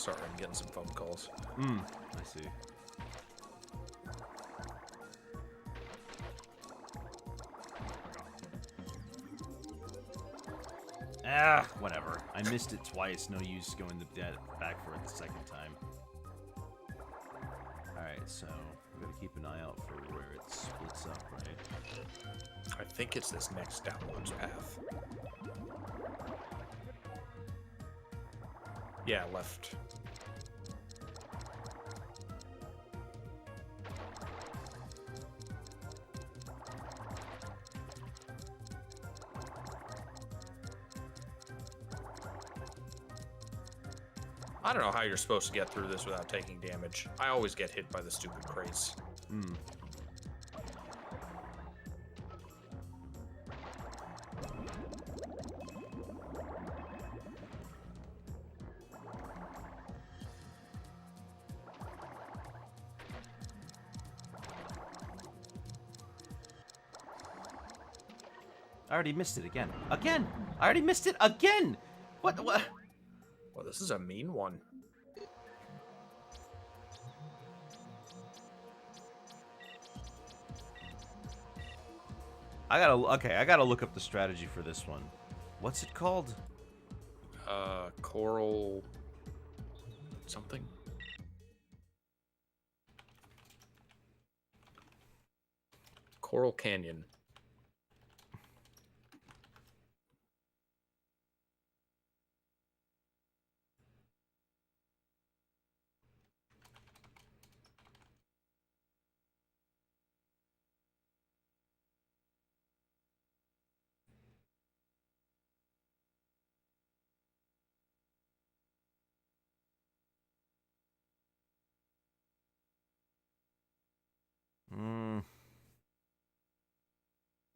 Sorry, I'm getting some phone calls. I see. Ah, whatever. I missed it twice. No use going back for it the second time. Alright, so we gotta keep an eye out for where it splits up, right? I think it's this next downwards path. Yeah, left. I don't know how you're supposed to get through this without taking damage. I always get hit by the stupid crates. I already missed it again. Again! I already missed it again! What? Well, this is a mean one. I gotta look up the strategy for this one. What's it called? Coral... something? Coral Canyon.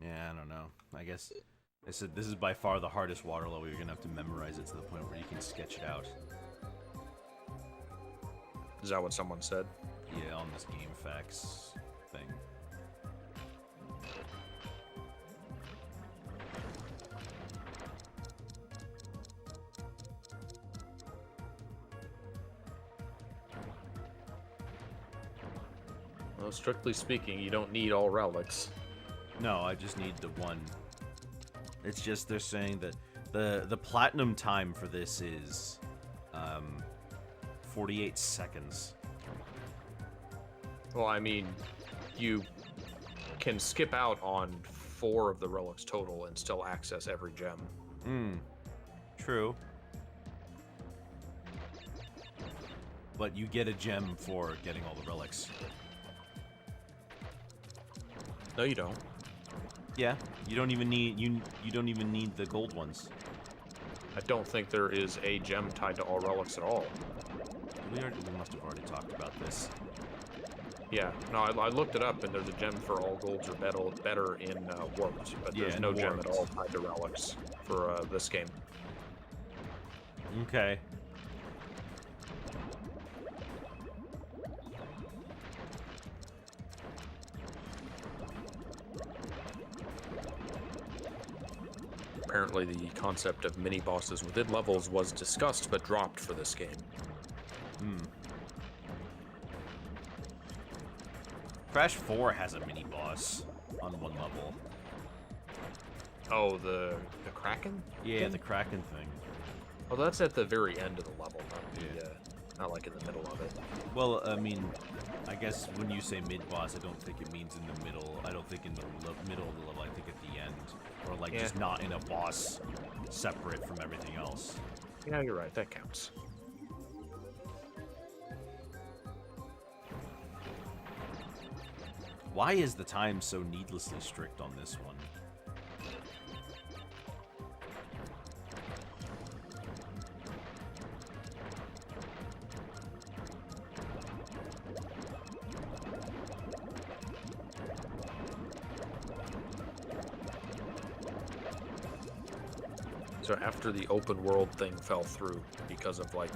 Yeah, I don't know. I guess I said this is by far the hardest water level. You're gonna have to memorize it to the point where you can sketch it out. Is that what someone said? Yeah, on this game facts thing. Well, strictly speaking, you don't need all relics. No, I just need the one. It's just they're saying that the platinum time for this is 48 seconds. Well, I mean, you can skip out on 4 of the relics total and still access every gem. True. But you get a gem for getting all the relics. No, you don't. Yeah, you don't even need you don't even need the gold ones. I don't think there is a gem tied to all relics at all. We must have already talked about this. Yeah, no, I looked it up, and there's a gem for all golds or better in Warped, but there's no gem at all tied to relics for this game. Okay. Apparently the concept of mini-bosses within levels was discussed but dropped for this game. Crash 4 has a mini boss on one level. Oh, the Kraken? Yeah, thing? the Kraken thing. Oh, that's at the very end of the level, not like in the middle of it. Well, I mean, I guess when you say mid-boss, I don't think it means in the middle. I don't think in the middle of the level, I think at the end. Or, like, just not in a boss separate from everything else. Yeah, you're right. That counts. Why is the time so needlessly strict on this one? So after the open world thing fell through because of like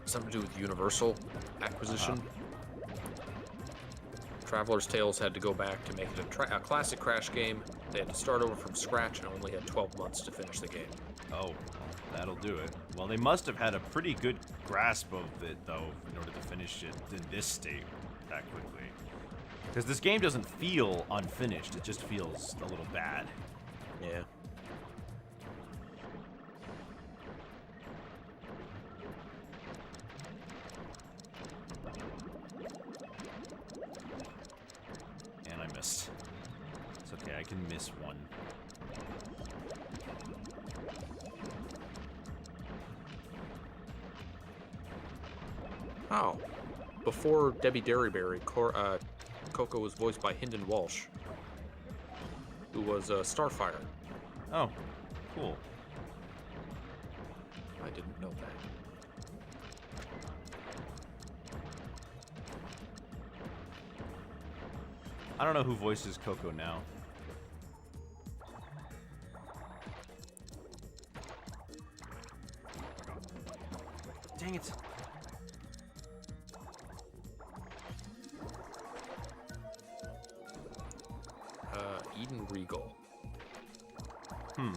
something to do with Universal acquisition, Traveler's Tales had to go back to make it a classic Crash game They had to start over from scratch and only had 12 months to finish the game. Oh, well, that'll do it. Well, they must have had a pretty good grasp of it, though, in order to finish it in this state that quickly. Because this game doesn't feel unfinished, it just feels a little bad. Yeah. And I missed. It's okay, I can miss one. Oh. Before Debbie Derryberry, Coco was voiced by Hynden Walsh, who was Starfire. Oh, cool. I didn't know that. I don't know who voices Coco now. Dang it. Eden Regal. Hmm.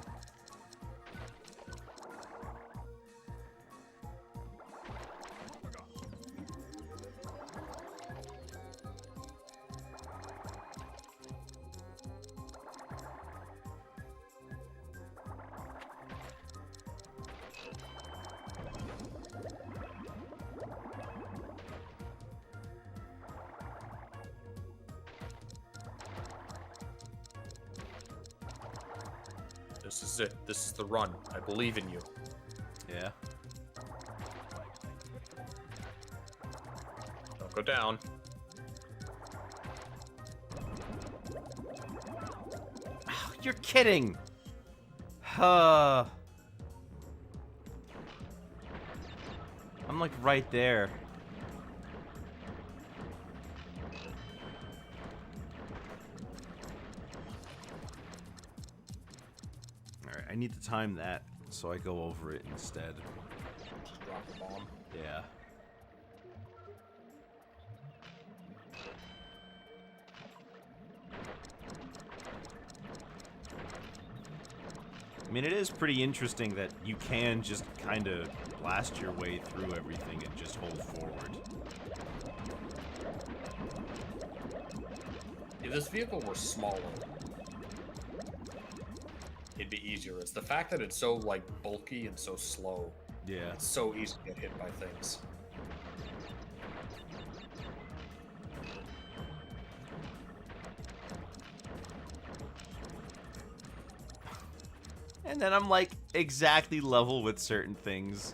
This is it. This is the run. I believe in you. Yeah. Don't go down. Oh, you're kidding! I'm like right there. Alright, I need to time that so I go over it instead. Just drop a bomb. Yeah. I mean, it is pretty interesting that you can just kind of blast your way through everything and just hold forward. If this vehicle were smaller, it'd be easier. It's the fact that it's so, like, bulky and so slow. Yeah. It's so easy to get hit by things. And then I'm like exactly level with certain things.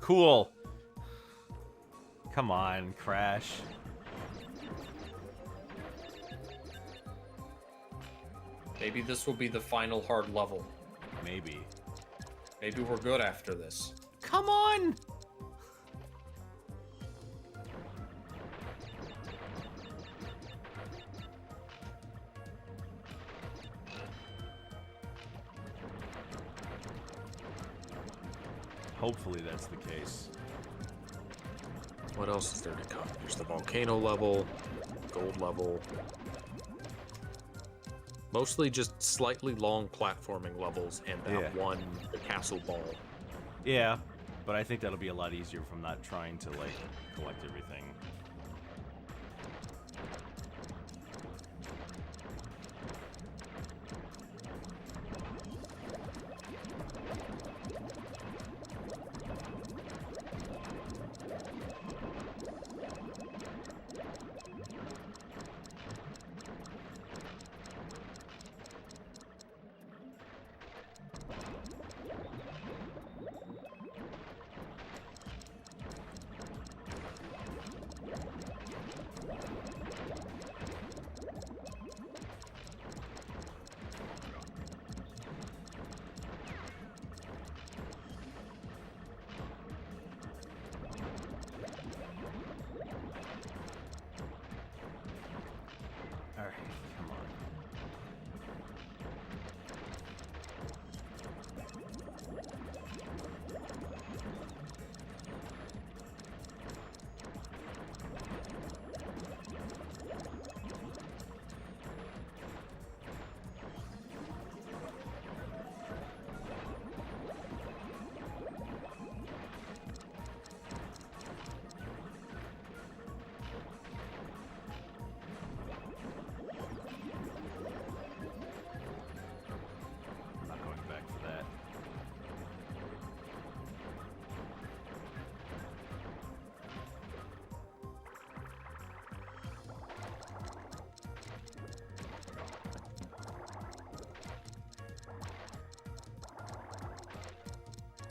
Cool. Come on, Crash. Maybe this will be the final hard level. Maybe. Maybe we're good after this. Come on! Hopefully that's the case. What else is there to come? There's the volcano level, gold level. Mostly just slightly long platforming levels and that Yeah. one castle ball. Yeah, but I think that'll be a lot easier if I'm not trying to, like, collect everything.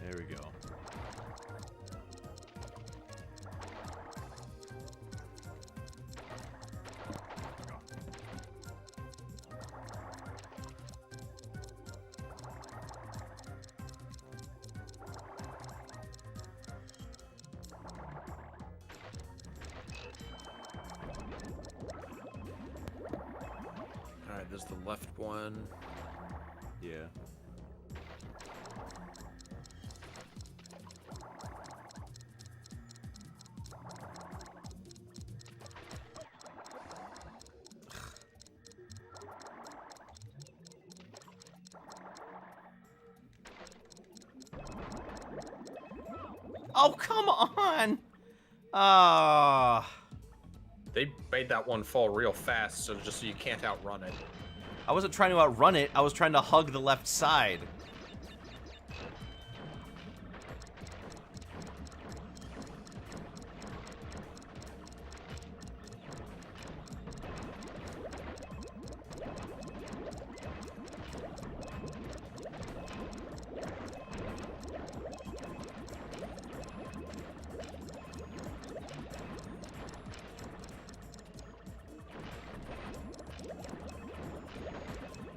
There we go. Alright, there's the left one. Yeah. Oh, come on! Ah. They made that one fall real fast, so just so you can't outrun it. I wasn't trying to outrun it. I was trying to hug the left side.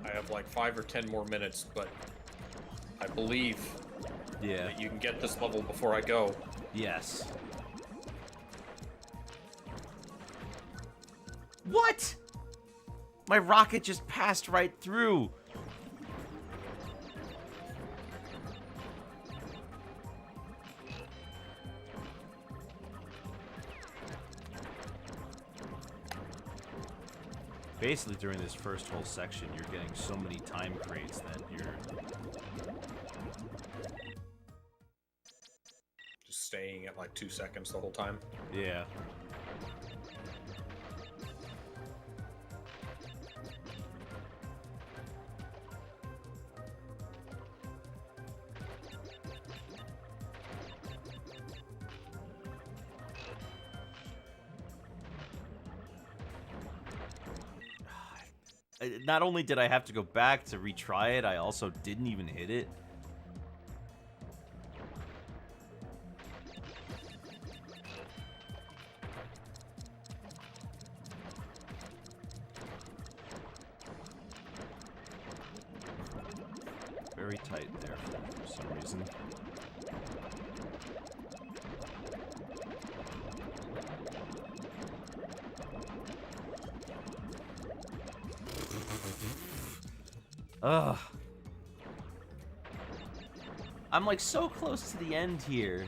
I have like 5 or 10 more minutes, but I believe Yeah. that you can get this level before I go. Yes. What? My rocket just passed right through. Basically, during this first whole section, you're getting so many time crates that you're... Just staying at like 2 seconds the whole time. Yeah. Not only did I have to go back to retry it, I also didn't even hit it. Very tight there for some reason. Ugh. I'm like so close to the end here.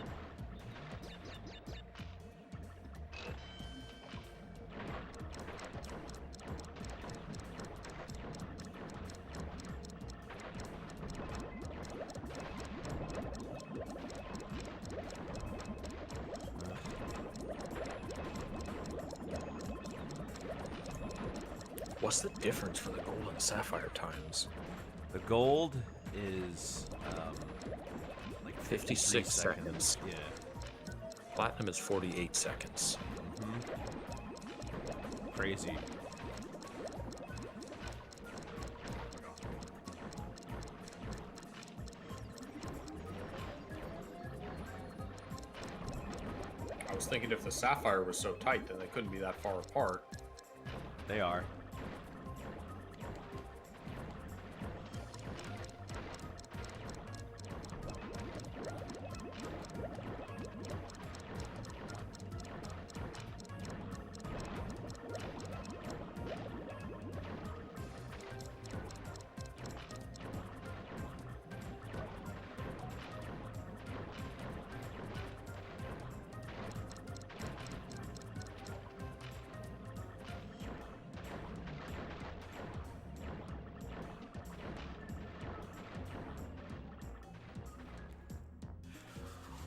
What's the difference for the gold and sapphire times? The gold is like 56 seconds. seconds. Yeah. Platinum is 48 seconds. Crazy. I was thinking if the sapphire was so tight, then they couldn't be that far apart. They are.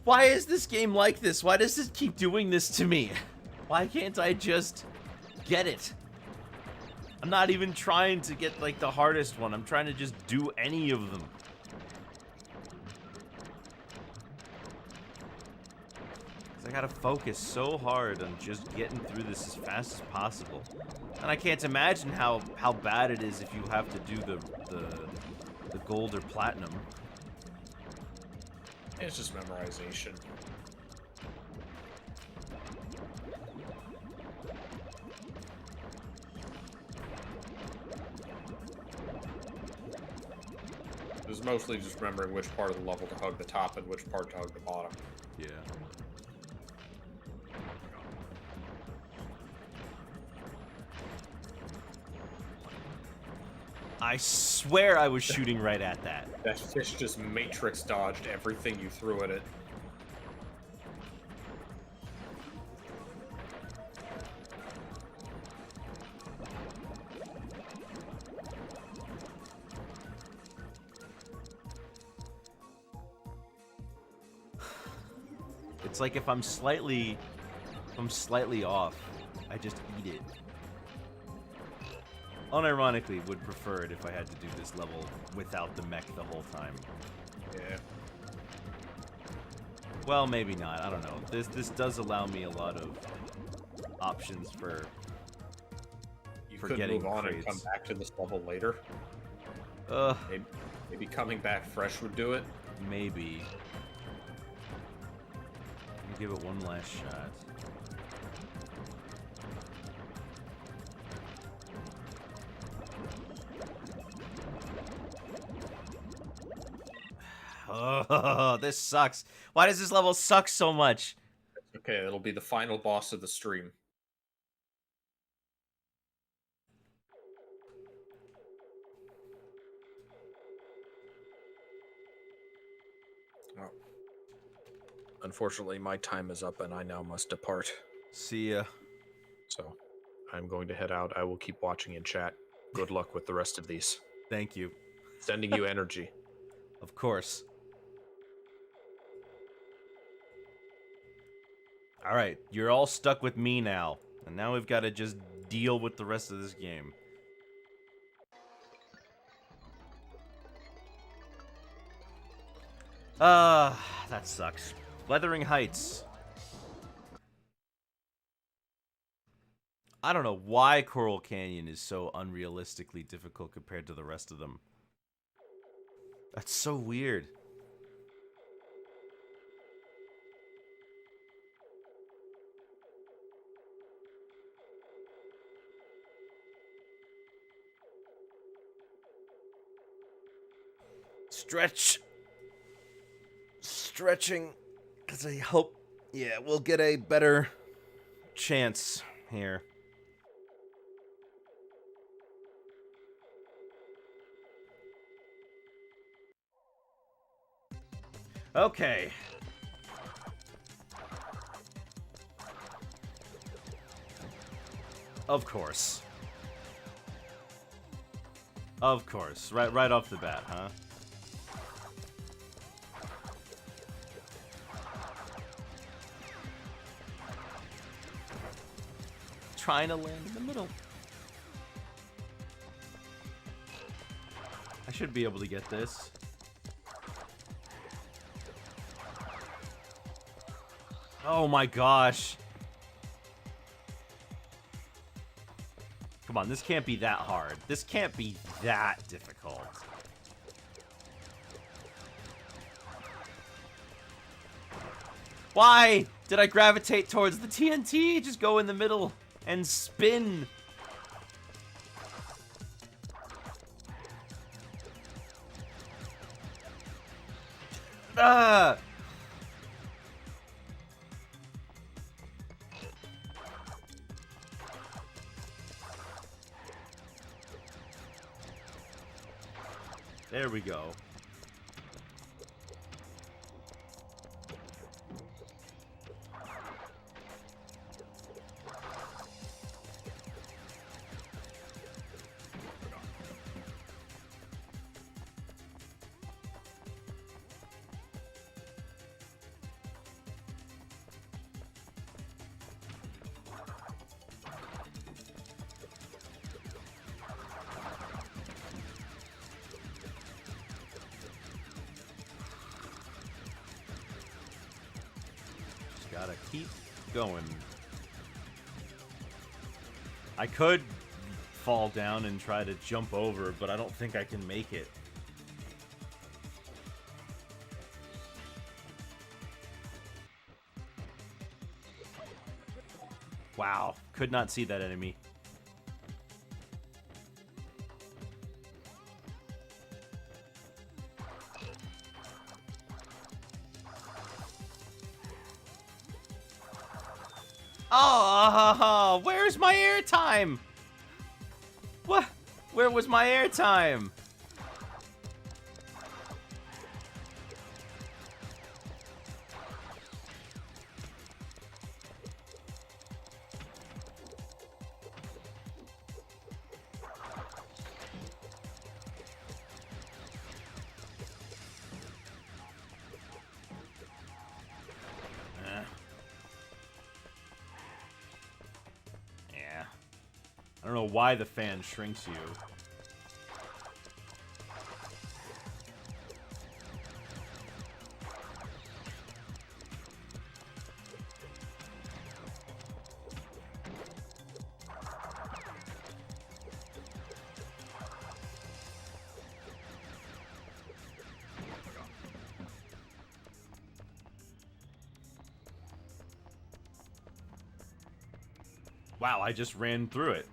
Why is this game like this? Why does it keep doing this to me? Why can't I just get it? I'm not even trying to get like the hardest one. I'm trying to just do any of them. 'Cause I gotta focus so hard on just getting through this as fast as possible. And I can't imagine how bad it is if you have to do the gold or platinum. It's just memorization. It was mostly just remembering which part of the level to hug the top and which part to hug the bottom. Yeah. I swear I was shooting right at that. That fish just matrix dodged everything you threw at it. It's like if I'm slightly off, I just eat it. Unironically, would prefer it if I had to do this level without the mech the whole time. Yeah. Well, maybe not. I don't know. This does allow me a lot of options for You for could getting move on and crates. come back to this level later. Maybe coming back fresh would do it. Maybe. Let me give it one last shot. Oh, this sucks. Why does this level suck so much? Okay, it'll be the final boss of the stream. Oh. Unfortunately, my time is up and I now must depart. See ya. So, I'm going to head out. I will keep watching in chat. Good luck with the rest of these. Thank you. Sending you energy. Of course. Alright, you're all stuck with me now. And now we've got to just deal with the rest of this game. That sucks. Weathering Heights. I don't know why Coral Canyon is so unrealistically difficult compared to the rest of them. That's so weird. Stretch. Stretching. Because I hope, yeah, we'll get a better chance here. Okay. Of course. Of course. Right off the bat, huh? Trying to land in the middle. I should be able to get this. Oh my gosh. Come on, this can't be that hard. This can't be that difficult. Why did I gravitate towards the TNT? Just go in the middle and spin. Ah! There we go. Gotta keep going. I could fall down and try to jump over, but I don't think I can make it. Wow, could not see that enemy. Oh, where's my airtime? What? Where was my airtime? Yeah. I don't know why the fan shrinks you. Wow, I just ran through it.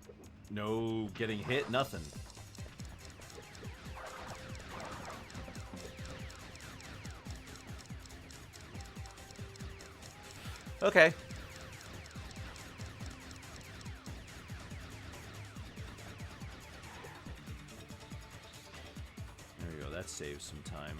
No getting hit, nothing. Okay. There we go, that saves some time.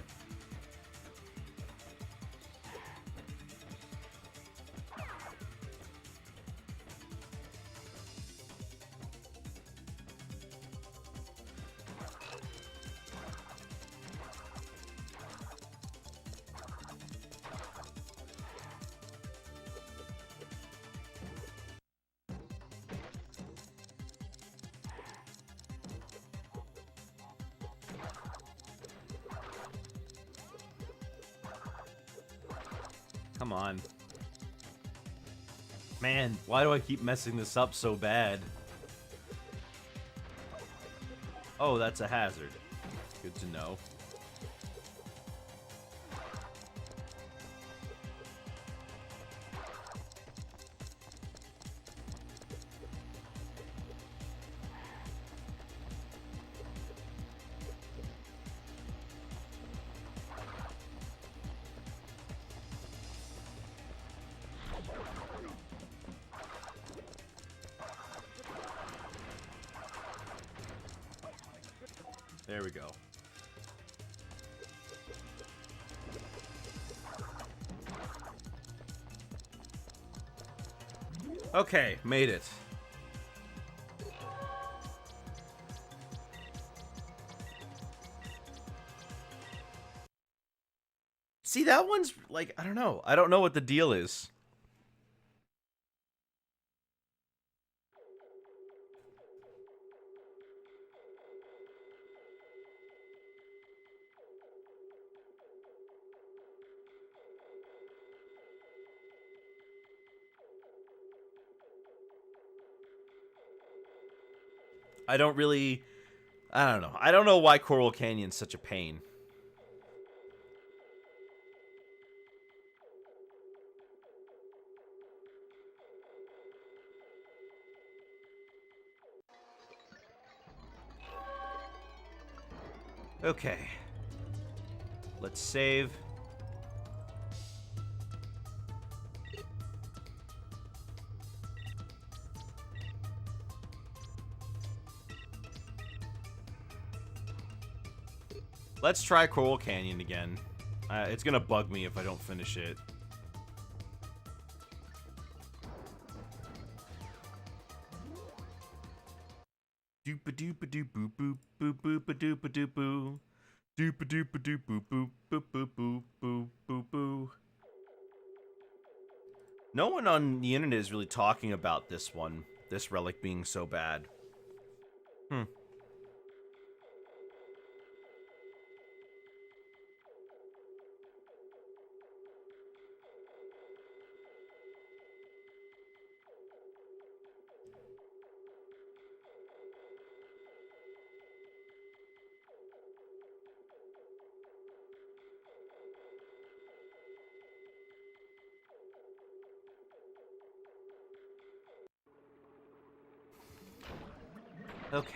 Come on. Man, why do I keep messing this up so bad? Oh, that's a hazard. Good to know. There we go. Okay, made it. See, that one's like, I don't know. I don't know what the deal is. I don't really... I don't know. I don't know why Coral Canyon's such a pain. Okay. Let's save. Let's try Coral Canyon again. It's gonna bug me if I don't finish it. Doopa doopa doop boop boop boop boop doopa doop boo. Doopa doopa doop boop boop boop boop boop boop boop boo. No one on the internet is really talking about this one, this relic being so bad. Hmm. Okay.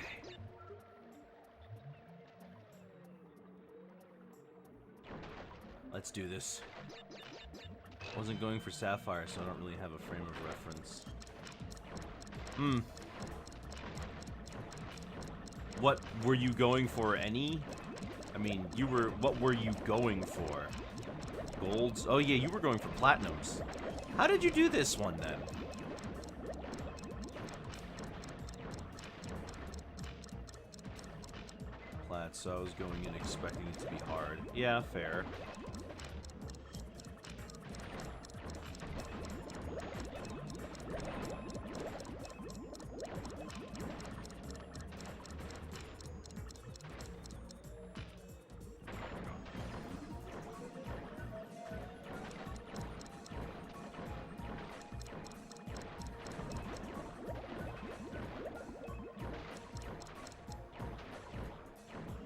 Let's do this. Wasn't going for Sapphire, so I don't really have a frame of reference. What were you going for, any? I mean, what were you going for? Golds? Oh yeah, you were going for Platinums. How did you do this one, then? Plat, so I was going in expecting it to be hard. Yeah, fair.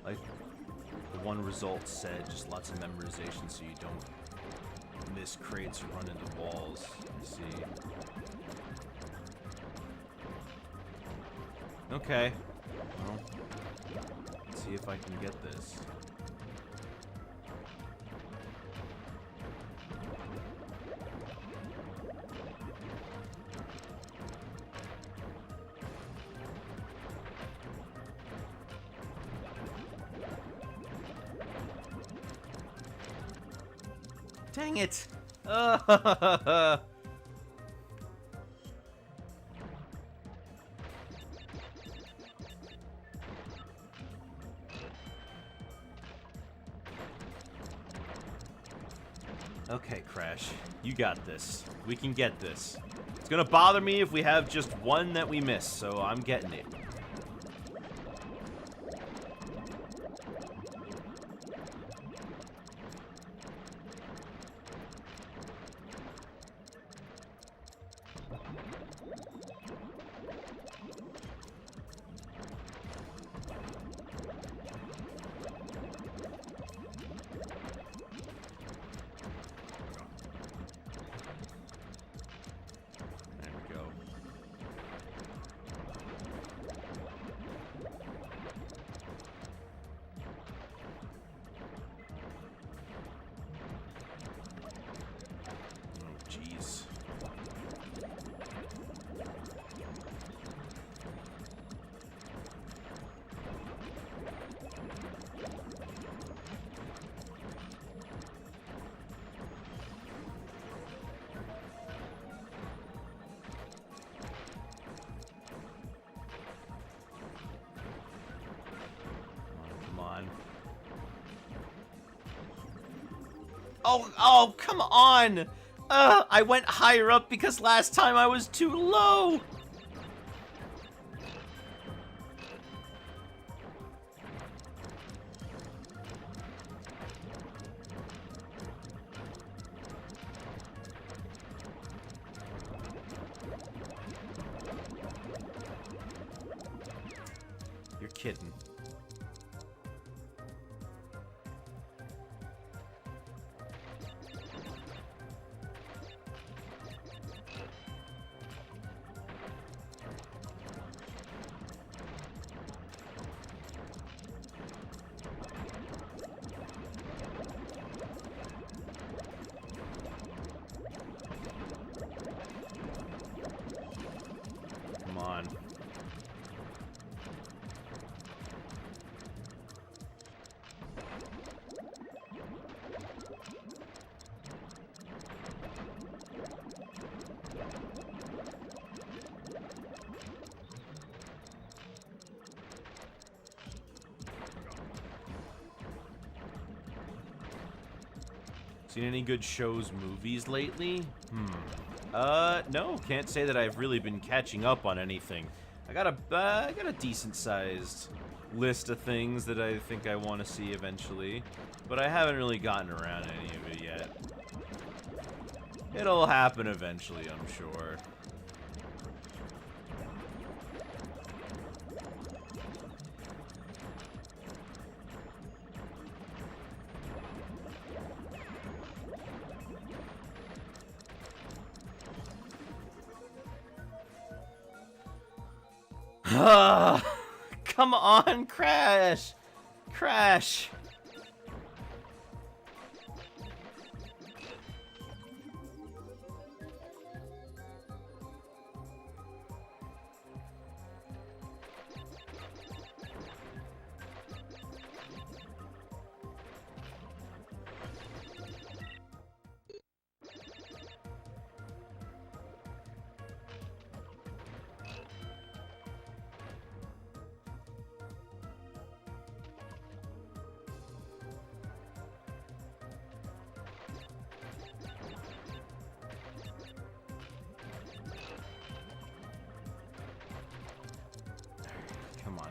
Like, the one result said, just lots of memorization so you don't miss crates or run into walls. I see. Okay. Well, let's see if I can get this. Dang it! Okay, Crash. You got this. We can get this. It's gonna bother me if we have just one that we miss, so I'm getting it. Oh, come on! I went higher up because last time I was too low! You're kidding. Come on. Seen any good shows, movies lately? No, can't say that I've really been catching up on anything. I got a decent-sized list of things that I think I want to see eventually, but I haven't really gotten around to any of it yet. It'll happen eventually, I'm sure. come on, Crash! Crash! Come on.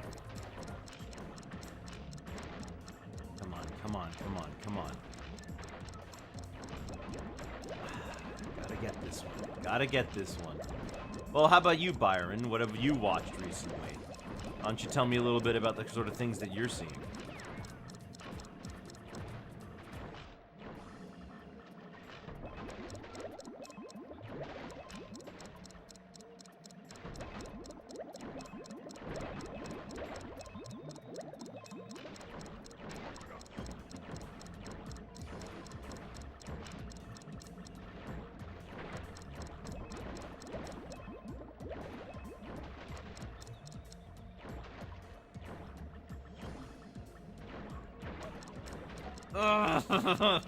Come on, come on, come on, come on. Gotta get this one. Gotta get this one. Well, how about you, Byron? What have you watched recently? Why don't you tell me a little bit about the sort of things that you're seeing? Ugh.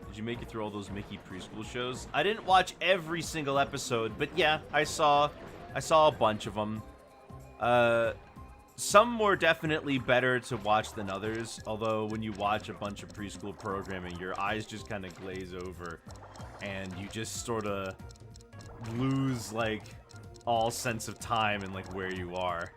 Did you make it through all those Mickey preschool shows? I didn't watch every single episode, but yeah, I saw a bunch of them. Some were definitely better to watch than others, although when you watch a bunch of preschool programming, your eyes just kind of glaze over, and you just sort of lose, like, all sense of time and, like, where you are.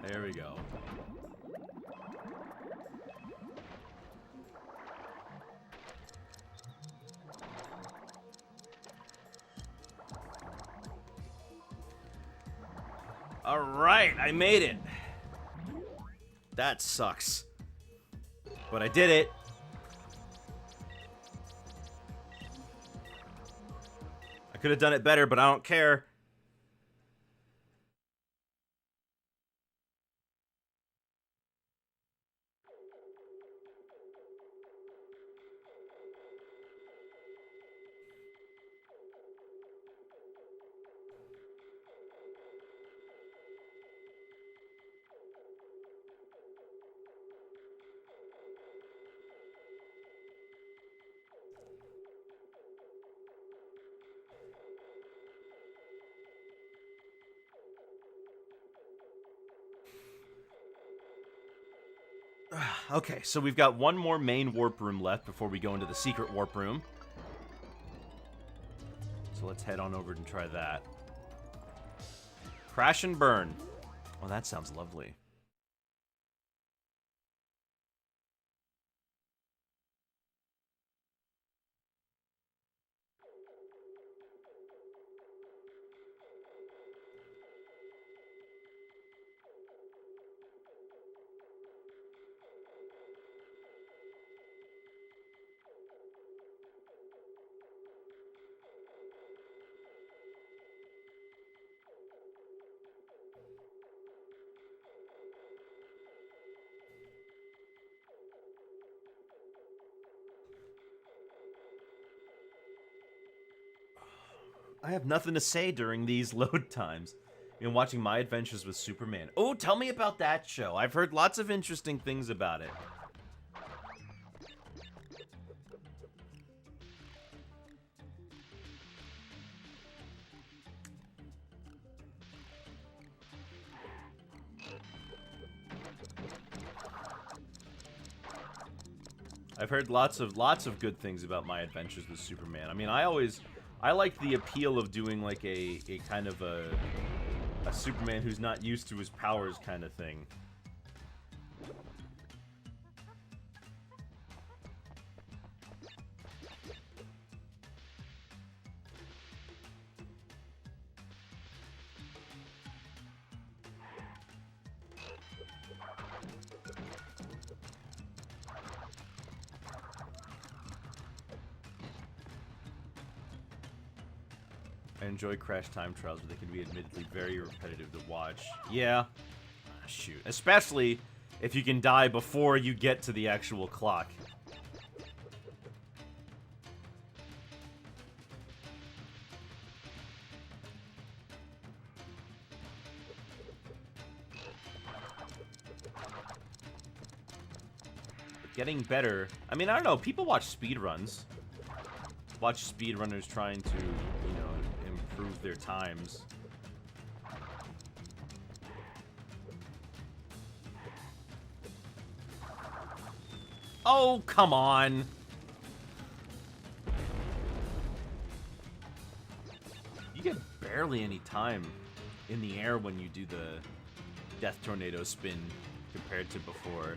There we go. All right, I made it. That sucks. But I did it. I could have done it better, but I don't care. Okay, so we've got one more main warp room left before we go into the secret warp room. So let's head on over and try that. Crash and burn. Oh, that sounds lovely. I have nothing to say during these load times. You know, watching My Adventures with Superman. Oh, tell me about that show. I've heard lots of interesting things about it. I've heard lots of good things about My Adventures with Superman. I mean, I like the appeal of doing like a kind of a Superman who's not used to his powers kind of thing. I enjoy Crash Time Trials, but they can be admittedly very repetitive to watch. Yeah. Shoot. Especially if you can die before you get to the actual clock. Getting better. I mean, I don't know. People watch speedruns. Watch speedrunners trying to, you know, improve their times. Oh, come on. You get barely any time in the air when you do the Death Tornado spin compared to before.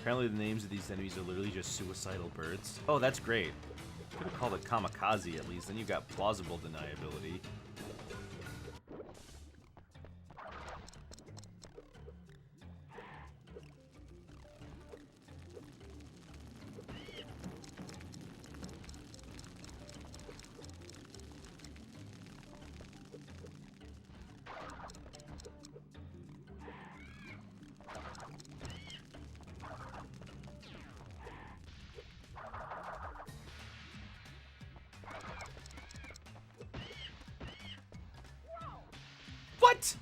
Apparently the names of these enemies are literally just suicidal birds. Oh, that's great. Could have called it kamikaze at least, then you've got plausible deniability. What?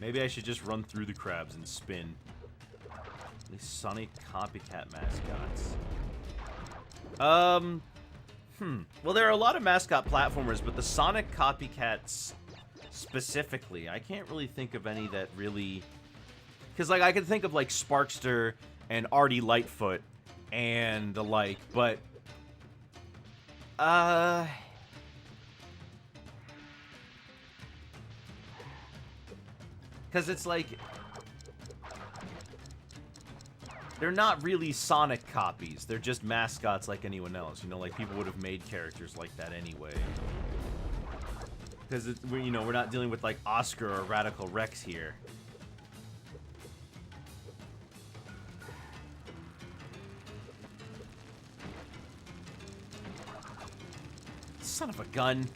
Maybe I should just run through the crabs and spin. These Sonic copycat mascots. Well, there are a lot of mascot platformers, but the Sonic copycats specifically, I can't really think of any that really... Because, like, I can think of, like, Sparkster and Artie Lightfoot and the like, but... Because it's like... They're not really Sonic copies. They're just mascots like anyone else. You know, like, people would have made characters like that anyway. Because, you know, we're not dealing with, like, Oscar or Radical Rex here. Son of a gun.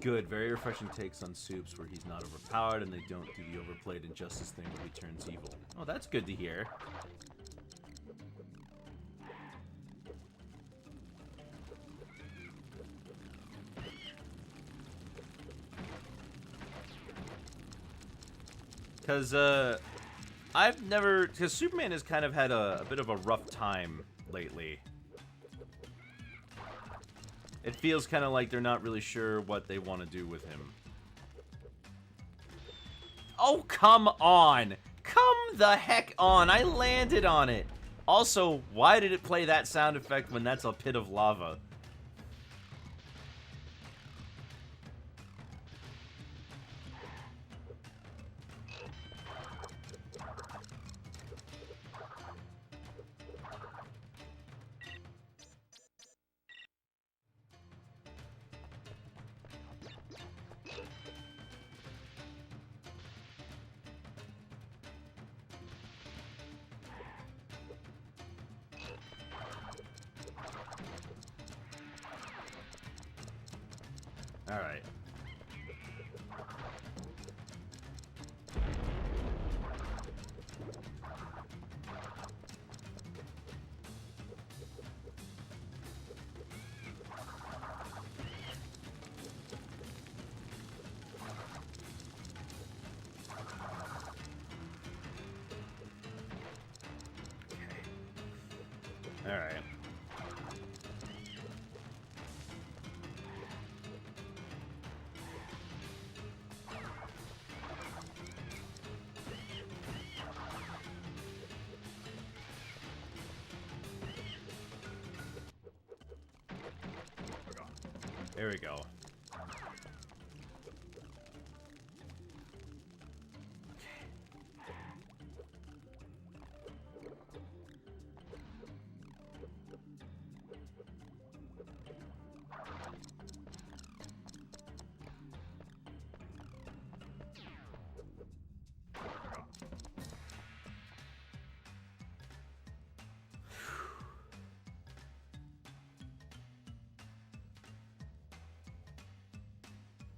Good, very refreshing takes on Soups where he's not overpowered and they don't do the overplayed injustice thing where he turns evil. Oh, that's good to hear. Because, I've never... Because Superman has kind of had a bit of a rough time lately. It feels kind of like they're not really sure what they want to do with him. Oh, come on! Come the heck on! I landed on it! Also, why did it play that sound effect when that's a pit of lava? Alright. Alright. There we go.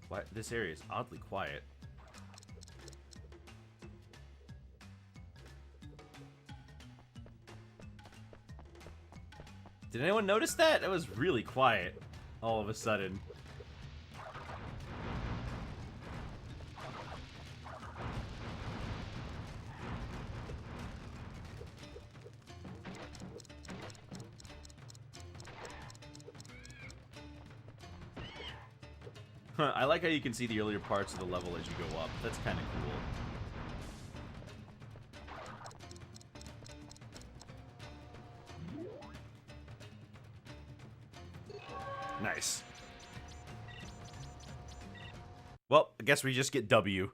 What? This area is oddly quiet. Did anyone notice that? That was really quiet all of a sudden. I like how you can see the earlier parts of the level as you go up. That's kind of cool. Nice. Well, I guess we just get W.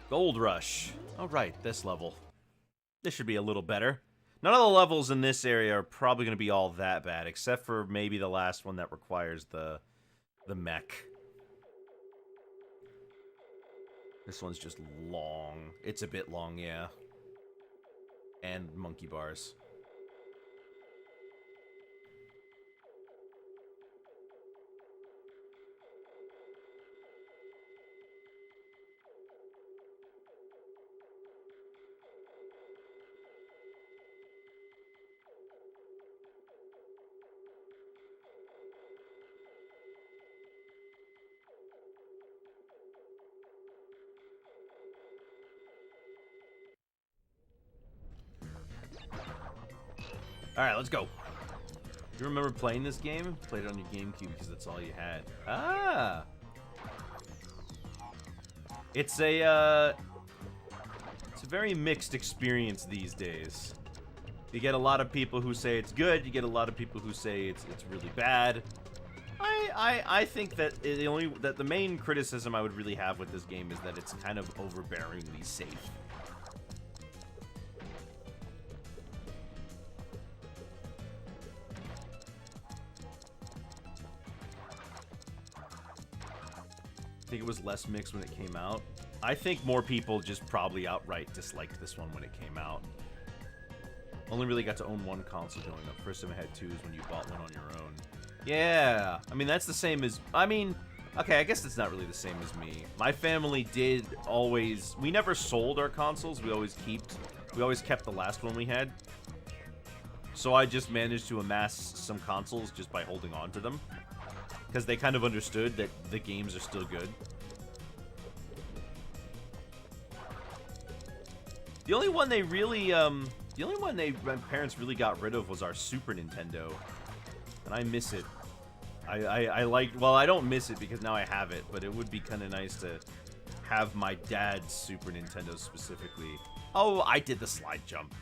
Gold Rush. All right, this level. This should be a little better. None of the levels in this area are probably going to be all that bad, except for maybe the last one that requires the mech. This one's just long. It's a bit long, yeah. And monkey bars. Alright, let's go. You remember playing this game? Played it on your GameCube because that's all you had. Ah! It's a very mixed experience these days. You get a lot of people who say it's good, you get a lot of people who say it's really bad. I think that the main criticism I would really have with this game is that it's kind of overbearingly safe. I think it was less mixed when it came out. I think more people just probably outright disliked this one when it came out. Only really got to own one console growing up. First time I had two is when you bought one on your own. Yeah, I mean, that's the same as... I mean, okay, I guess it's not really the same as me. My family did always... We never sold our consoles. We always kept the last one we had. So I just managed to amass some consoles just by holding on to them. Because they kind of understood that the games are still good. The only one they really, my parents really got rid of was our Super Nintendo. And I miss it. I like, well, I don't miss it because now I have it, but it would be kind of nice to have my dad's Super Nintendo specifically. Oh, I did the slide jump.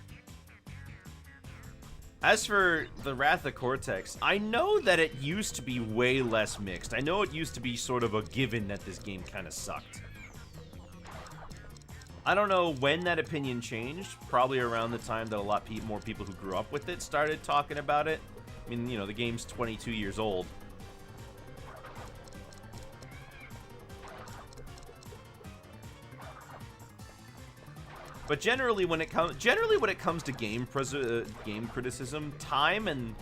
As for the Wrath of Cortex, I know that it used to be way less mixed. I know it used to be sort of a given that this game kind of sucked. I don't know when that opinion changed. Probably around the time that a lot more people who grew up with it started talking about it. I mean, you know, the game's 22 years old. But generally, when it comes to game criticism, time and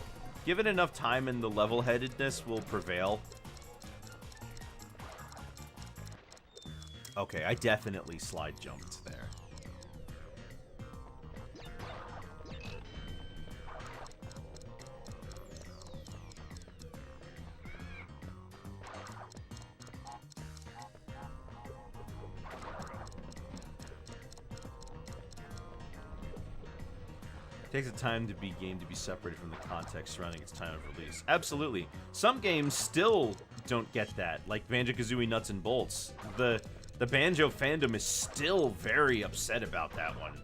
give it enough time, and the level-headedness will prevail. Okay, I definitely slide jumped there. Takes a time to be game to be separated from the context surrounding its time of release. Absolutely. Some games still don't get that, like Banjo-Kazooie Nuts and Bolts. The Banjo fandom is still very upset about that one.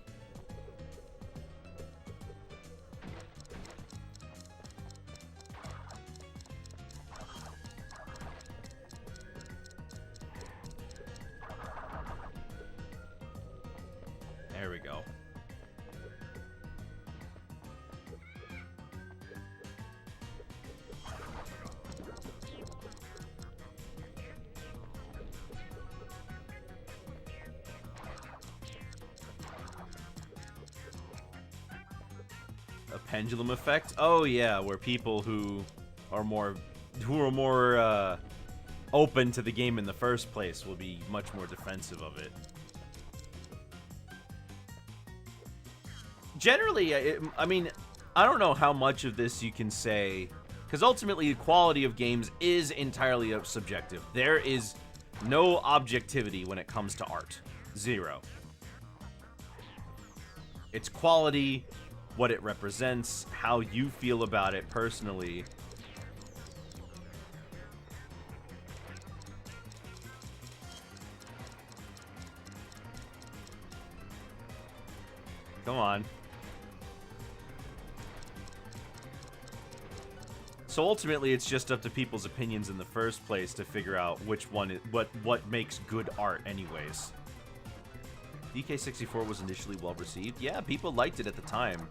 There we go. Pendulum effect? Oh yeah, where people who are more open to the game in the first place will be much more defensive of it. Generally, I mean, I don't know how much of this you can say, because ultimately the quality of games is entirely subjective. There is no objectivity when it comes to art. Zero. It's quality, what it represents, how you feel about it personally. Come on. So ultimately, it's just up to people's opinions in the first place to figure out which one is, what makes good art anyways. DK64 was initially well received. Yeah, people liked it at the time.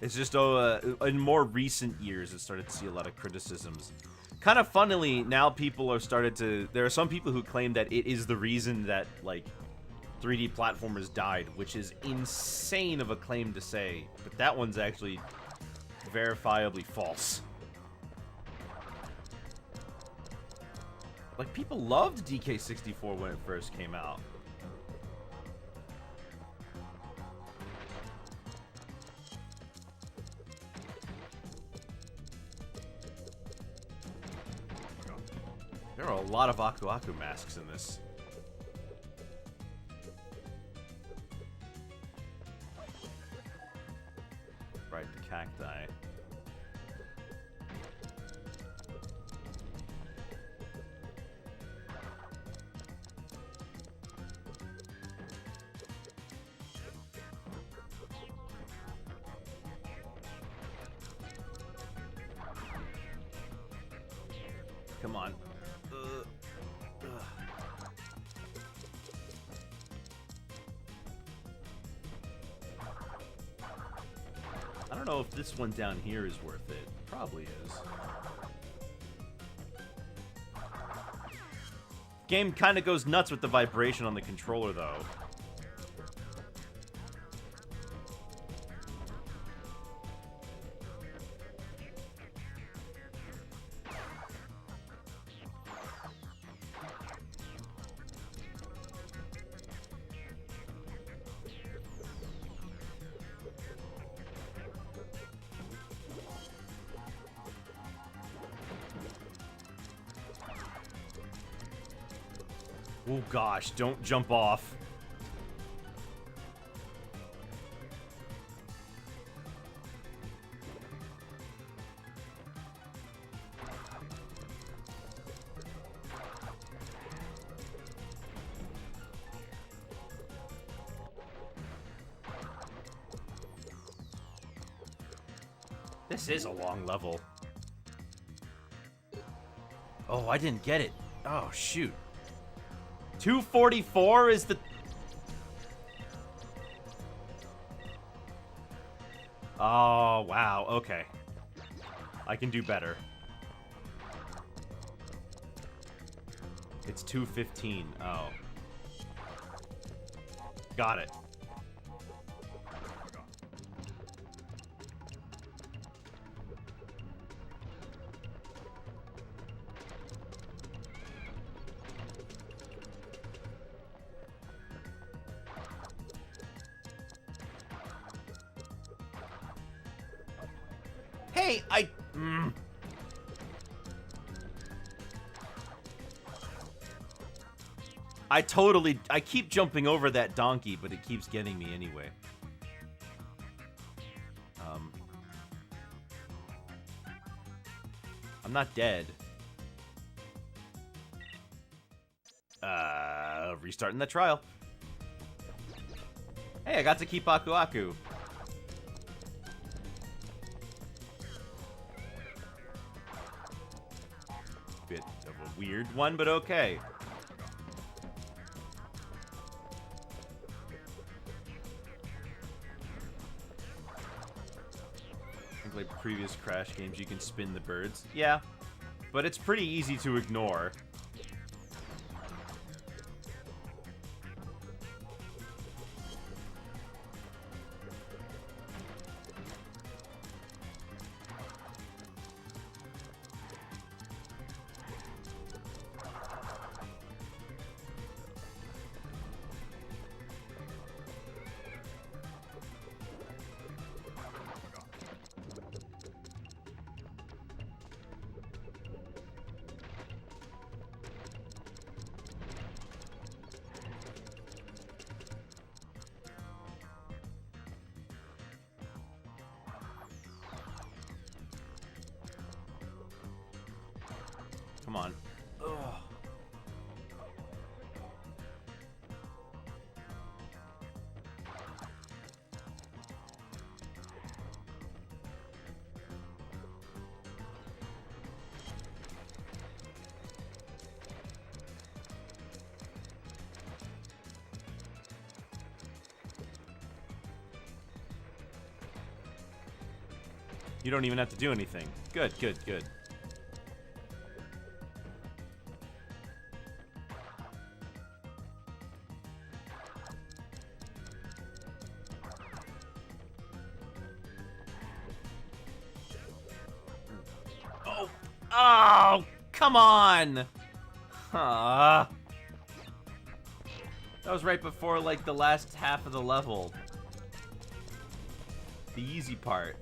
It's just in more recent years, it started to see a lot of criticisms. Kind of funnily, now people are started to... There are some people who claim that it is the reason that, like, 3D platformers died, which is insane of a claim to say. But that one's actually verifiably false. Like, people loved DK64 when it first came out. There are a lot of Aku Aku masks in this. Right, the cacti. Come on. I don't know if this one down here is worth it. Probably is. Game kind of goes nuts with the vibration on the controller, though. Oh gosh, don't jump off. This is a long level. Oh, I didn't get it. Oh, shoot. 244 is the... Oh, wow. Okay. I can do better. It's 215. Oh. Got it. Hey, I keep jumping over that donkey, but it keeps getting me anyway. I'm not dead. Restarting the trial. Hey, I got to keep Aku Aku. Bit of a weird one, but okay. Like previous Crash games, you can spin the birds. Yeah, but it's pretty easy to ignore. Come on. Ugh. You don't even have to do anything. Good, good, good. Oh, come on! That was right before, like, the last half of the level. The easy part.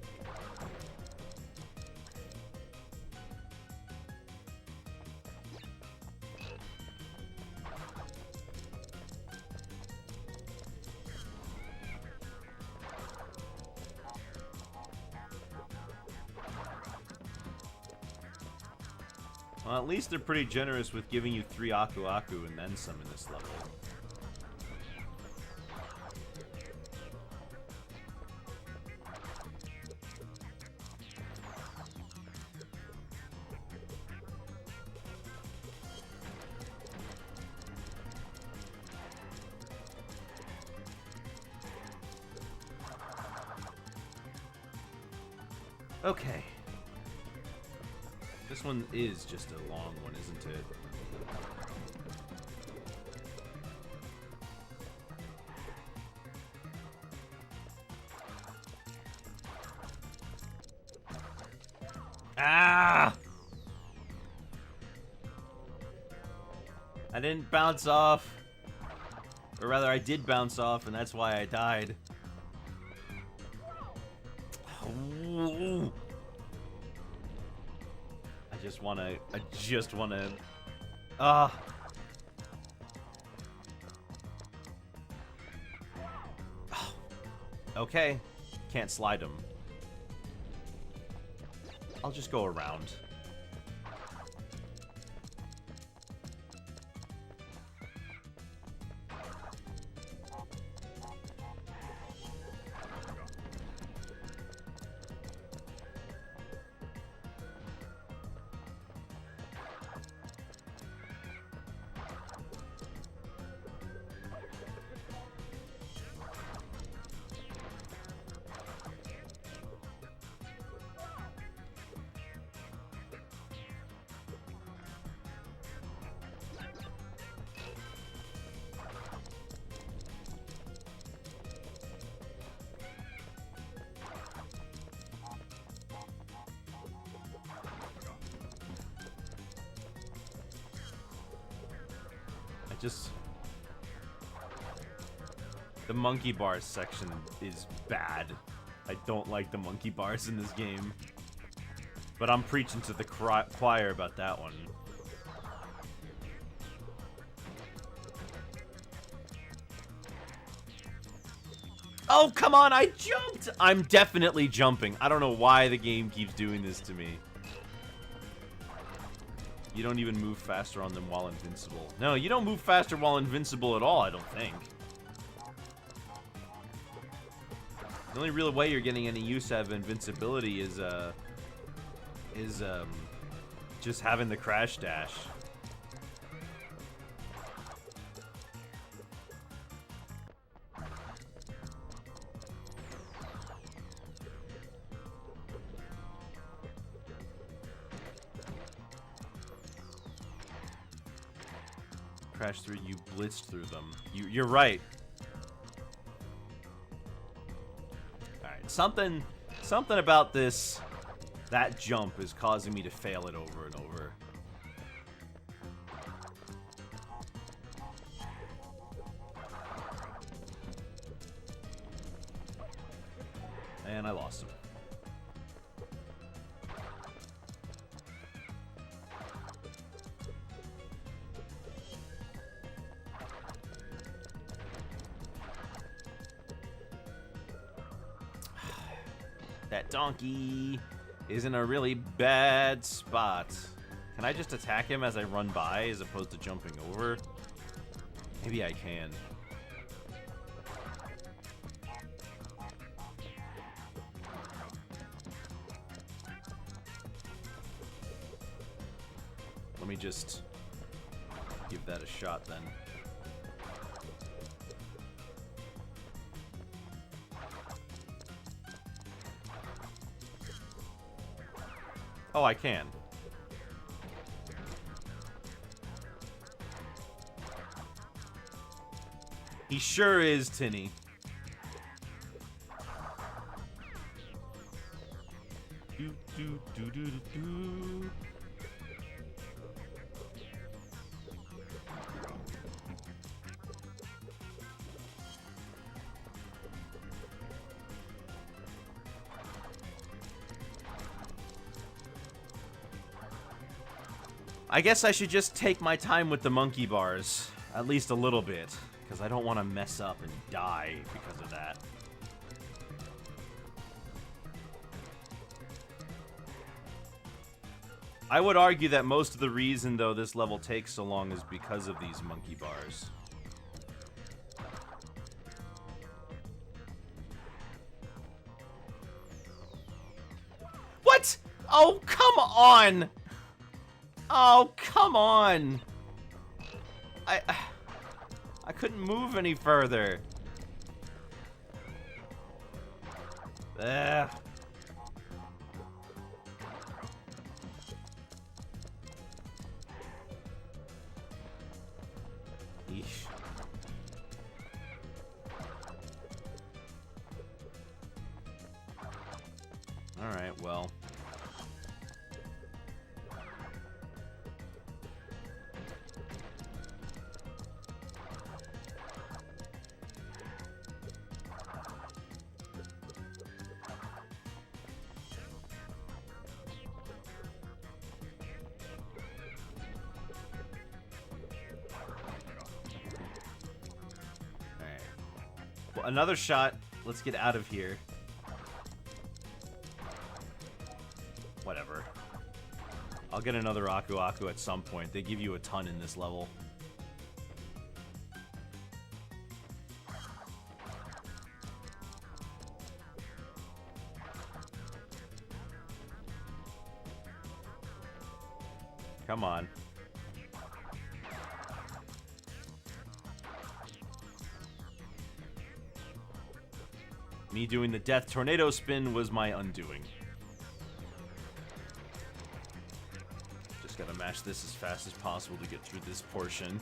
Well, at least they're pretty generous with giving you 3 Aku Aku and then some in this level. Okay. This one is just a long one, isn't it? Ah! I didn't bounce off. Or rather, I did bounce off, and that's why I died. Ooh. I just wanna... Okay. Can't slide them. I'll just go around. just... The monkey bars section is bad. I don't like the monkey bars in this game. But I'm preaching to the choir about that one. Oh, come on, I jumped! I'm definitely jumping. I don't know why the game keeps doing this to me. You don't even move faster on them while invincible. No, you don't move faster while invincible at all, I don't think. The only real way you're getting any use out of invincibility is just having the crash dash. Crash through, you blitzed through them. You're right. Alright, something about that jump is causing me to fail it over and over. And I lost him. That donkey is in a really bad spot. Can I just attack him as I run by as opposed to jumping over? Maybe I can. Let me just give that a shot then. Oh, I can. He sure is, Tinny. Do, do, do, do, do, do. I guess I should just take my time with the monkey bars, at least a little bit, because I don't want to mess up and die because of that. I would argue that most of the reason, though, this level takes so long is because of these monkey bars. What? Oh, come on! Oh, come on! I couldn't move any further. Ugh. Eesh. Alright, well. Another shot. Let's get out of here. Whatever. I'll get another Aku Aku at some point. They give you a ton in this level. Come on. Me doing the death tornado spin was my undoing. Just gotta mash this as fast as possible to get through this portion.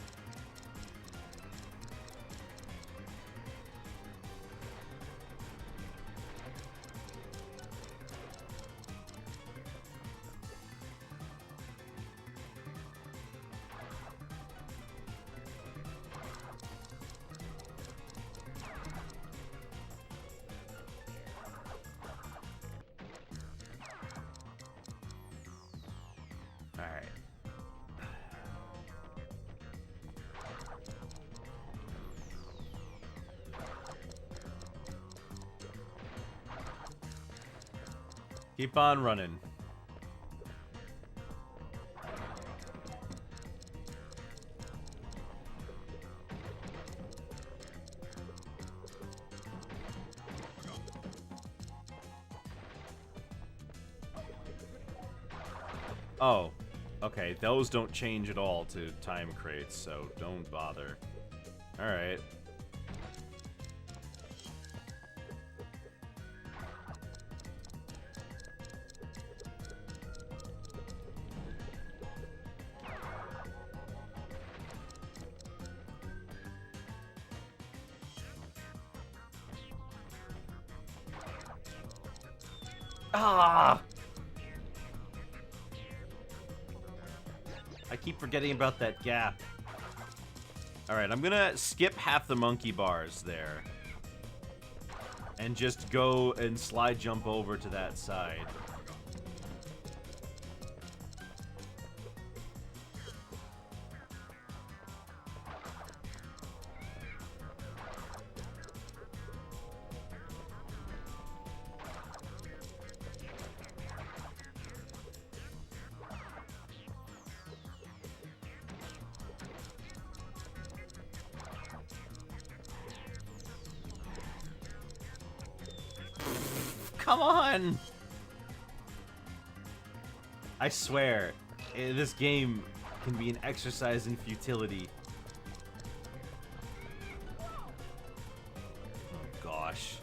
Keep on running. Oh, okay. Those don't change at all to time crates, so don't bother. Alright. Ah! I keep forgetting about that gap. Alright, I'm gonna skip half the monkey bars there. And just go and slide jump over to that side. Come on! I swear, this game can be an exercise in futility. Oh gosh.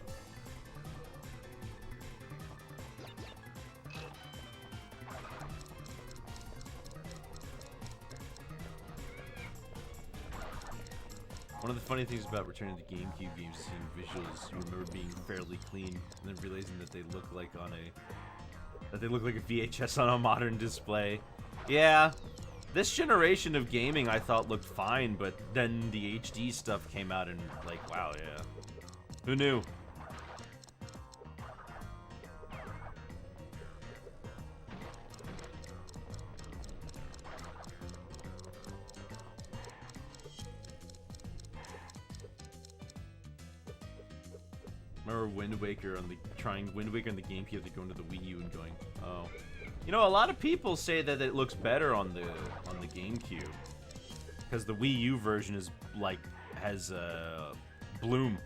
One of the funny things about returning to GameCube games is seeing visuals. You remember being fairly clean, and then realizing that they look like a VHS on a modern display. Yeah, this generation of gaming I thought looked fine, but then the HD stuff came out and like, wow, yeah. Who knew? Remember Wind Waker on the Wind Waker on the GameCube, they go into the Wii U and going, oh. You know, a lot of people say that it looks better on the GameCube because the Wii U version is like has bloom,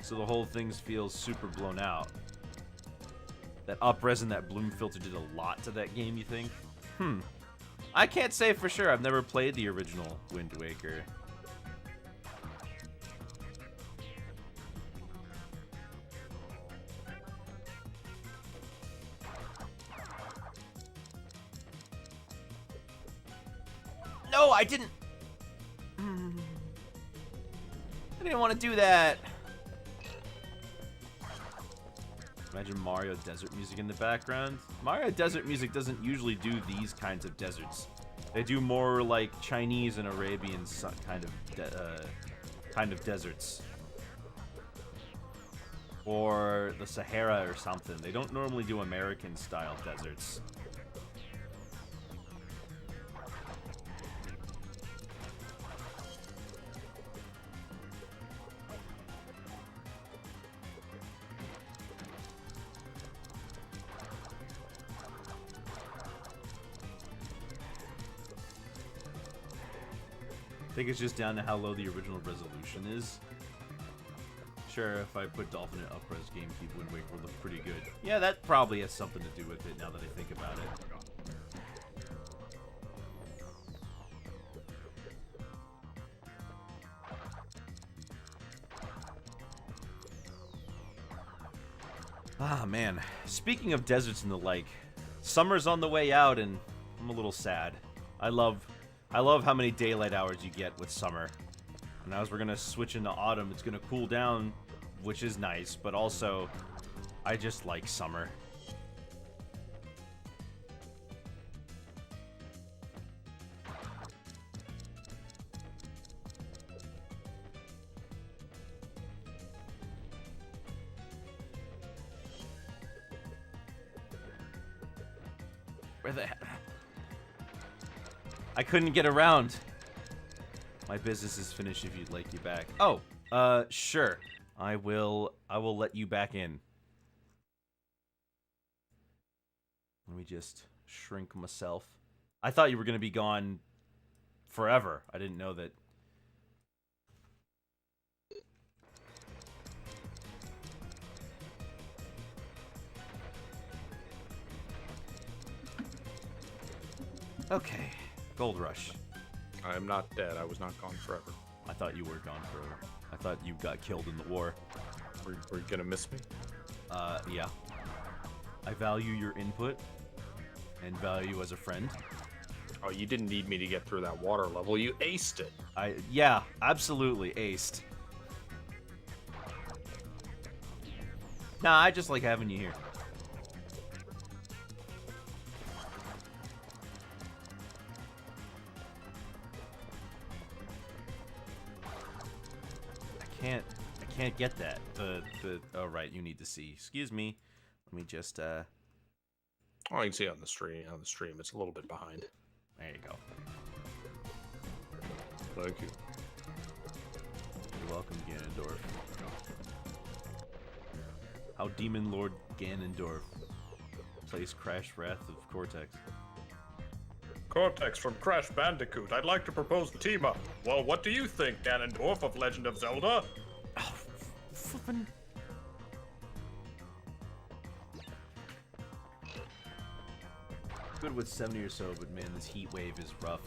so the whole thing feels super blown out. That upres and that bloom filter did a lot to that game. You think? I can't say for sure. I've never played the original Wind Waker. No, I didn't. I didn't want to do that. Imagine Mario Desert music in the background. Mario Desert music doesn't usually do these kinds of deserts. They do more like Chinese and Arabian kind of deserts, or the Sahara or something. They don't normally do American style deserts. I think it's just down to how low the original resolution is. Sure, if I put Dolphin in up-res GameCube, Wind Waker would look pretty good. Yeah, that probably has something to do with it now that I think about it. Ah, man. Speaking of deserts and the like, summer's on the way out and I'm a little sad. I love how many daylight hours you get with summer. And as we're gonna switch into autumn, it's gonna cool down, which is nice, but also, I just like summer. Where the heck? I couldn't get around. My business is finished if you'd like you back. Oh, sure. I will let you back in. Let me just shrink myself. I thought you were going to be gone forever. I didn't know that. Okay, Gold Rush. I am not dead. I was not gone forever. I thought you were gone forever. I thought you got killed in the war. Were you gonna miss me? Yeah. I value your input and value you as a friend. Oh, you didn't need me to get through that water level. You aced it. Yeah, absolutely aced. Nah, I just like having you here. I can't get that. Oh right, you need to see. Excuse me. Let me just Oh, you can see on the stream. On the stream, it's a little bit behind. there you go. Thank you. You're welcome, Ganondorf. How Demon Lord Ganondorf plays Crash Wrath of Cortex. Cortex from Crash Bandicoot. I'd like to propose the team up. Well, what do you think, Ganondorf of Legend of Zelda? Oh, flippin'. Good with 70 or so, but man, this heat wave is rough.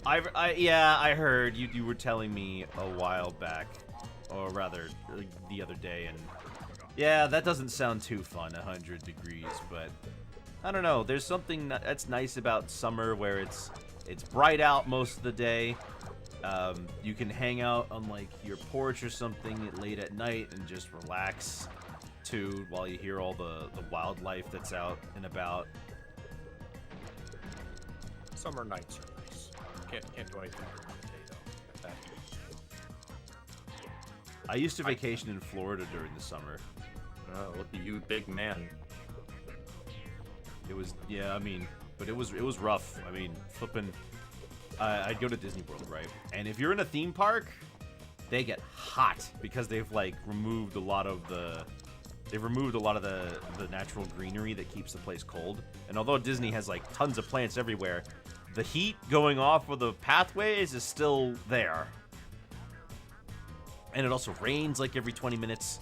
Yeah, I heard you were telling me a while back, or rather, the other day, and yeah, that doesn't sound too fun, 100 degrees, but I don't know. There's something that's nice about summer where it's bright out most of the day. You can hang out on like your porch or something late at night and just relax too while you hear all the wildlife that's out and about. Summer nights are nice. Can't do anything during the day though. At that. I used to vacation in Florida during the summer. Oh, look at you, big man. It was, yeah, I mean, but it was rough. I mean, flipping. I'd go to Disney World, right? And if you're in a theme park, they get hot because they've like removed a lot of the natural greenery that keeps the place cold. And although Disney has like tons of plants everywhere, the heat going off of the pathways is still there. And it also rains like every 20 minutes.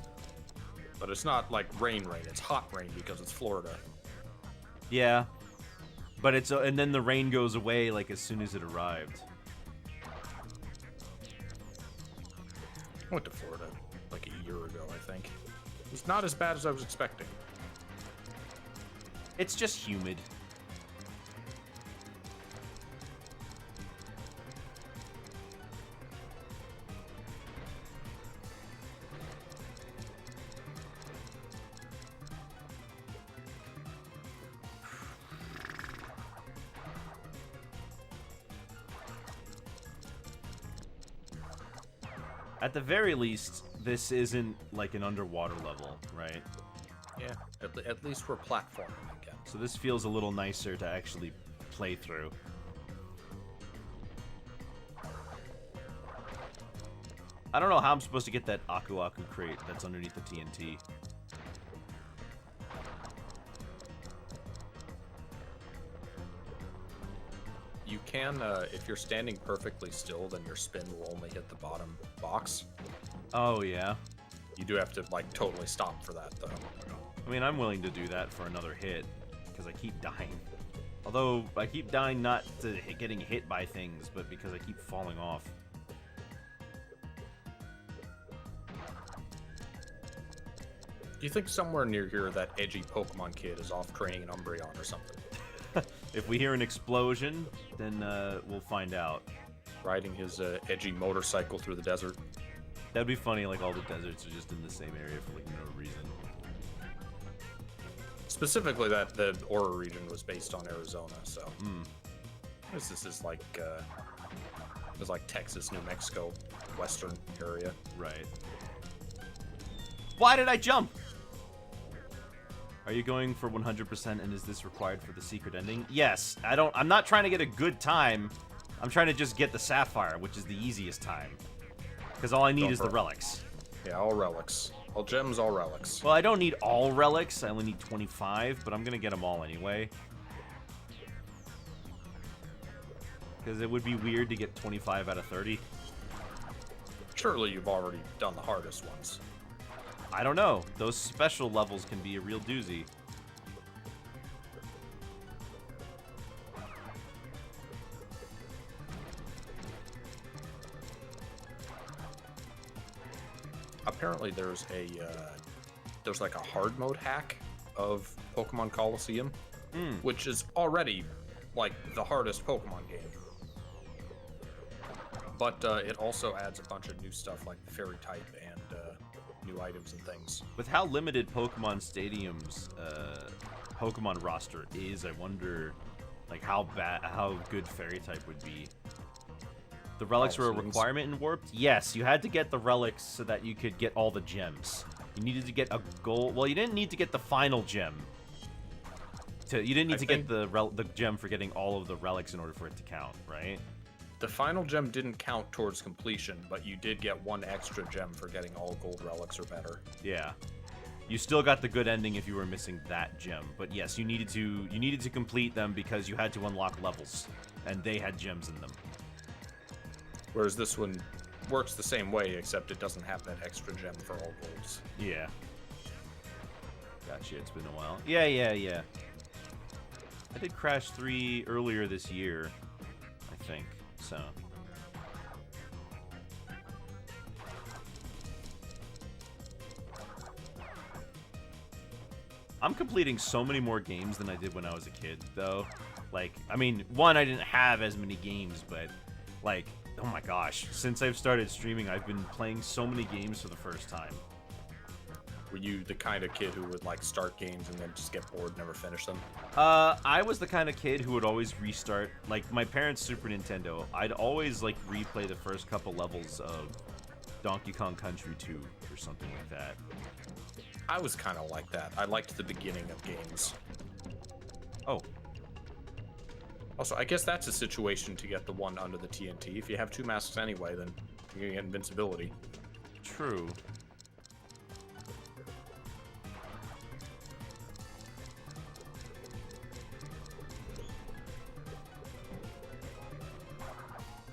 But it's not like rain. It's hot rain because it's Florida. Yeah. But it's and then the rain goes away like as soon as it arrived. I went to Florida like a year ago, I think. It's not as bad as I was expecting. It's just humid. At the very least, this isn't like an underwater level, right? Yeah, at least we're platforming again. So this feels a little nicer to actually play through. I don't know how I'm supposed to get that Aku Aku crate that's underneath the TNT. You can, if you're standing perfectly still, then your spin will only hit the bottom box. Oh, yeah? You do have to, like, totally stop for that, though. I mean, I'm willing to do that for another hit, because I keep dying. Although, I keep dying not to getting hit by things, but because I keep falling off. Do you think somewhere near here that edgy Pokemon kid is off training an Umbreon or something? If we hear an explosion, then we'll find out. Riding his edgy motorcycle through the desert. That'd be funny, like all the deserts are just in the same area for like no reason. Specifically, that the Aura region was based on Arizona, so this is like it's like Texas, New Mexico, western area. Right. Why did I jump? Are you going for 100% and is this required for the secret ending? Yes. I'm not trying to get a good time. I'm trying to just get the Sapphire, which is the easiest time. Because all I need is the relics. Yeah, all relics. All gems, all relics. Well, I don't need all relics. I only need 25, but I'm going to get them all anyway. Because it would be weird to get 25 out of 30. Surely you've already done the hardest ones. I don't know. Those special levels can be a real doozy. Apparently there's like a hard mode hack of Pokemon Coliseum, which is already like the hardest Pokemon game. But it also adds a bunch of new stuff like the fairy type and new items and things. With how limited Pokemon Stadium's Pokemon roster is, I wonder like how good fairy type would be. The relics were a requirement in Warped? Yes, you had to get the relics so that you could get all the gems. You needed to get a gold. Well, you didn't need to get the final gem. You didn't need to get the gem for getting all of the relics in order for it to count, right? The final gem didn't count towards completion, but you did get one extra gem for getting all gold relics or better. Yeah. You still got the good ending if you were missing that gem, but yes, you needed to complete them because you had to unlock levels, and they had gems in them. Whereas this one works the same way, except it doesn't have that extra gem for all golds. Yeah. Gotcha, it's been a while. Yeah. I did Crash 3 earlier this year, I think, so. I'm completing so many more games than I did when I was a kid, though. Like, I mean, one, I didn't have as many games, but, like, oh my gosh, since I've started streaming, I've been playing so many games for the first time. Were you the kind of kid who would like start games and then just get bored and never finish them? I was the kind of kid who would always restart, like my parents' Super Nintendo. I'd always like replay the first couple levels of Donkey Kong Country 2 or something like that. I was kind of like that. I liked the beginning of games. Oh. Also, I guess that's a situation to get the one under the TNT. If you have two masks anyway, then you're gonna get invincibility. True.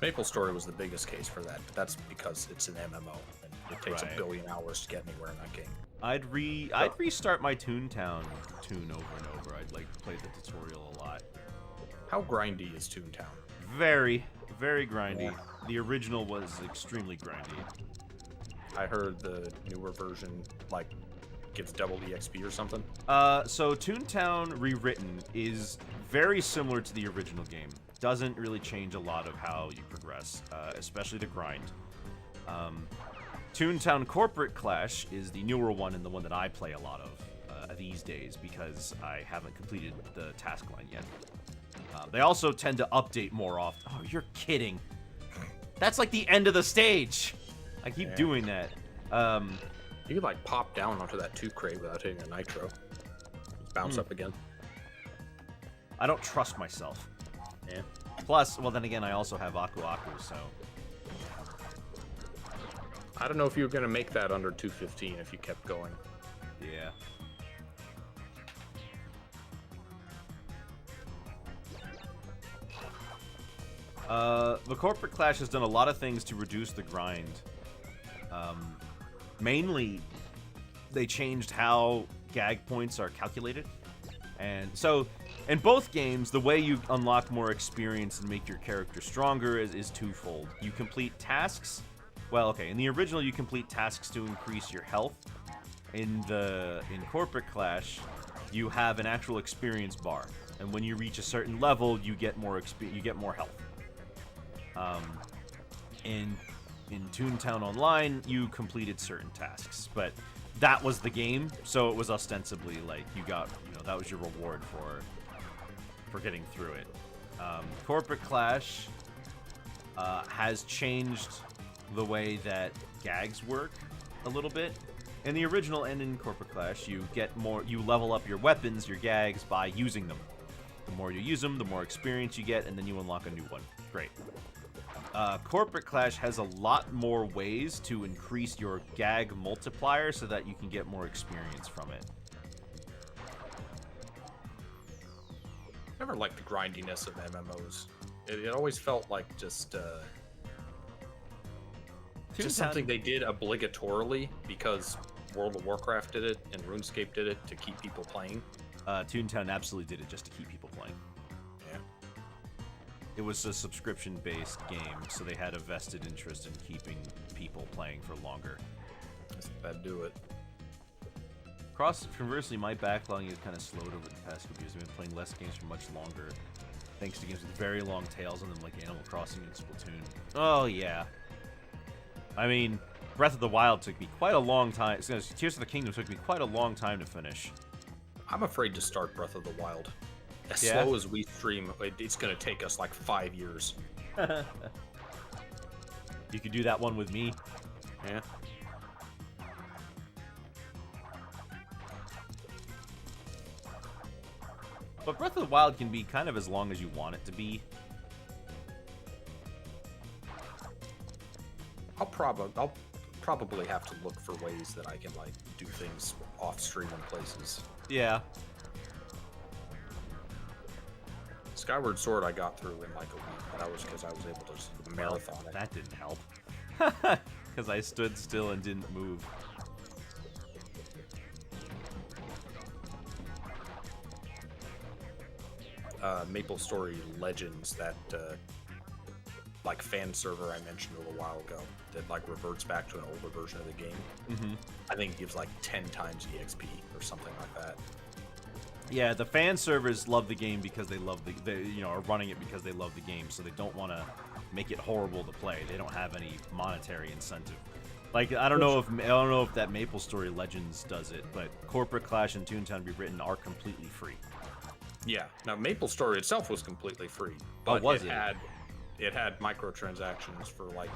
Maple Story was the biggest case for that, but that's because it's an MMO, and it takes Right. a billion hours to get anywhere in that game. I'd restart my Toontown tune over and over. I'd like play the tutorial a lot. How grindy is Toontown? Very, very grindy. The original was extremely grindy. I heard the newer version, like, gives double EXP or something. So Toontown Rewritten is very similar to the original game. Doesn't really change a lot of how you progress, especially the grind. Toontown Corporate Clash is the newer one and the one that I play a lot of these days because I haven't completed the task line yet. They also tend to update more often. Oh, you're kidding. That's like the end of the stage. I keep doing that. You could, like, pop down onto that 2 crate without hitting a nitro. Just bounce up again. I don't trust myself. Yeah. Plus, well, then again, I also have Aku Aku, so... I don't know if you were going to make that under 215 if you kept going. Yeah. The Corporate Clash has done a lot of things to reduce the grind. Mainly, they changed how gag points are calculated. And so, in both games, the way you unlock more experience and make your character stronger is twofold. You complete tasks. Well, okay, in the original, you complete tasks to increase your health. In Corporate Clash, you have an actual experience bar, and when you reach a certain level, you get more health. In Toontown Online, you completed certain tasks, but that was the game, so it was ostensibly like you got, that was your reward for getting through it. Corporate Clash has changed the way that gags work a little bit. In the original and in Corporate Clash, you level up your weapons, your gags, by using them. The more you use them, the more experience you get, and then you unlock a new one. Great. Corporate Clash has a lot more ways to increase your gag multiplier so that you can get more experience from it. I never liked the grindiness of MMOs. It always felt like just something they did obligatorily because World of Warcraft did it and RuneScape did it to keep people playing. Toontown absolutely did it just to keep people playing. Yeah. It was a subscription-based game, so they had a vested interest in keeping people playing for longer. That'd do it. Conversely, my backlogging has kind of slowed over the past couple years. I've been playing less games for much longer, thanks to games with very long tails on them, like Animal Crossing and Splatoon. Oh, yeah. I mean, Breath of the Wild took me quite a long time. Tears of the Kingdom took me quite a long time to finish. I'm afraid to start Breath of the Wild. As slow as we stream, it's going to take us like 5 years. You could do that one with me. Yeah. But Breath of the Wild can be kind of as long as you want it to be. I'll probably have to look for ways that I can like do things off stream in places. Yeah. Skyward Sword I got through in like a week, but that was because I was able to marathon it. That didn't help. Because I stood still and didn't move. Maple Story Legends, that like fan server I mentioned a little while ago, that like reverts back to an older version of the game. Mm-hmm. I think it gives like 10 times EXP or something like that. Yeah, the fan servers love the game because they love are running it because they love the game, so they don't want to make it horrible to play. They don't have any monetary incentive. Like I don't know if that Maple Story Legends does it, but Corporate Clash and Toontown Rewritten are completely free. Yeah. Now Maple Story itself was completely free, but it had microtransactions for like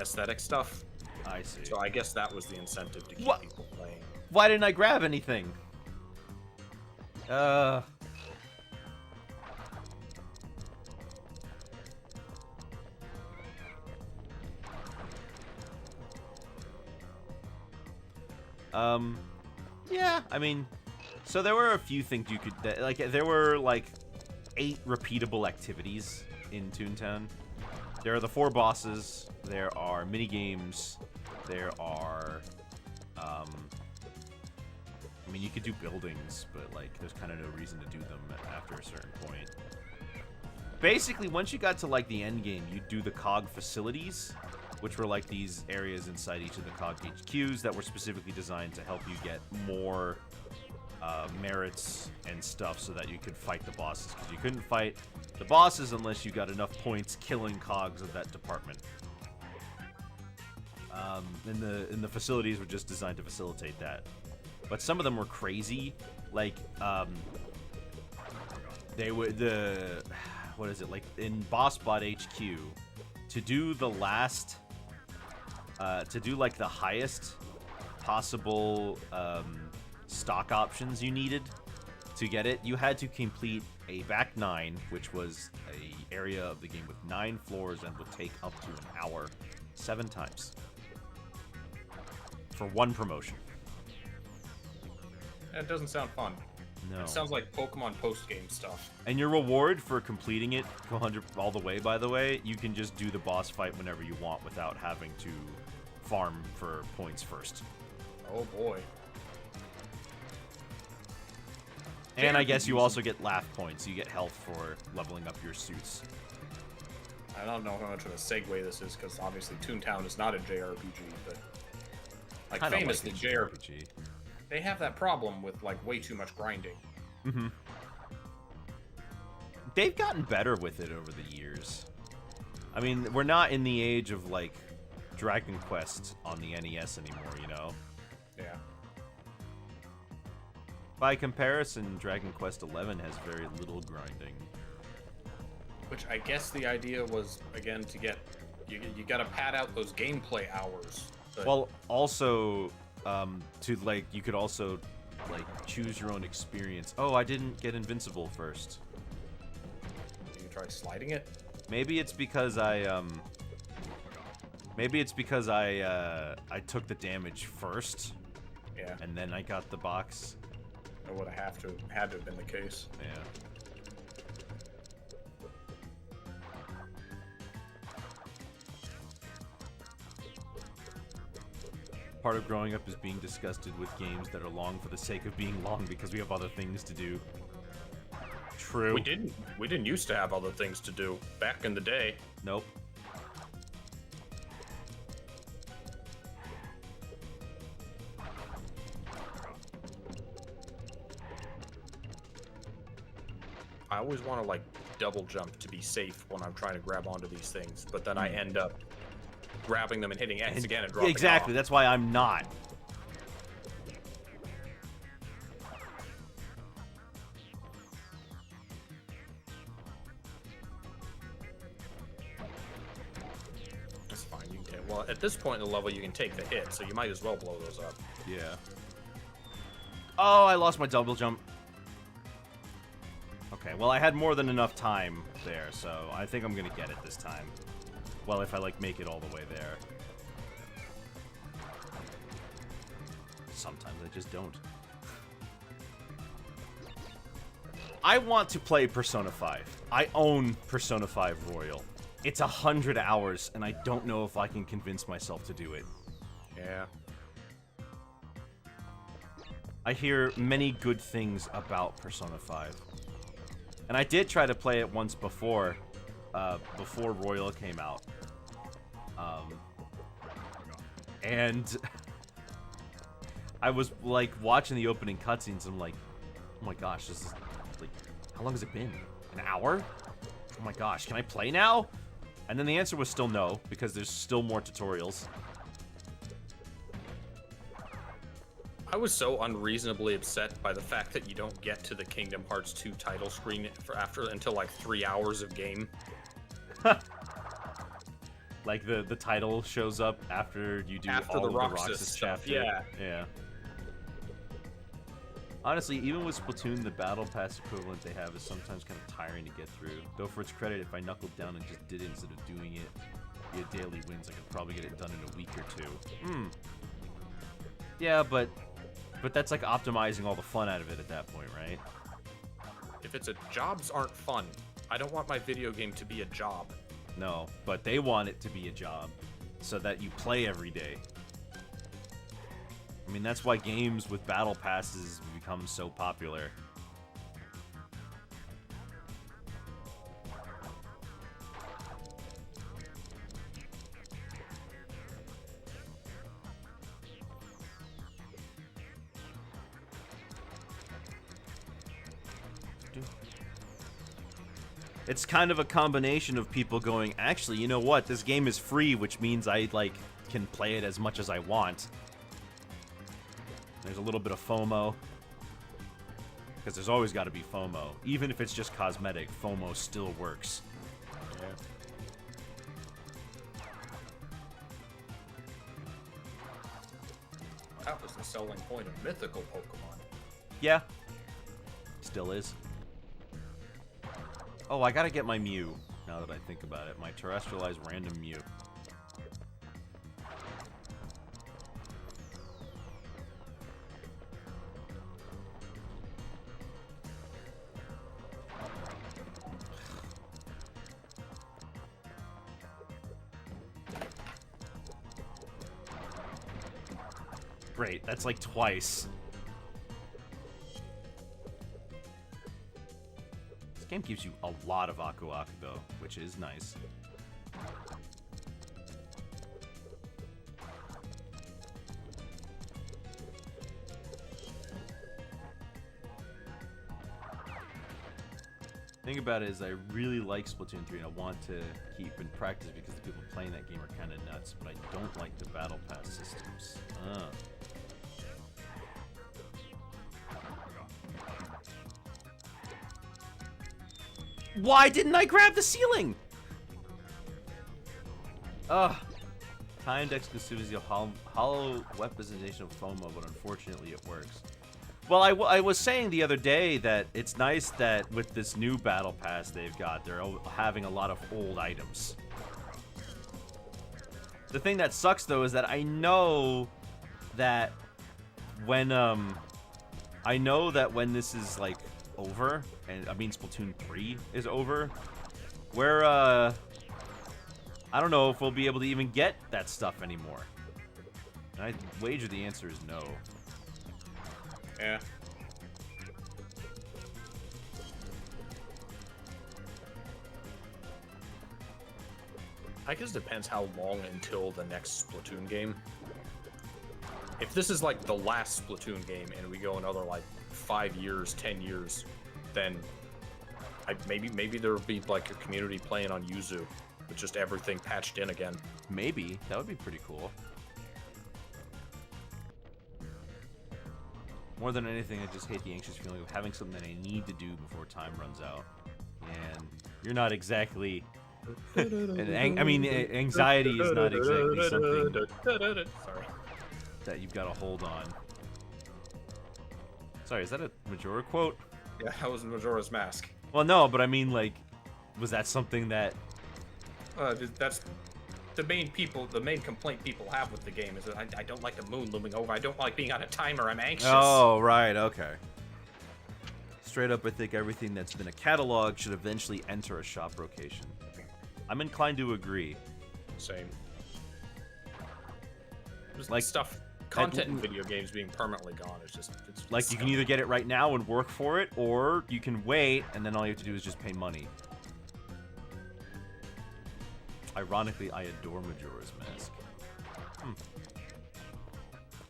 aesthetic stuff. I see. So I guess that was the incentive to keep people playing. Why didn't I grab anything? Yeah, I mean, so there were a few things you could, there were like 8 repeatable activities in Toontown. There are the 4 bosses, there are mini games, there are, I mean, you could do buildings, but like, there's kind of no reason to do them after a certain point. Basically, once you got to like the end game, you'd do the COG facilities, which were like these areas inside each of the COG HQs that were specifically designed to help you get more merits and stuff so that you could fight the bosses, because you couldn't fight the bosses unless you got enough points killing COGs of that department. And the facilities were just designed to facilitate that. But some of them were crazy, like, they would, what is it, like, in BossBot HQ, to do the last, to do, like, the highest possible, stock options you needed to get it, you had to complete a back 9, which was a area of the game with 9 floors and would take up to an hour 7 times. For 1 promotion. That doesn't sound fun. No. It sounds like Pokemon post-game stuff. And your reward for completing it 100 all the way, by the way, you can just do the boss fight whenever you want without having to farm for points first. Oh boy. And I guess you also get laugh points. You get health for leveling up your suits. I don't know how much of a segue this is, because obviously Toontown is not a JRPG, but like famously JRPG. They have that problem with like way too much grinding. Mm-hmm. They've gotten better with it over the years. I mean, we're not in the age of like Dragon Quest on the NES anymore, you know? Yeah. By comparison, Dragon Quest XI has very little grinding. Which I guess the idea was, again, to get you got to pad out those gameplay hours. But... Well, also to like you could also like choose your own experience. Oh, I didn't get invincible first. You try sliding it? Maybe it's because I I took the damage first. Yeah. And then I got the box. That would have had to have been the case. Yeah. Part of growing up is being disgusted with games that are long for the sake of being long because we have other things to do. True. We didn't used to have other things to do back in the day. Nope. I always want to like double jump to be safe when I'm trying to grab onto these things, but then I end up grabbing them and hitting X again and dropping Exactly, off. that's why I'm not. That's fine. You can, well, at this point in the level, you can take the hit, so you might as well blow those up. Yeah. Oh, I lost my double jump. Okay, well, I had more than enough time there, so I think I'm gonna get it this time. Well, if I, like, make it all the way there. Sometimes I just don't. I want to play Persona 5. I own Persona 5 Royal. It's 100 hours, and I don't know if I can convince myself to do it. Yeah. I hear many good things about Persona 5. And I did try to play it once before Royal came out. And I was, like, watching the opening cutscenes, and I'm like, oh my gosh, this is, like, how long has it been? An hour? Oh my gosh, can I play now? And then the answer was still no, because there's still more tutorials. I was so unreasonably upset by the fact that you don't get to the Kingdom Hearts 2 title screen until like 3 hours of game. Like the title shows up after you do After all the of the Roxas Roxas stuff, chapter. yeah. Yeah. Honestly, even with Splatoon, the Battle Pass equivalent they have is sometimes kind of tiring to get through. Though for its credit, if I knuckled down and just did it instead of doing it via daily wins, I could probably get it done in a week or two. Yeah, but that's like optimizing all the fun out of it at that point, right? If it's jobs aren't fun. I don't want my video game to be a job. No, but they want it to be a job so that you play every day. I mean, that's why games with battle passes become so popular. It's kind of a combination of people going, actually, you know what? This game is free, which means I, like, can play it as much as I want. There's a little bit of FOMO. Because there's always got to be FOMO. Even if it's just cosmetic, FOMO still works. Yeah. That was the selling point of mythical Pokemon. Yeah. Still is. Oh, I gotta get my Mew, now that I think about it. My terrestrialized random Mew. Great, that's like twice. This game gives you a lot of Aku Aku though, which is nice. The thing about it is I really like Splatoon 3 and I want to keep in practice because the people playing that game are kind of nuts, but I don't like the Battle Pass systems. Why didn't I grab the ceiling? Ugh. Timed exclusivity of hollow weaponization of FOMO, but unfortunately it works. Well, I was saying the other day that it's nice that with this new Battle Pass they've got, they're having a lot of old items. The thing that sucks, though, is that I know that when this is, like, over, and I mean Splatoon 3 is over, where, I don't know if we'll be able to even get that stuff anymore. I wager the answer is no. Yeah. I guess it depends how long until the next Splatoon game. If this is like the last Splatoon game and we go another like 5 years, 10 years, then maybe there will be like a community playing on Yuzu with just everything patched in again. Maybe. That would be pretty cool. More than anything, I just hate the anxious feeling of having something that I need to do before time runs out. And you're not exactly... anxiety is not exactly something Sorry. that you've got to hold on. Sorry, is that a Majora quote? Yeah, that was Majora's Mask. Well, no, but I mean, like, was that something that... That's the main complaint people have with the game is that I don't like the moon looming over. I don't like being on a timer. I'm anxious. Oh, right, okay. Straight up, I think everything that's been a catalog should eventually enter a shop rotation. I'm inclined to agree. Same. Just Like, stuff, content in video games being permanently gone is just... It's Like, you can either get it right now and work for it, or you can wait, and then all you have to do is just pay money. Ironically, I adore Majora's Mask.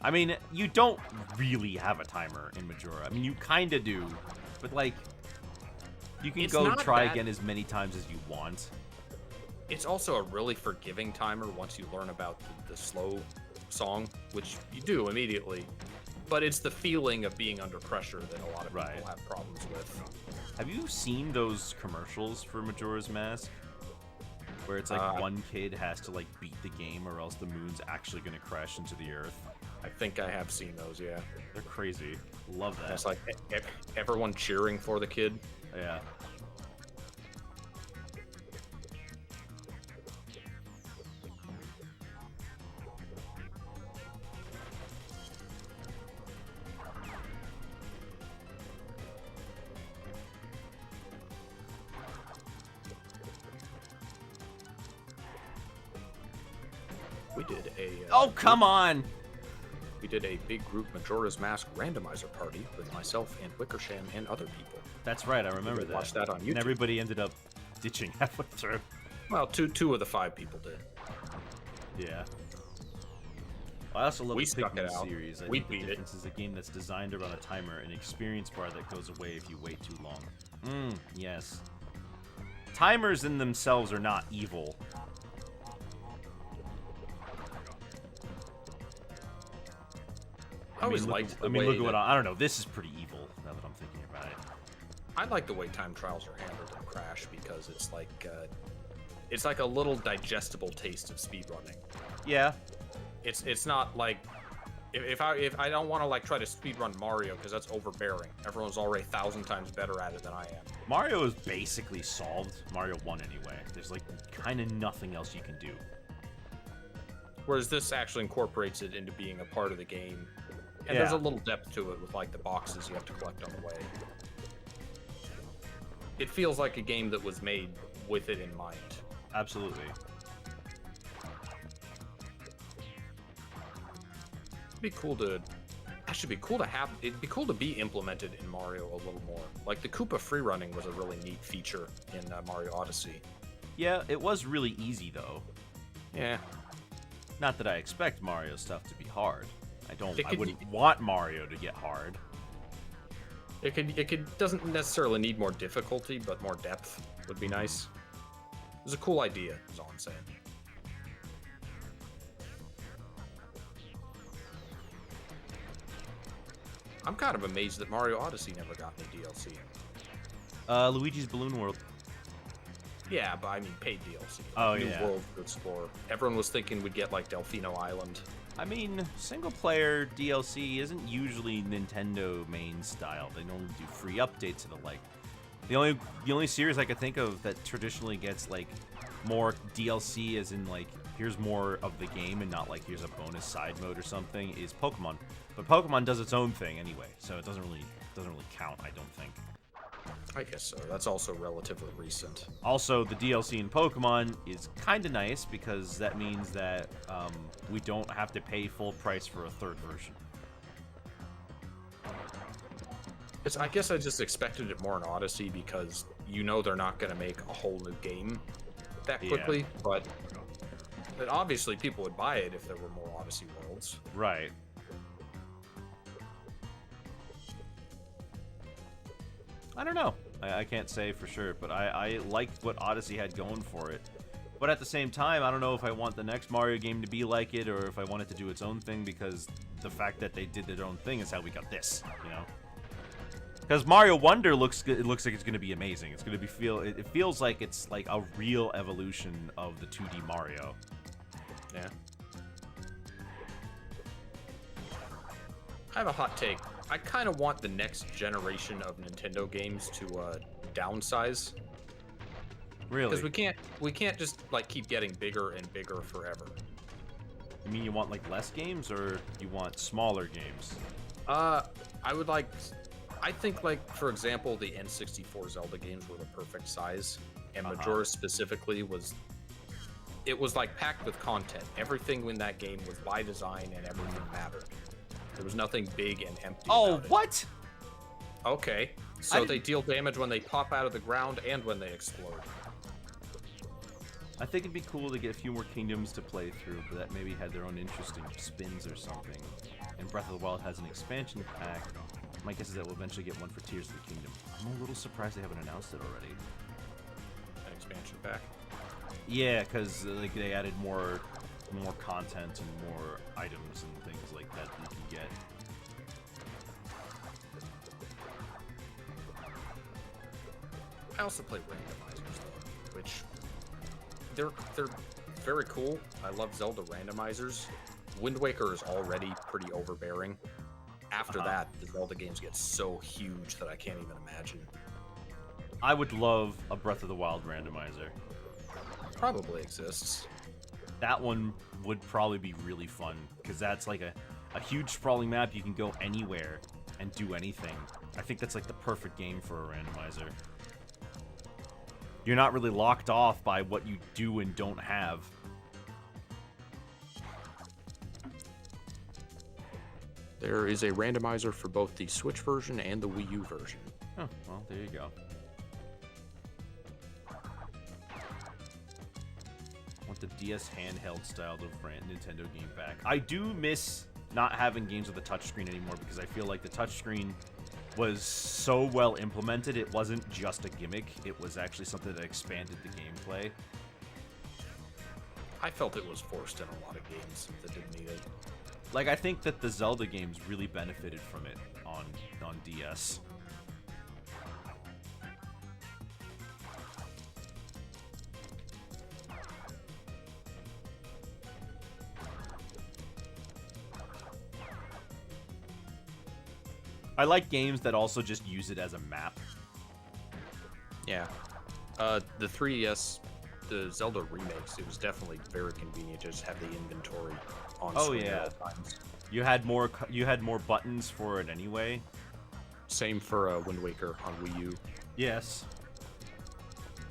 I mean, you don't really have a timer in Majora. I mean, you kind of do, but, like, you can It's go not try bad. again as many times as you want. It's also a really forgiving timer once you learn about the slow song, which you do immediately. But it's the feeling of being under pressure that a lot of Right. people have problems with. Have you seen those commercials for Majora's Mask? Where it's like one kid has to like beat the game or else the moon's actually going to crash into the earth. I think I have seen those, yeah. They're crazy. Love that. It's like everyone cheering for the kid. Yeah. We did a Oh, come on! we did a big group Majora's Mask randomizer party with myself and Wickersham and other people. That's right, I remember can that. watch that on And YouTube. everybody ended up ditching halfway through. Well, two of the 5 people did. Yeah. I also love We the stuck it Pikmin out. series. I We think the beat it. difference is a game that's designed around a timer, an experience bar that goes away if you wait too long. Yes. Timers in themselves are not evil. I always look, liked the I mean, way look at what that- I don't know. This is pretty evil now that I'm thinking about it. I like the way time trials are handled in Crash because it's like a little digestible taste of speedrunning. Yeah. It's not like if I don't want to like try to speedrun Mario because that's overbearing. Everyone's already 1,000 times better at it than I am. Mario is basically solved. Mario 1 anyway. There's like kind of nothing else you can do. Whereas this actually incorporates it into being a part of the game. And there's a Yeah. little depth to it with like the boxes you have to collect on the way. It feels like a game that was made with it in mind. Absolutely. It'd be cool to it'd be cool to be implemented in Mario a little more. Like the Koopa freerunning was a really neat feature in Mario Odyssey. Yeah, it was really easy though. Yeah. Not that I expect Mario stuff to be hard. It I could wouldn't be- want Mario to get hard. It doesn't necessarily need more difficulty, but more depth would be nice. It was a cool idea, is all I'm saying. I'm kind of amazed that Mario Odyssey never got any DLC. Luigi's Balloon World. Yeah, but I mean paid DLC. Oh, New yeah. world to explore. Everyone was thinking we'd get like Delfino Island. I mean, single-player DLC isn't usually Nintendo main style. They normally do free updates and the like. The only series I could think of that traditionally gets like more DLC, as in like here's more of the game and not like here's a bonus side mode or something, is Pokemon. But Pokemon does its own thing anyway, so it doesn't really count. I don't think. I guess so. That's also relatively recent. Also, the DLC in Pokemon is kind of nice because that means that we don't have to pay full price for a third version. I guess I just expected it more in Odyssey because you know they're not going to make a whole new game that quickly, but obviously people would buy it if there were more Odyssey worlds. Right. I don't know. I can't say for sure, but I liked what Odyssey had going for it. But at the same time, I don't know if I want the next Mario game to be like it or if I want it to do its own thing, because the fact that they did their own thing is how we got this, you know? Because Mario Wonder looks like it's going to be amazing. It's going to be it feels like it's like a real evolution of the 2D Mario. Yeah. I have a hot take. I kind of want the next generation of Nintendo games to downsize. Really? Because we can't just like keep getting bigger and bigger forever. You mean you want like less games or you want smaller games? I think like, for example, the N64 Zelda games were the perfect size, and Majora's specifically was like packed with content. Everything in that game was by design and everything mattered. There was nothing big and empty. Oh, about it. what? Okay. So they deal damage when they pop out of the ground and when they explode. I think it'd be cool to get a few more kingdoms to play through, but that maybe had their own interesting spins or something. And Breath of the Wild has an expansion pack. My guess is that we'll eventually get one for Tears of the Kingdom. I'm a little surprised they haven't announced it already. An expansion pack. Yeah, because like they added more content and more items and things like that you can get. I also play randomizers though, which they're very cool. I love Zelda randomizers. Wind Waker is already pretty overbearing. After that, the Zelda games get so huge that I can't even imagine. I would love a Breath of the Wild randomizer. Probably exists. That one would probably be really fun, because that's like a huge sprawling map. You can go anywhere and do anything. I think that's like the perfect game for a randomizer. You're not really locked off by what you do and don't have. There is a randomizer for both the Switch version and the Wii U version. Oh, well, there you go. Want the DS handheld style of Nintendo game back. I do miss not having games with a touchscreen anymore, because I feel like the touchscreen was so well implemented. It wasn't just a gimmick. It was actually something that expanded the gameplay. I felt it was forced in a lot of games that didn't need it. Like, I think that the Zelda games really benefited from it on DS. I like games that also just use it as a map. Yeah. The 3DS, the Zelda remakes, it was definitely very convenient to just have the inventory on screen at all times. You had more buttons for it anyway. Same for Wind Waker on Wii U. Yes.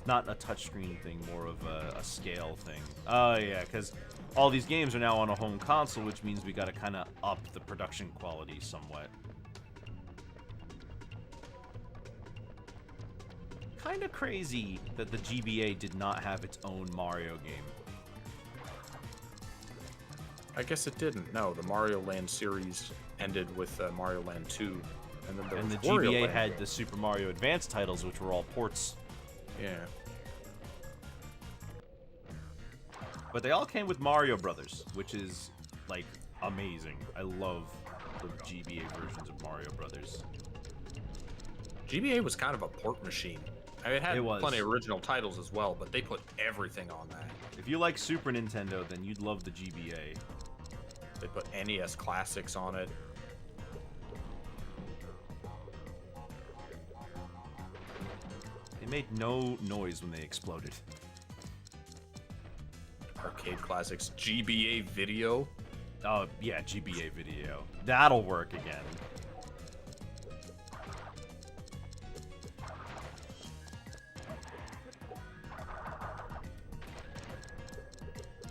Not a touchscreen thing, more of a scale thing. Oh yeah, because all these games are now on a home console, which means we gotta kind of up the production quality somewhat. Kind of crazy that the GBA did not have its own Mario game. I guess it didn't. No, the Mario Land series ended with Mario Land 2. And then there was the Wario GBA Land. had the Super Mario Advance titles, which were all ports. Yeah. But they all came with Mario Brothers, which is, like, amazing. I love the GBA versions of Mario Brothers. GBA was kind of a port machine. I mean, it had It was. plenty of original titles as well, but they put everything on that. If you like Super Nintendo, then you'd love the GBA. They put NES classics on it. They made no noise when they exploded. Arcade classics. GBA video. Oh, yeah, GBA video. That'll work again.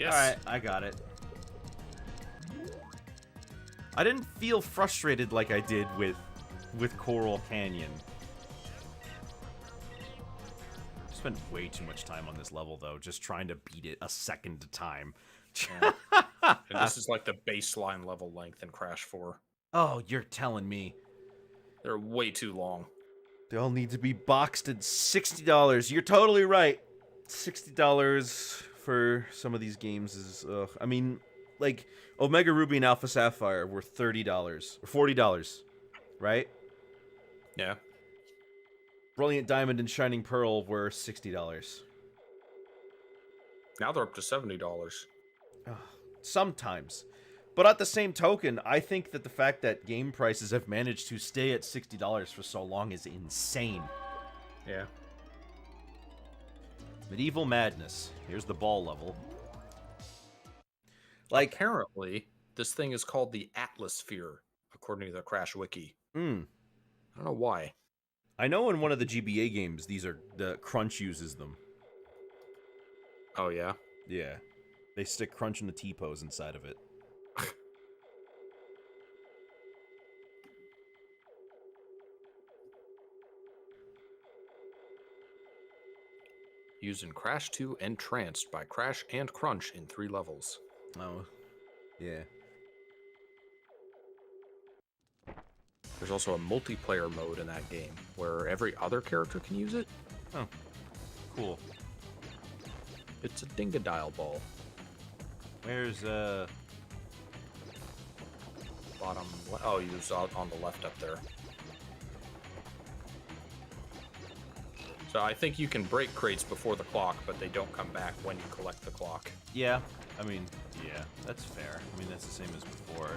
Yes. All right, I got it. I didn't feel frustrated like I did with Coral Canyon. Spent way too much time on this level though, just trying to beat it a second at a time. Yeah. And this is like the baseline level length in Crash 4. Oh, you're telling me. They're way too long. They all need to be boxed at $60. You're totally right. $60 for some of these games is, I mean, like, Omega Ruby and Alpha Sapphire were $30 or $40, right? Yeah. Brilliant Diamond and Shining Pearl were $60. Now they're up to $70. Sometimes. But at the same token, I think that the fact that game prices have managed to stay at $60 for so long is insane. Yeah. Medieval Madness. Here's the ball level. Like, Apparently, this thing is called the Atmosphere, according to the Crash Wiki. I don't know why. I know in one of the GBA games, the Crunch uses them. Oh, yeah? Yeah. They stick Crunch in the T-pose inside of it. Used in Crash 2 Entranced by Crash and Crunch in 3 levels. Oh, yeah. There's also a multiplayer mode in that game, where every other character can use it. Oh, cool. It's a Dingodile ball. Where's, Bottom oh, you was out on the left up there. So I think you can break crates before the clock, but they don't come back when you collect the clock. Yeah, I mean, yeah, that's fair. I mean, that's the same as before.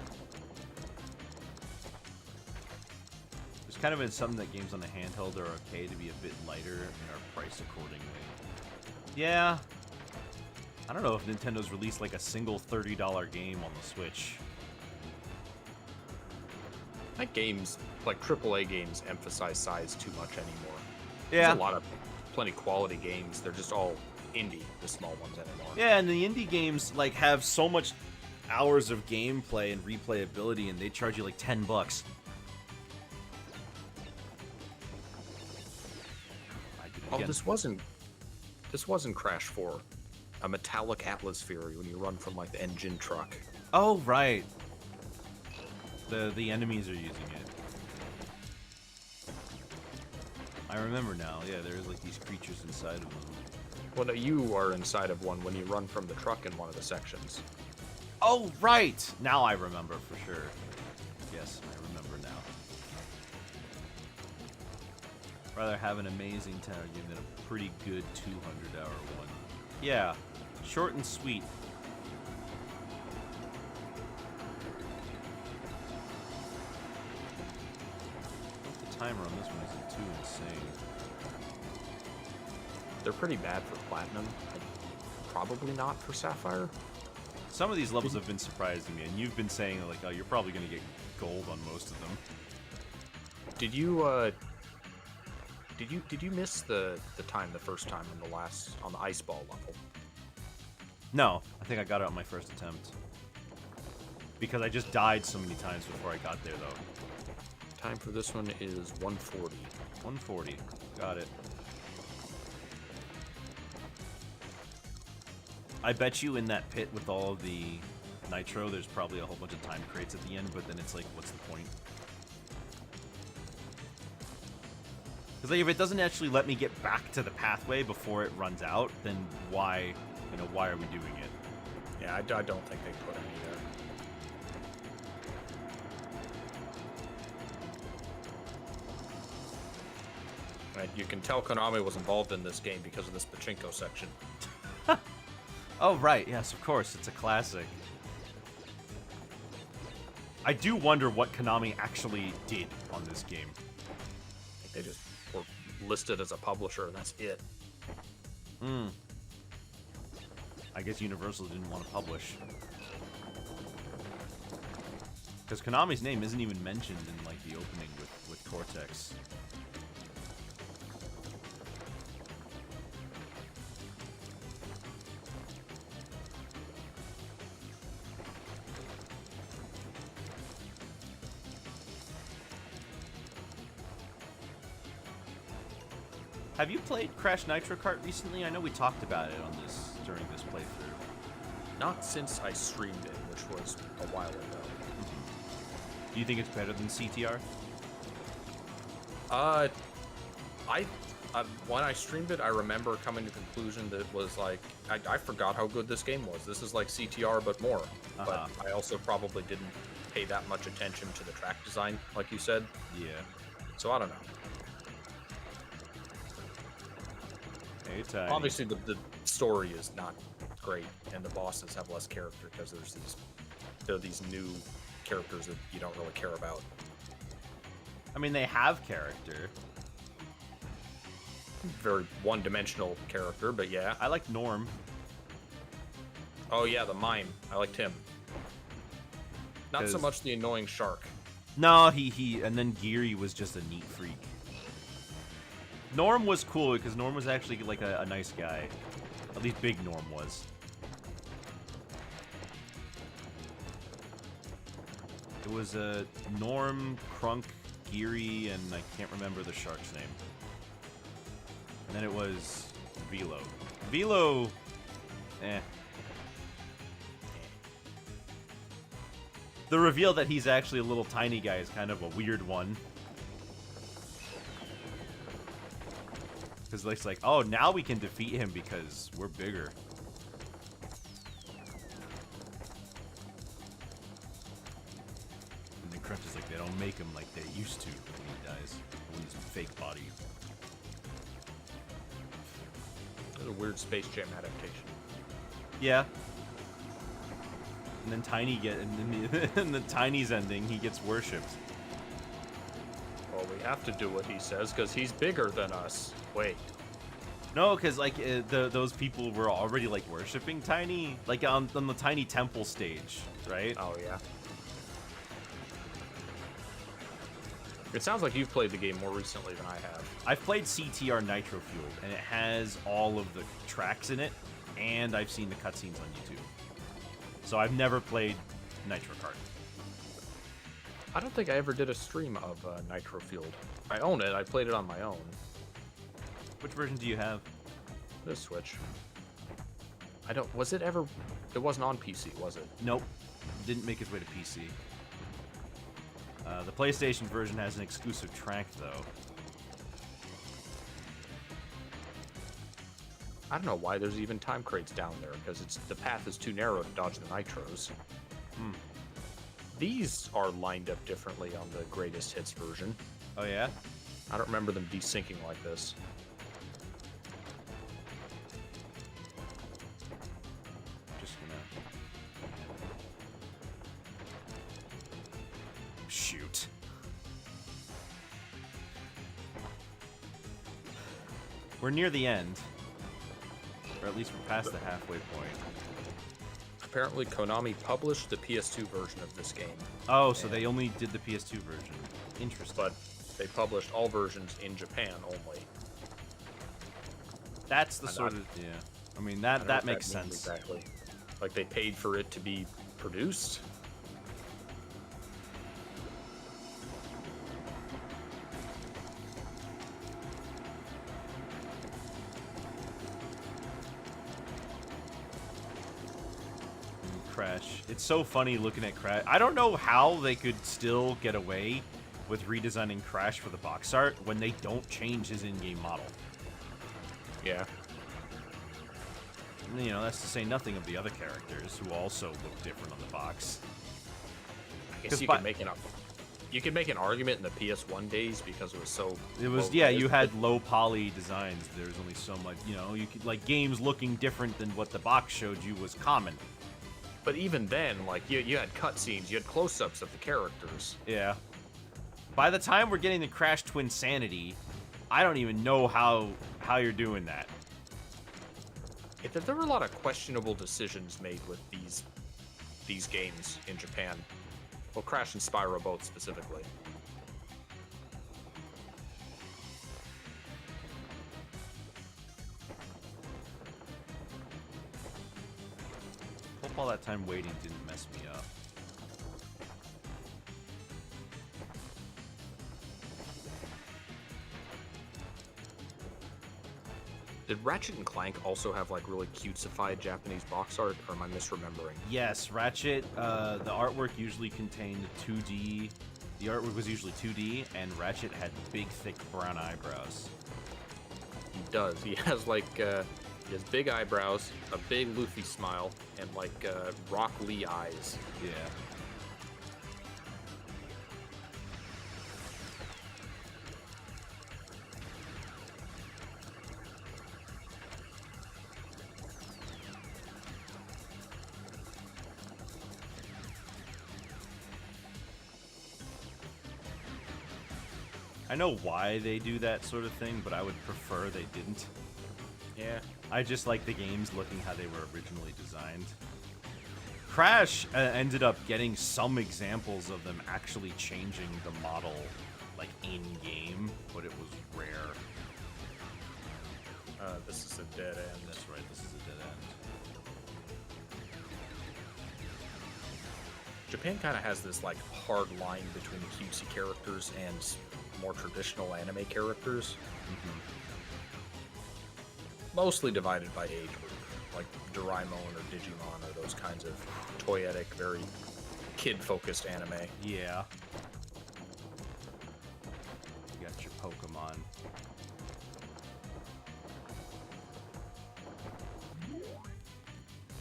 There's kind of been something that games on the handheld are okay to be a bit lighter and are priced accordingly. Yeah. I don't know if Nintendo's released like a single $30 game on the Switch. Like games, like AAA games, emphasize size too much anymore. Yeah. There's a lot of plenty quality games. They're just all indie, the small ones anymore. Yeah, and the indie games like have so much hours of gameplay and replayability, and they charge you like $10. Oh, this wasn't Crash 4. A metallic atmosphere when you run from like the engine truck. Oh, right. The enemies are using it. I remember now. Yeah, there's like these creatures inside of them. Well, no, you are inside of one when you run from the truck in one of the sections. Oh, right! Now I remember for sure. Yes, I remember now. Rather have an amazing 10-hour game than a pretty good 200-hour one. Yeah, short and sweet. The timer on this one isn't too insane. They're pretty bad for Platinum. Probably not for Sapphire. Some of these levels have been surprising me, and you've been saying like, "Oh, you're probably going to get gold on most of them." Did you miss the time the first time on the ice ball level? No, I think I got it on my first attempt. Because I just died so many times before I got there, though. Time for this one is 140. 140. Got it. I bet you in that pit with all of the nitro, there's probably a whole bunch of time crates at the end, but then it's like, what's the point? Because like, if it doesn't actually let me get back to the pathway before it runs out, then why, why are we doing it? Yeah, I don't think they put any there. Right, you can tell Konami was involved in this game because of this pachinko section. Oh, right. Yes, of course. It's a classic. I do wonder what Konami actually did on this game. They just were listed as a publisher, and that's it. I guess Universal didn't want to publish. Because Konami's name isn't even mentioned in, like, the opening with Cortex. Have you played Crash Nitro Kart recently? I know we talked about it on this during this playthrough. Not since I streamed it, which was a while ago. Do you think it's better than CTR? When I streamed it, I remember coming to the conclusion that it was like, I forgot how good this game was. This is like CTR, but more. But I also probably didn't pay that much attention to the track design, like you said. Yeah. So I don't know. Hey, Tiny. Obviously, the story is not great, and the bosses have less character because there are these new characters that you don't really care about. I mean, they have character. Very one-dimensional character, but yeah. I like Norm. Oh yeah, the mime. I liked him. Not so 'Cause- much the annoying shark. No, and then Geary was just a neat freak. Norm was cool because Norm was actually like a nice guy. At least Big Norm was. It was Norm, Crunk, Geary, and I can't remember the shark's name. And then it was Velo. Velo, eh. The reveal that he's actually a little tiny guy is kind of a weird one. Because it's like, oh, now we can defeat him because we're bigger. And then Crunch is like, they don't make him like they used to when he dies. When he's a fake body. It's a weird Space Jam adaptation. Yeah. And then Tiny in the Tiny's ending, he gets worshipped. Well, we have to do what he says because he's bigger than us. Wait. No, because like those people were already like worshiping Tiny, like on the Tiny Temple stage, right? Oh yeah. It sounds like you've played the game more recently than I have. I've played CTR Nitro Fueled, and it has all of the tracks in it, and I've seen the cutscenes on YouTube. So I've never played Nitro Kart. I don't think I ever did a stream of Nitro Fueled. I own it. I played it on my own. Which version do you have? The Switch. I don't. Was it ever? It wasn't on PC, was it? Nope. Didn't make its way to PC. The PlayStation version has an exclusive track, though. I don't know why there's even time crates down there because the path is too narrow to dodge the nitros. These are lined up differently on the greatest hits version. Oh, yeah? I don't remember them desyncing like this. Just gonna... Shoot. We're near the end. Or at least we're past the halfway point. Apparently, Konami published the PS2 version of this game, Oh, so they only did the PS2 version. Interesting. but they published all versions in Japan only. That's the I- sort I- of... Yeah. I mean, I don't know that what makes means sense. Exactly. Like they paid for it to be produced. Crash. It's so funny looking at Crash. I don't know how they could still get away with redesigning Crash for the box art when they don't change his in-game model. Yeah. You know, that's to say nothing of the other characters who also look different on the box. I guess 'Cause you by- can make an argument in the PS1 days because it was so. It was, low yeah, res, you but- had low poly designs. There's only so much, you know, you could, like, games looking different than what the box showed you was common. But even then, like you had cutscenes, you had close-ups of the characters. Yeah. By the time we're getting to Crash Twin Sanity, I don't even know how you're doing that. There were a lot of questionable decisions made with these games in Japan. Well, Crash and Spyro both specifically. Hope all that time waiting didn't mess me up. Did Ratchet and Clank also have like really cutesified Japanese box art, or am I misremembering? Yes, Ratchet, the artwork usually contained 2D. The artwork was usually 2D, and Ratchet had big, thick brown eyebrows. He does. He has like he has big eyebrows, a big Luffy smile, and like Rock Lee eyes. Yeah. I know why they do that sort of thing, but I would prefer they didn't. Yeah. I just like the games looking how they were originally designed. Crash ended up getting some examples of them actually changing the model, like, in-game, but it was rare. This is a dead end. That's right, this is a dead end. Japan kind of has this like hard line between cutesy characters and more traditional anime characters. Mostly divided by age group, like Doraemon or Digimon or those kinds of toyetic, very kid-focused anime. Yeah. You got your Pokemon.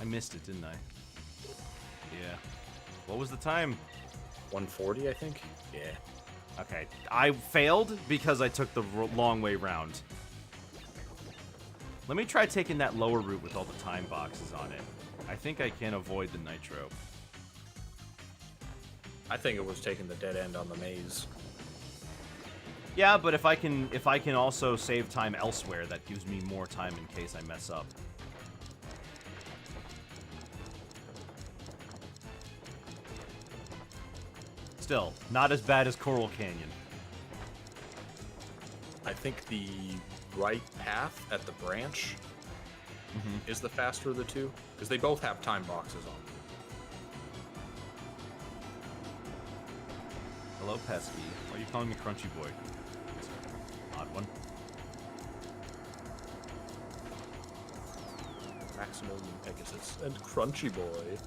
I missed it, didn't I? Yeah. What was the time? 140, I think? Yeah. Okay. I failed because I took the long way round. Let me try taking that lower route with all the time boxes on it. I think I can avoid the nitro. I think it was taking the dead end on the maze. Yeah, but if I can also save time elsewhere, that gives me more time in case I mess up. Still, not as bad as Coral Canyon. I think the right path at the branch is the faster of the two, because they both have time boxes on them. Hello, Pesky. Why are you calling me Crunchy Boy? Odd one. Maximum Pegasus and Crunchy Boy.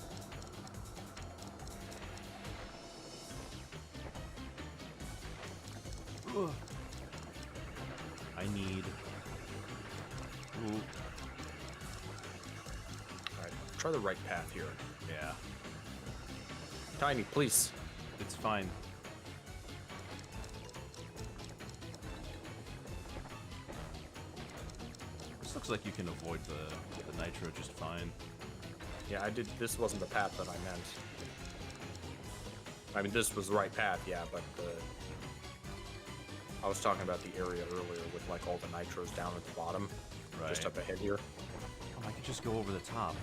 Ugh. I need... Ooh. Alright, try the right path here. Yeah, Tiny, please. it's fine. This looks like you can avoid the nitro just fine. Yeah, I did. This wasn't the path that I meant. I mean, this was the right path, yeah, but I was talking about the area earlier with like all the nitros down at the bottom, just Right. up ahead here. Oh, I could just go over the top.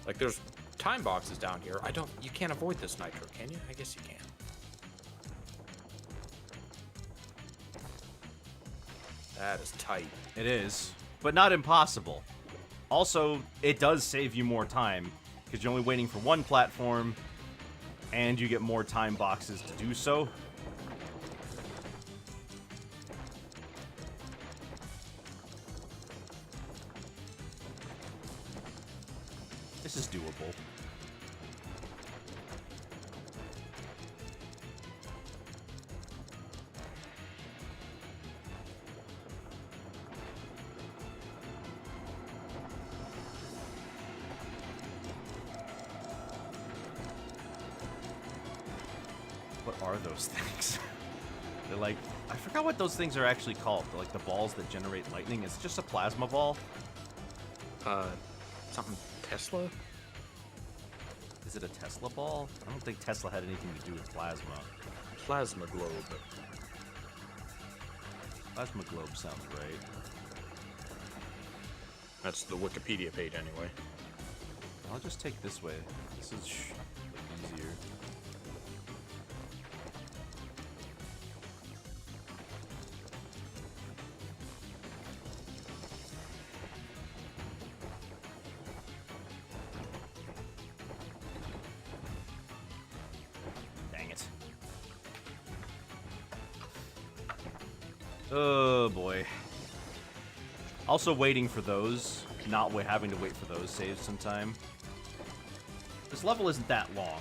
Like, there's time boxes down here. You can't avoid this nitro, can you? I guess you can. That is tight. It is, but not impossible. Also, it does save you more time, because you're only waiting for one platform, and you get more time boxes to do so. This is doable. What are those things? They're like, I forgot what those things are actually called. They're like the balls that generate lightning. Is it just a plasma ball? Something Tesla? Is it a Tesla ball? I don't think Tesla had anything to do with plasma. Plasma globe. Plasma globe sounds right. That's the Wikipedia page anyway. I'll just take this way. This is easier. Dang it. Oh boy. Also waiting for those, not having to wait for those saves some time. This level isn't that long.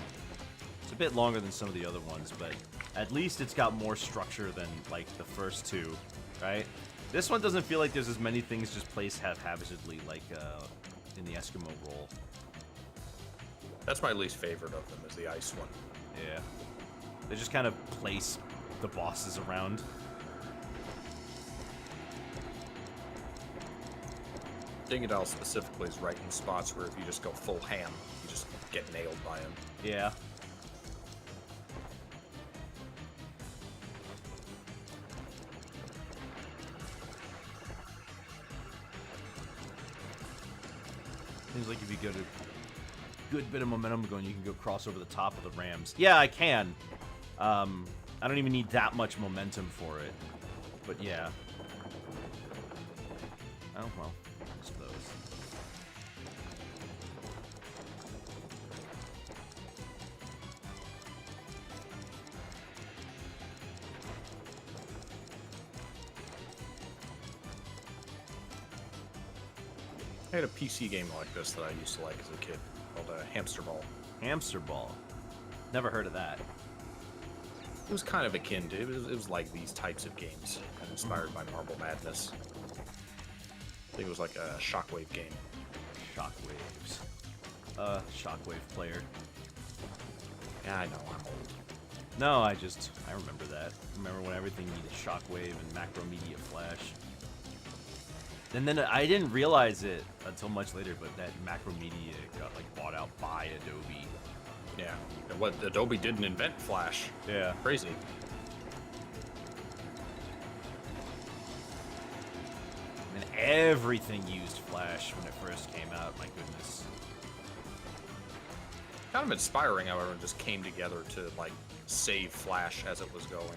It's a bit longer than some of the other ones, but at least it's got more structure than, like, the first two, right? This one doesn't feel like there's as many things just placed haphazardly, like, in the Eskimo roll. That's my least favorite of them, is the ice one. Yeah. They just kind of place the bosses around. Dingadal specifically is right in spots where if you just go full ham, you just get nailed by him. Yeah. Seems like if you get a good bit of momentum going, you can go cross over the top of the Rams. Yeah, I can. I don't even need that much momentum for it. But yeah. Oh, well, I suppose. I had a PC game like this that I used to like as a kid, called Hamster Ball. Hamster Ball. Never heard of that. It was kind of akin to, it was like these types of games, and inspired by Marble Madness. I think it was like a Shockwave game. Shockwaves. Shockwave player. Yeah, I know, I'm old. No, I remember that. I remember when everything needed Shockwave and Macromedia Flash. And then I didn't realize it until much later, but that Macromedia got, like, bought out by Adobe. Yeah, and what Adobe didn't invent Flash. Yeah. Crazy. And everything used Flash when it first came out, my goodness. Kind of inspiring how everyone just came together to, like, save Flash as it was going.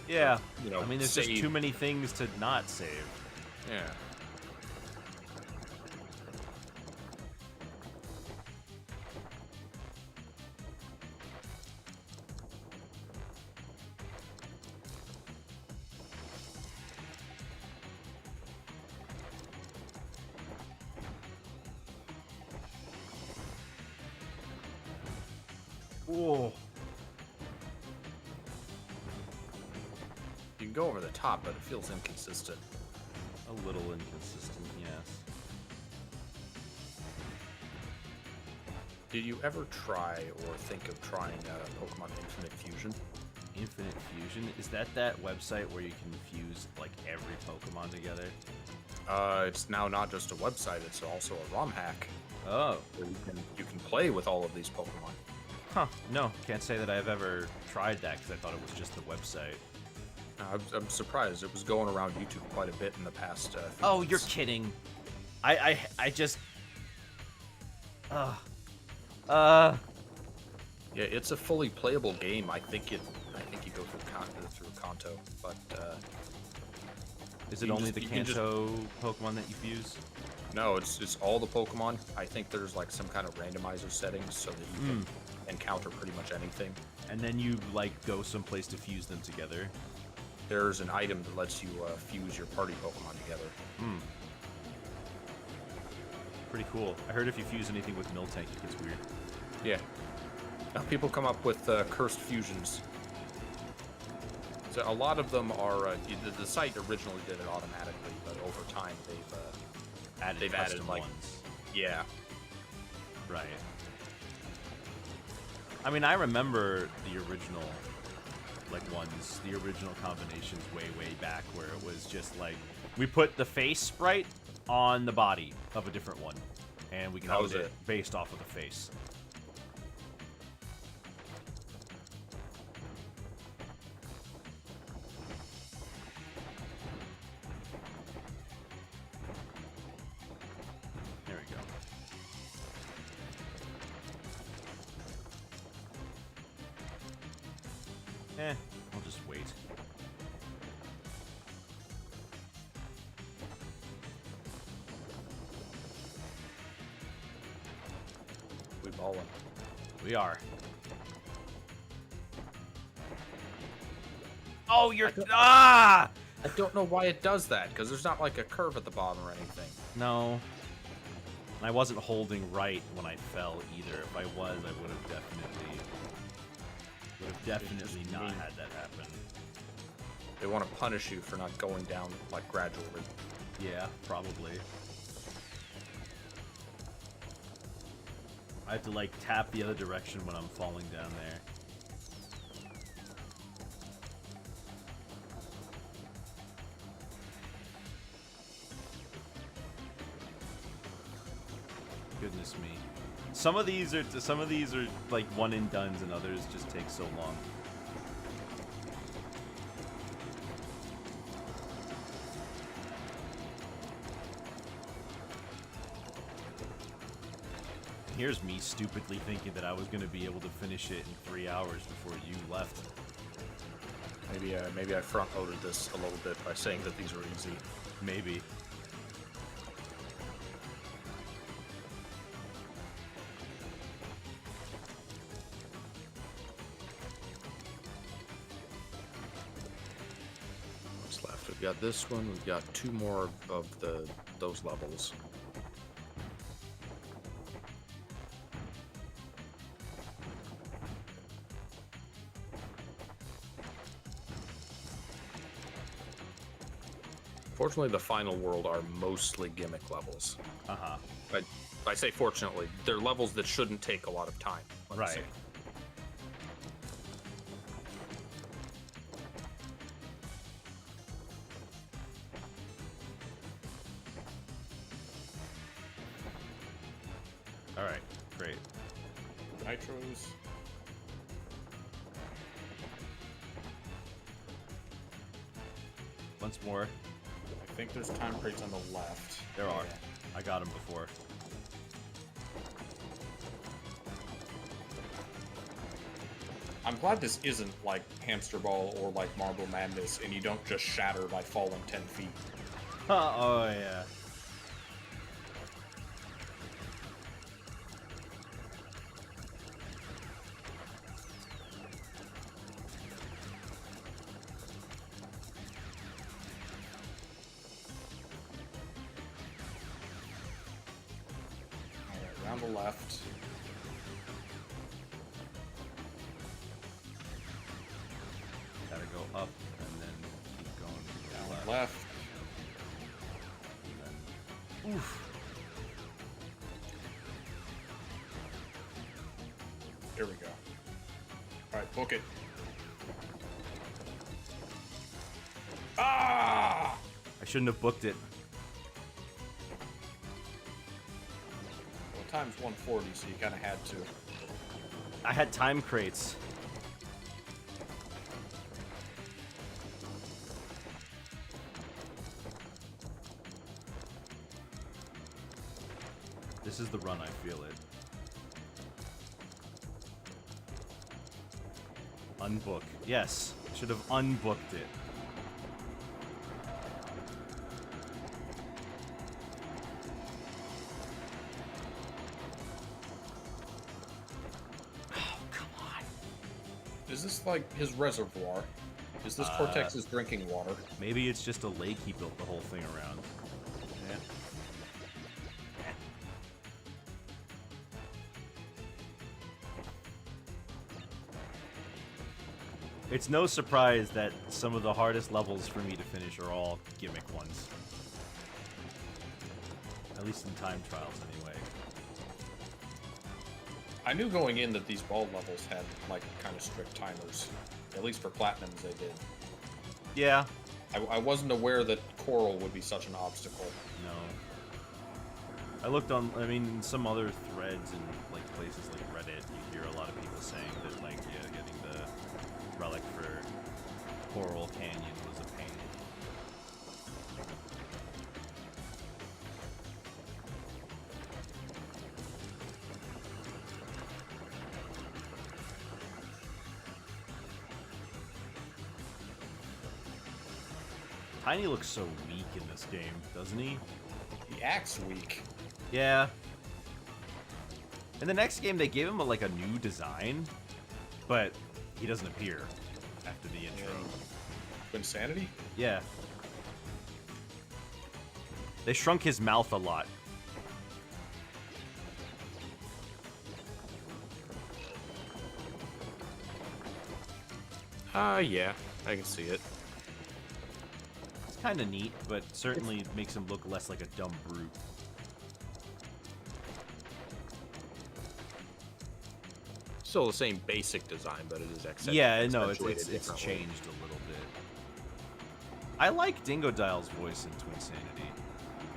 Yeah. You know, I mean, there's save. just too many things to not save. Yeah. Whoa. You can go over the top, but it feels inconsistent. A little inconsistent, yes. Did you ever try or think of trying Pokemon Infinite Fusion? Infinite Fusion? Is that website where you can fuse, like, every Pokemon together? It's now not just a website, it's also a ROM hack. Oh. Where you can play with all of these Pokemon. Huh. No, can't say that I've ever tried that because I thought it was just the website. I'm surprised. It was going around YouTube quite a bit in the past few Oh, months. you're kidding. I just... Yeah, it's a fully playable game. I think you go through Kanto, but Is it you only just- the you can just- Kanto Pokemon that you fuse? no, it's all the Pokemon. I think there's like some kind of randomizer settings so that you can encounter pretty much anything. And then you, like, go someplace to fuse them together? There's an item that lets you fuse your party Pokemon together. Pretty cool. I heard if you fuse anything with Miltank, it gets weird. Yeah. Now, people come up with cursed fusions. So a lot of them are the site originally did it automatically, but over time they've added custom like ones. yeah. Right. I mean, I remember the original, like, ones, the original combinations way back where it was just like, we put the face sprite on the body of a different one, and we can That hold was it it. based off of the face. There we go. I'll just wait. We ballin'. We are. Oh, you're... Ah! I don't know why it does that, because there's not like a curve at the bottom or anything. No. I wasn't holding right when I fell either. If I was, I would have definitely not had that happen. They want to punish you for not going down like gradually. Yeah, probably. I have to like tap the other direction when I'm falling down there. Goodness me. Some of these are like one and dones, and others just take so long. Here's me stupidly thinking that I was going to be able to finish it in 3 hours before you left. Maybe I front-loaded this a little bit by saying that these were easy. Maybe. What's left? We've got this one. We've got 2 more of those levels. Fortunately, the final world are mostly gimmick levels. Uh-huh. I say fortunately, they're levels that shouldn't take a lot of time. let me Right. say. All right. Great. Nitros. Once more. I think there's time crates on the left. There are. Yeah. I got him before. I'm glad this isn't like Hamster Ball or like Marble Madness, and you don't just shatter by falling 10 feet. Oh, yeah. Alright, around the left. Gotta go up and then keep going to Down the left. left. And then... Oof. Here we go. Alright, book it. Ah! I shouldn't have booked it. Well, time's 140, so you kind of had to. I had time crates. This is the run, I feel it. Unbook. Yes. Should have unbooked it. Oh, come on. Is this like his reservoir? Is this Cortex's drinking water? Maybe it's just a lake he built the whole thing around. Yeah. It's no surprise that some of the hardest levels for me to finish are all gimmick ones. At least in time trials, anyway. I knew going in that these ball levels had like kind of strict timers. At least for platinums they did. Yeah. I wasn't aware that coral would be such an obstacle. No. I looked on, I mean, in some other threads and like places like Reddit, you hear a lot of people saying that, like, yeah, getting the relic for Coral Canyon was a pain. Tiny looks so weak in this game, doesn't he? He acts weak. Yeah. In the next game, they gave him like a new design, but he doesn't appear after the intro. Insanity? Yeah. They shrunk his mouth a lot. Yeah, I can see it. It's kind of neat, but certainly makes him look less like a dumb brute. Still the same basic design, but it is Yeah, no, it's accentuated it's differently. changed a little bit. I like Dingo Dial's voice in Twinsanity.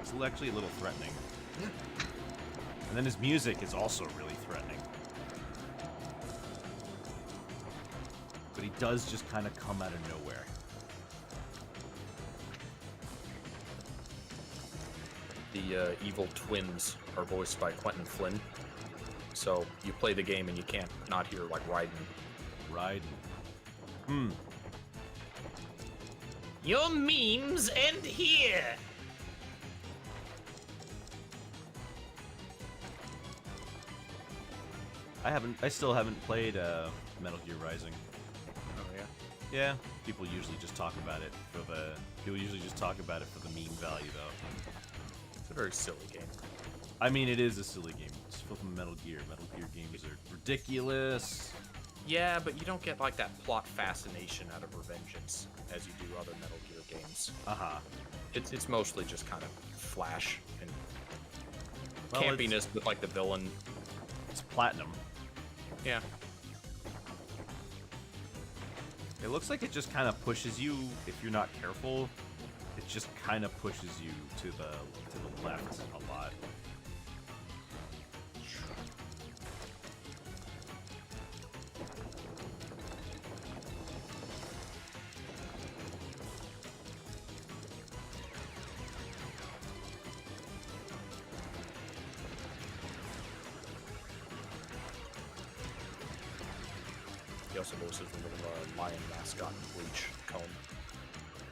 It's actually a little threatening. And then his music is also really threatening. But he does just kind of come out of nowhere. The evil twins are voiced by Quentin Flynn. So you play the game and you can't not hear like Raiden. Raiden. Your memes end here. I still haven't played Metal Gear Rising. Oh yeah. Yeah, people usually just talk about it for the meme value though. It's a very silly game. I mean, it is a silly game. It's from Metal Gear. Metal Gear games are ridiculous. Yeah, but you don't get like that plot fascination out of Revengeance as you do other Metal Gear games. Uh-huh. It's mostly just kind of flash and Well, campiness with like the villain. It's platinum. Yeah. It looks like it just kind of pushes you if you're not careful. It just kind of pushes you to the left a lot. He also voices the little lion mascot in Bleach, Cone.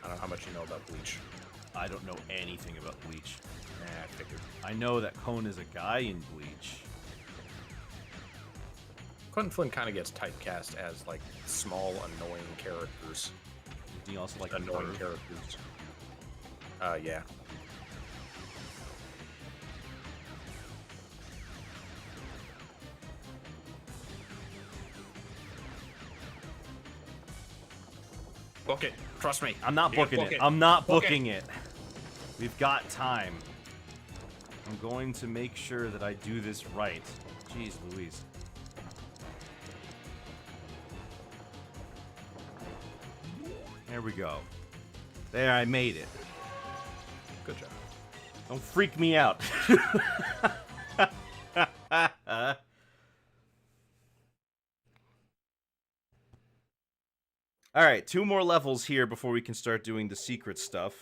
I don't know how much you know about Bleach. I don't know anything about Bleach. I figured. I know that Cone is a guy in Bleach. Quentin Flynn kind of gets typecast as like small, annoying characters. Do you also like Annoying Nerve? characters. Yeah. Book it. Trust me. I'm not You gotta booking book it. I'm not Book booking it. We've got time. I'm going to make sure that I do this right. Jeez Louise. There we go. There, I made it. Good job. Don't freak me out. Alright, 2 more levels here before we can start doing the secret stuff.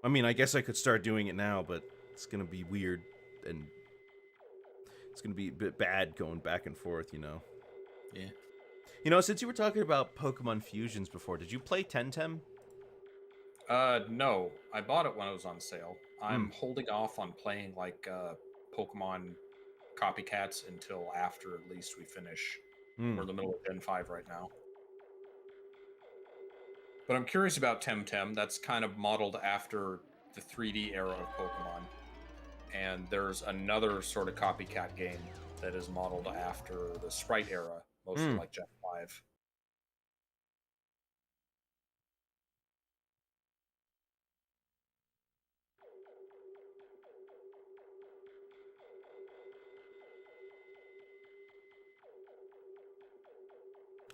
I mean, I guess I could start doing it now, but it's gonna be weird, and it's gonna be a bit bad going back and forth, you know? Yeah. You know, since you were talking about Pokemon Fusions before, did you play Temtem? No. I bought it when it was on sale. I'm holding off on playing, like, Pokemon copycats until after at least we finish. We're in the middle of Gen 5 right now. But I'm curious about Temtem. That's kind of modeled after the 3D era of Pokemon. And there's another sort of copycat game that is modeled after the Sprite era, mostly like Gen 5.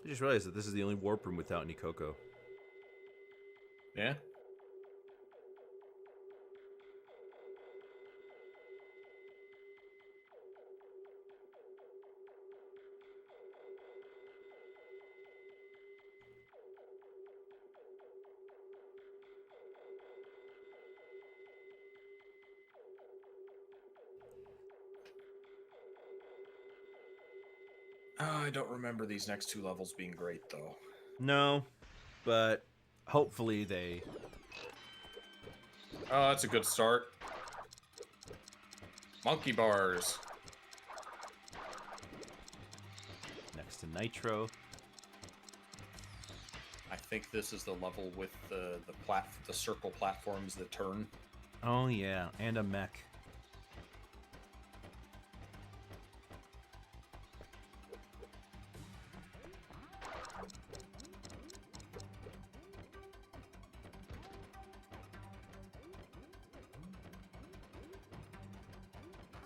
I just realized that this is the only warp room without any Coco. Yeah? I don't remember these next 2 levels being great, though. No, but hopefully they... Oh, that's a good start. Monkey bars. Next to Nitro. I think this is the level with the circle platforms that turn. Oh yeah, and a mech.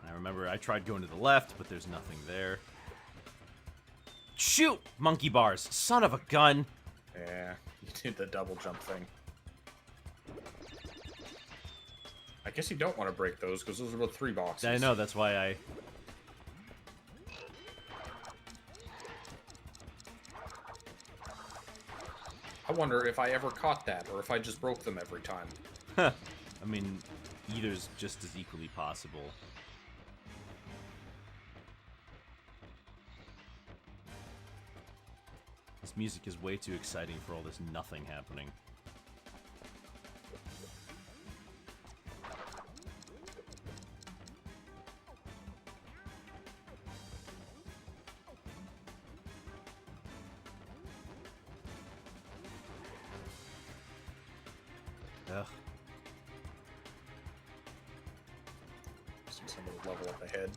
I remember I tried going to the left, but there's nothing there. Shoot! Monkey bars. Son of a gun. Yeah, you did the double jump thing. I guess you don't want to break those because those are about 3 boxes. I know, that's why I... I wonder if I ever caught that or if I just broke them every time. I mean, either's just as equally possible. This music is way too exciting for all this nothing happening. Ugh. See somebody level up ahead.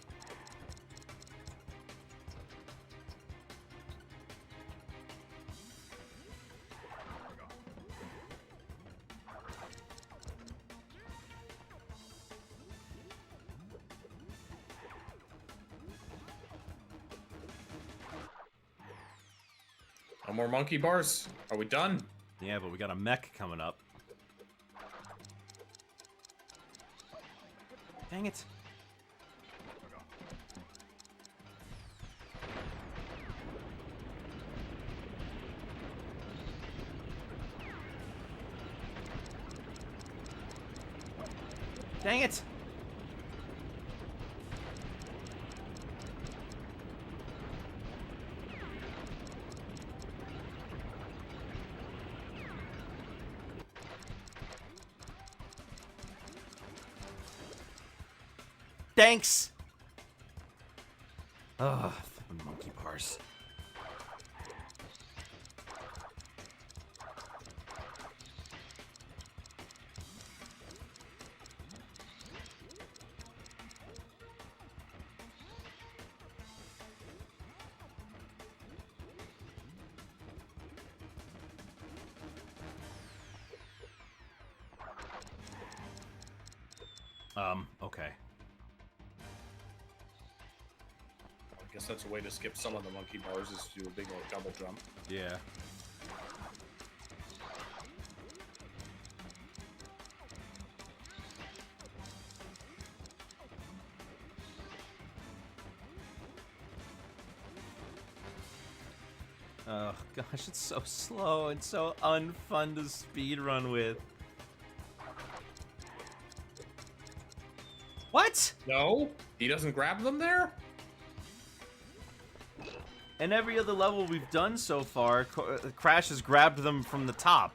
No more monkey bars? Are we done? Yeah, but we got a mech coming up. Dang it. Dang it. Thanks. Ugh, flippin' monkey bars. Okay. I guess that's a way to skip some of the monkey bars is to do a big old double jump. Yeah. Oh gosh, it's so slow and so unfun to speedrun with. What? No? He doesn't grab them there? And every other level we've done so far, Crash has grabbed them from the top.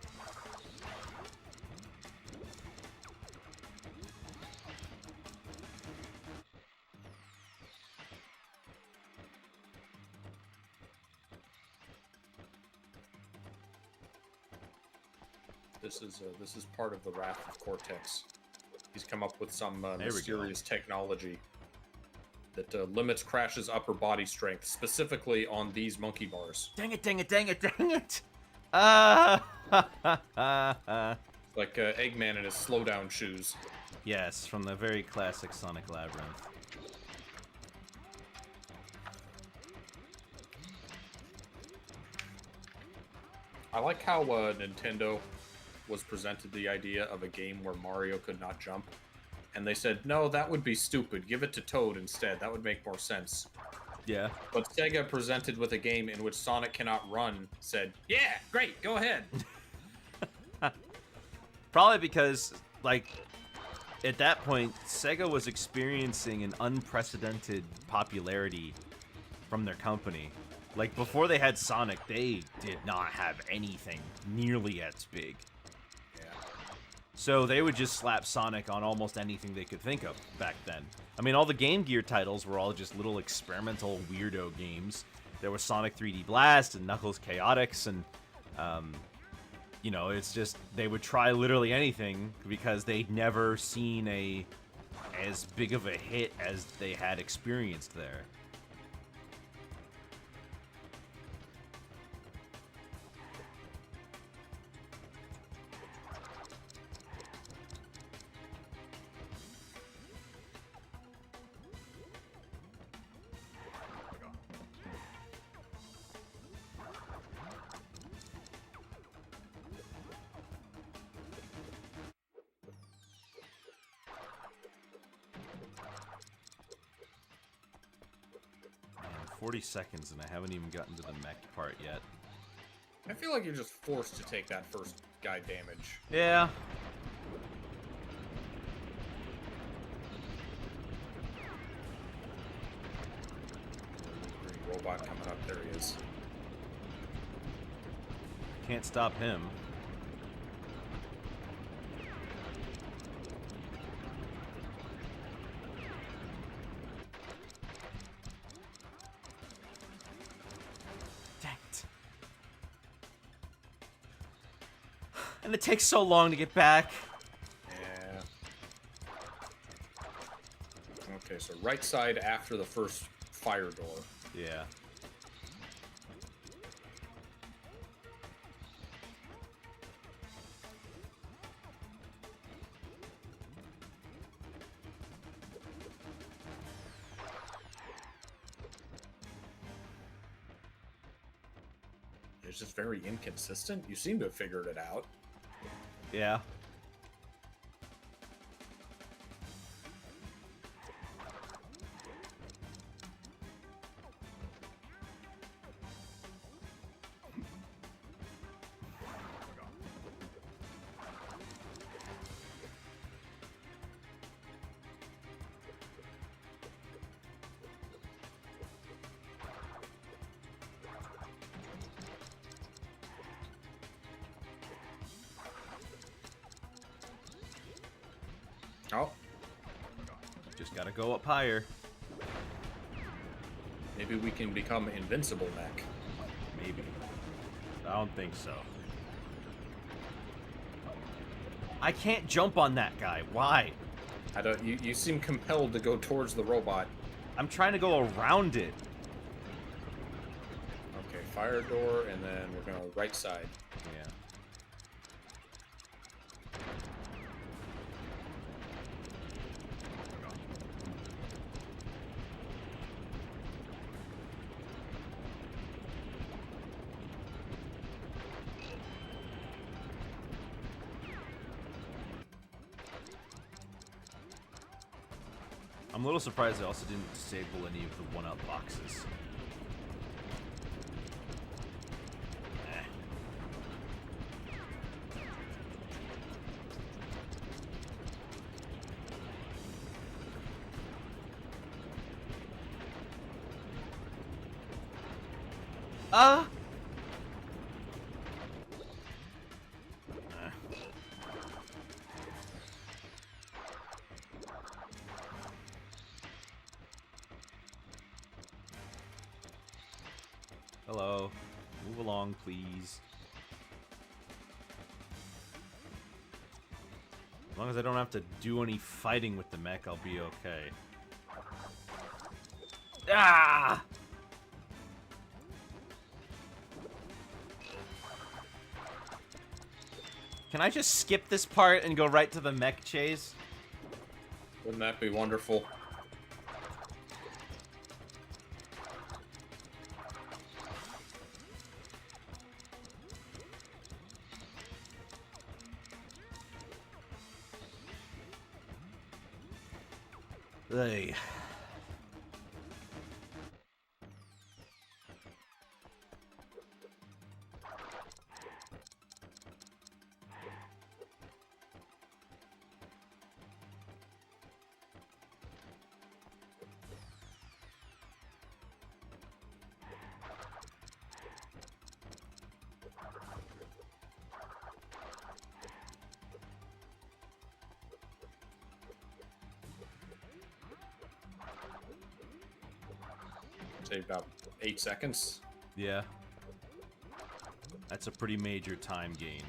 This is part of the wrath of Cortex. He's come up with some we go. mysterious technology that limits Crash's upper body strength, specifically on these monkey bars. Dang it, dang it, dang it, dang it! Like Eggman in his slowdown shoes. Yes, from the very classic Sonic Labyrinth. I like how Nintendo was presented the idea of a game where Mario could not jump. And they said, no, that would be stupid. Give it to Toad instead. That would make more sense. Yeah. But Sega, presented with a game in which Sonic cannot run, said, yeah, great, go ahead. Probably because, like, at that point, Sega was experiencing an unprecedented popularity from their company. Like, before they had Sonic, they did not have anything nearly as big. Yeah. So they would just slap Sonic on almost anything they could think of back then. I mean, all the Game Gear titles were all just little experimental weirdo games. There was Sonic 3D Blast and Knuckles Chaotix and you know, it's just they would try literally anything because they'd never seen as big of a hit as they had experienced there. Man, 40 seconds and I haven't even gotten to the mech part yet. I feel like you're just forced to take that first guy damage. Yeah. Green robot coming up. There he is. Can't stop him. Dang it. And it takes so long to get back. Yeah. Okay, so right side after the first fire door. Yeah. It's just very inconsistent. You seem to have figured it out. Yeah. Oh, Just gotta go up higher. maybe we can become invincible mech. Maybe. I don't think so. I can't jump on that guy. Why? I don't. You seem compelled to go towards the robot. I'm trying to go around it. Okay, fire door, and then we're gonna right side. Yeah. I'm a little surprised I also didn't disable any of the one-up boxes. Eh. Ah! Hello. Move along, please. As long as I don't have to do any fighting with the mech, I'll be okay. Ah! Can I just skip this part and go right to the mech chase? Wouldn't that be wonderful? Hey. Say about 8 seconds. Yeah. That's a pretty major time gain.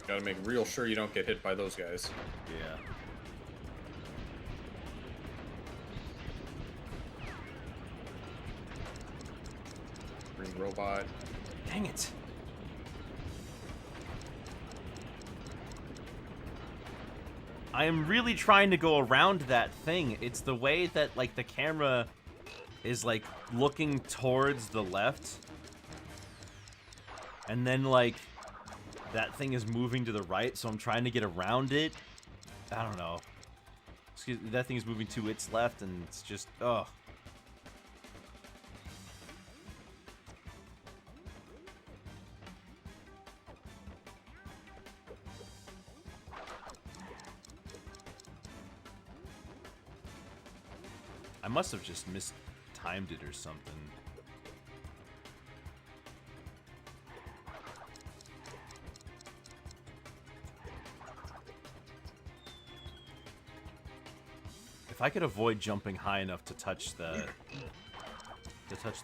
Gotta make real sure you don't get hit by those guys. Yeah. Green robot. Dang it. I am really trying to go around that thing. It's the way that, like, the camera is, like, looking towards the left. And then, like, that thing is moving to the right, so I'm trying to get around it. I don't know. Excuse me, that thing is moving to its left, and it's just, ugh. I must have just mistimed it or something. If I could avoid jumping high enough to touch the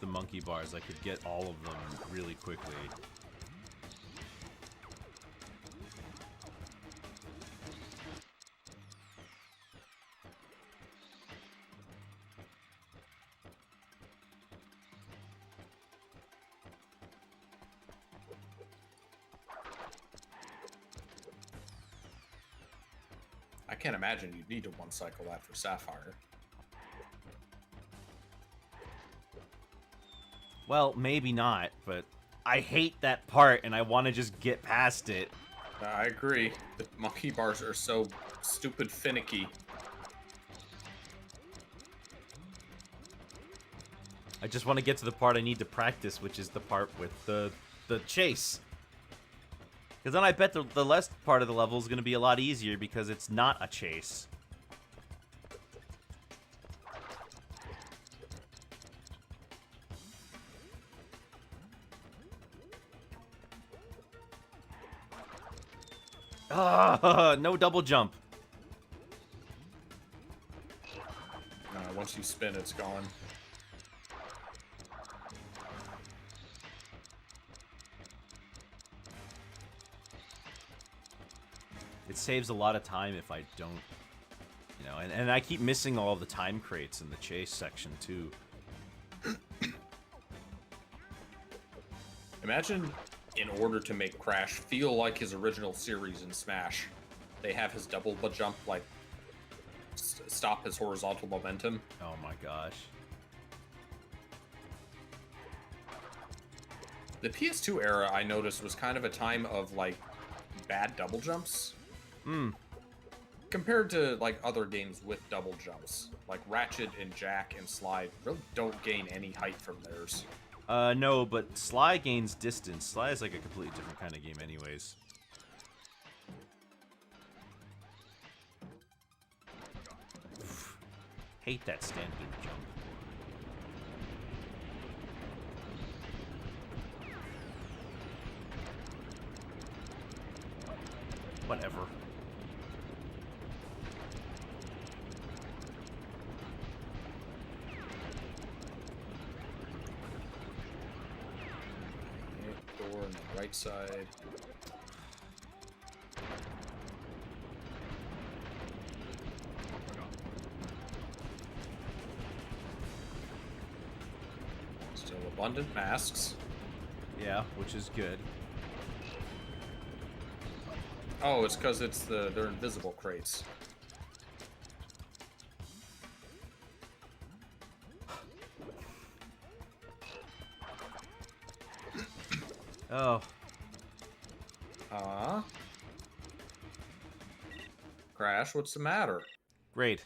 monkey bars, I could get all of them really quickly. I can't imagine you'd need to one cycle that for Sapphire. Well, maybe not, but I hate that part and I want to just get past it. I agree. The monkey bars are so stupid finicky. I just want to get to the part I need to practice, which is the part with the chase. Because then I bet the last part of the level is going to be a lot easier because it's not a chase. Ah, no double jump. Once you spin, it's gone. It saves a lot of time if I don't, you know, and I keep missing all the time crates in the chase section too. Imagine, in order to make Crash feel like his original series in Smash, they have his double jump, like, stop his horizontal momentum. Oh my gosh. The PS2 era, I noticed, was kind of a time of, like, bad double jumps. Compared to, like, other games with double jumps. Like, Ratchet and Jack and Slide really don't gain any height from theirs. No, but Sly gains distance. Sly is like a completely different kind of game anyways. Hate that standard jump. Whatever. Door on the right side. Still abundant masks. Yeah, which is good. Oh, it's because they're invisible crates. Oh. Crash, what's the matter? Great.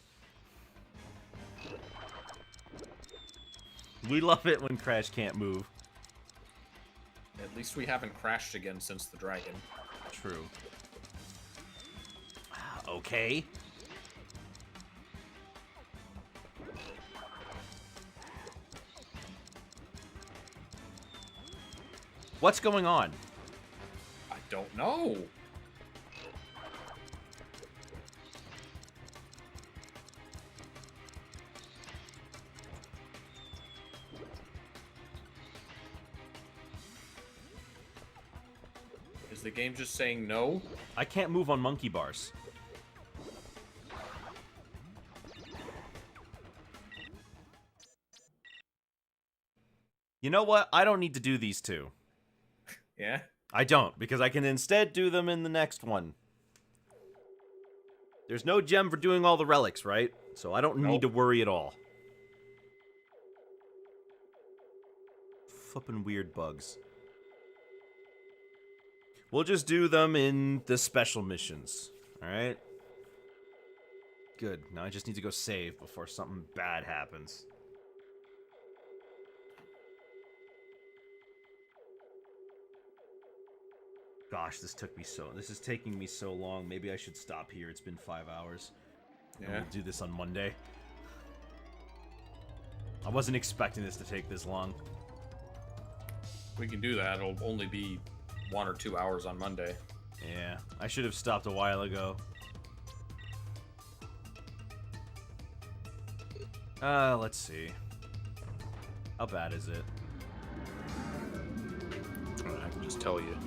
We love it when Crash can't move. At least we haven't crashed again since the dragon. True. Okay. What's going on? I don't know. Is the game just saying no? I can't move on monkey bars. You know what? I don't need to do these two. Yeah? I don't, because I can instead do them in the next one. There's no gem for doing all the relics, right? So I don't need to worry at all. Flippin' weird bugs. We'll just do them in the special missions, alright? Good. Now I just need to go save before something bad happens. Gosh, this is taking me so long. Maybe I should stop here. It's been 5 hours. And Yeah. we'll do this on Monday. I wasn't expecting this to take this long. We can do that. It'll only be 1 or 2 hours on Monday. Yeah, I should have stopped a while ago. Let's see. How bad is it? I can just tell you.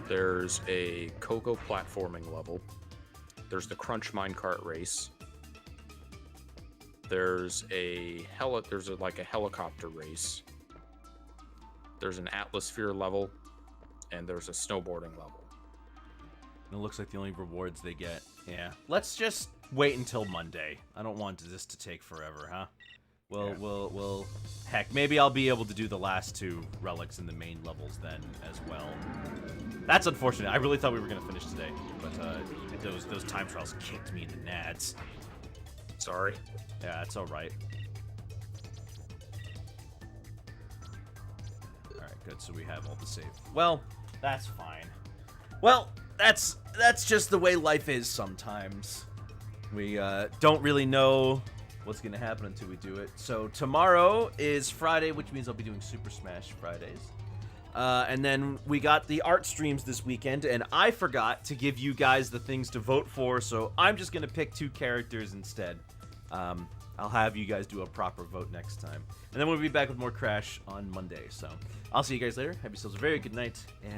There's a Coco platforming level. There's the Crunch minecart race. There's like a helicopter race. There's an atmosphere level, and there's a snowboarding level. It looks like the only rewards they get. Yeah. Let's just wait until Monday. I don't want this to take forever, huh? Well, heck, maybe I'll be able to do the last 2 relics in the main levels then as well. That's unfortunate. I really thought we were gonna finish today, but those time trials kicked me in the nads. Sorry. Yeah, it's all right. All right, good. So we have all the save. Well, that's fine. Well, that's just the way life is sometimes. We don't really know what's gonna happen until we do it. So tomorrow is Friday, which means I'll be doing Super Smash Fridays. And then we got the art streams this weekend, and I forgot to give you guys the things to vote for, so I'm just gonna pick 2 characters instead. I'll have you guys do a proper vote next time. And then we'll be back with more Crash on Monday. So I'll see you guys later. Have yourselves a very good night, and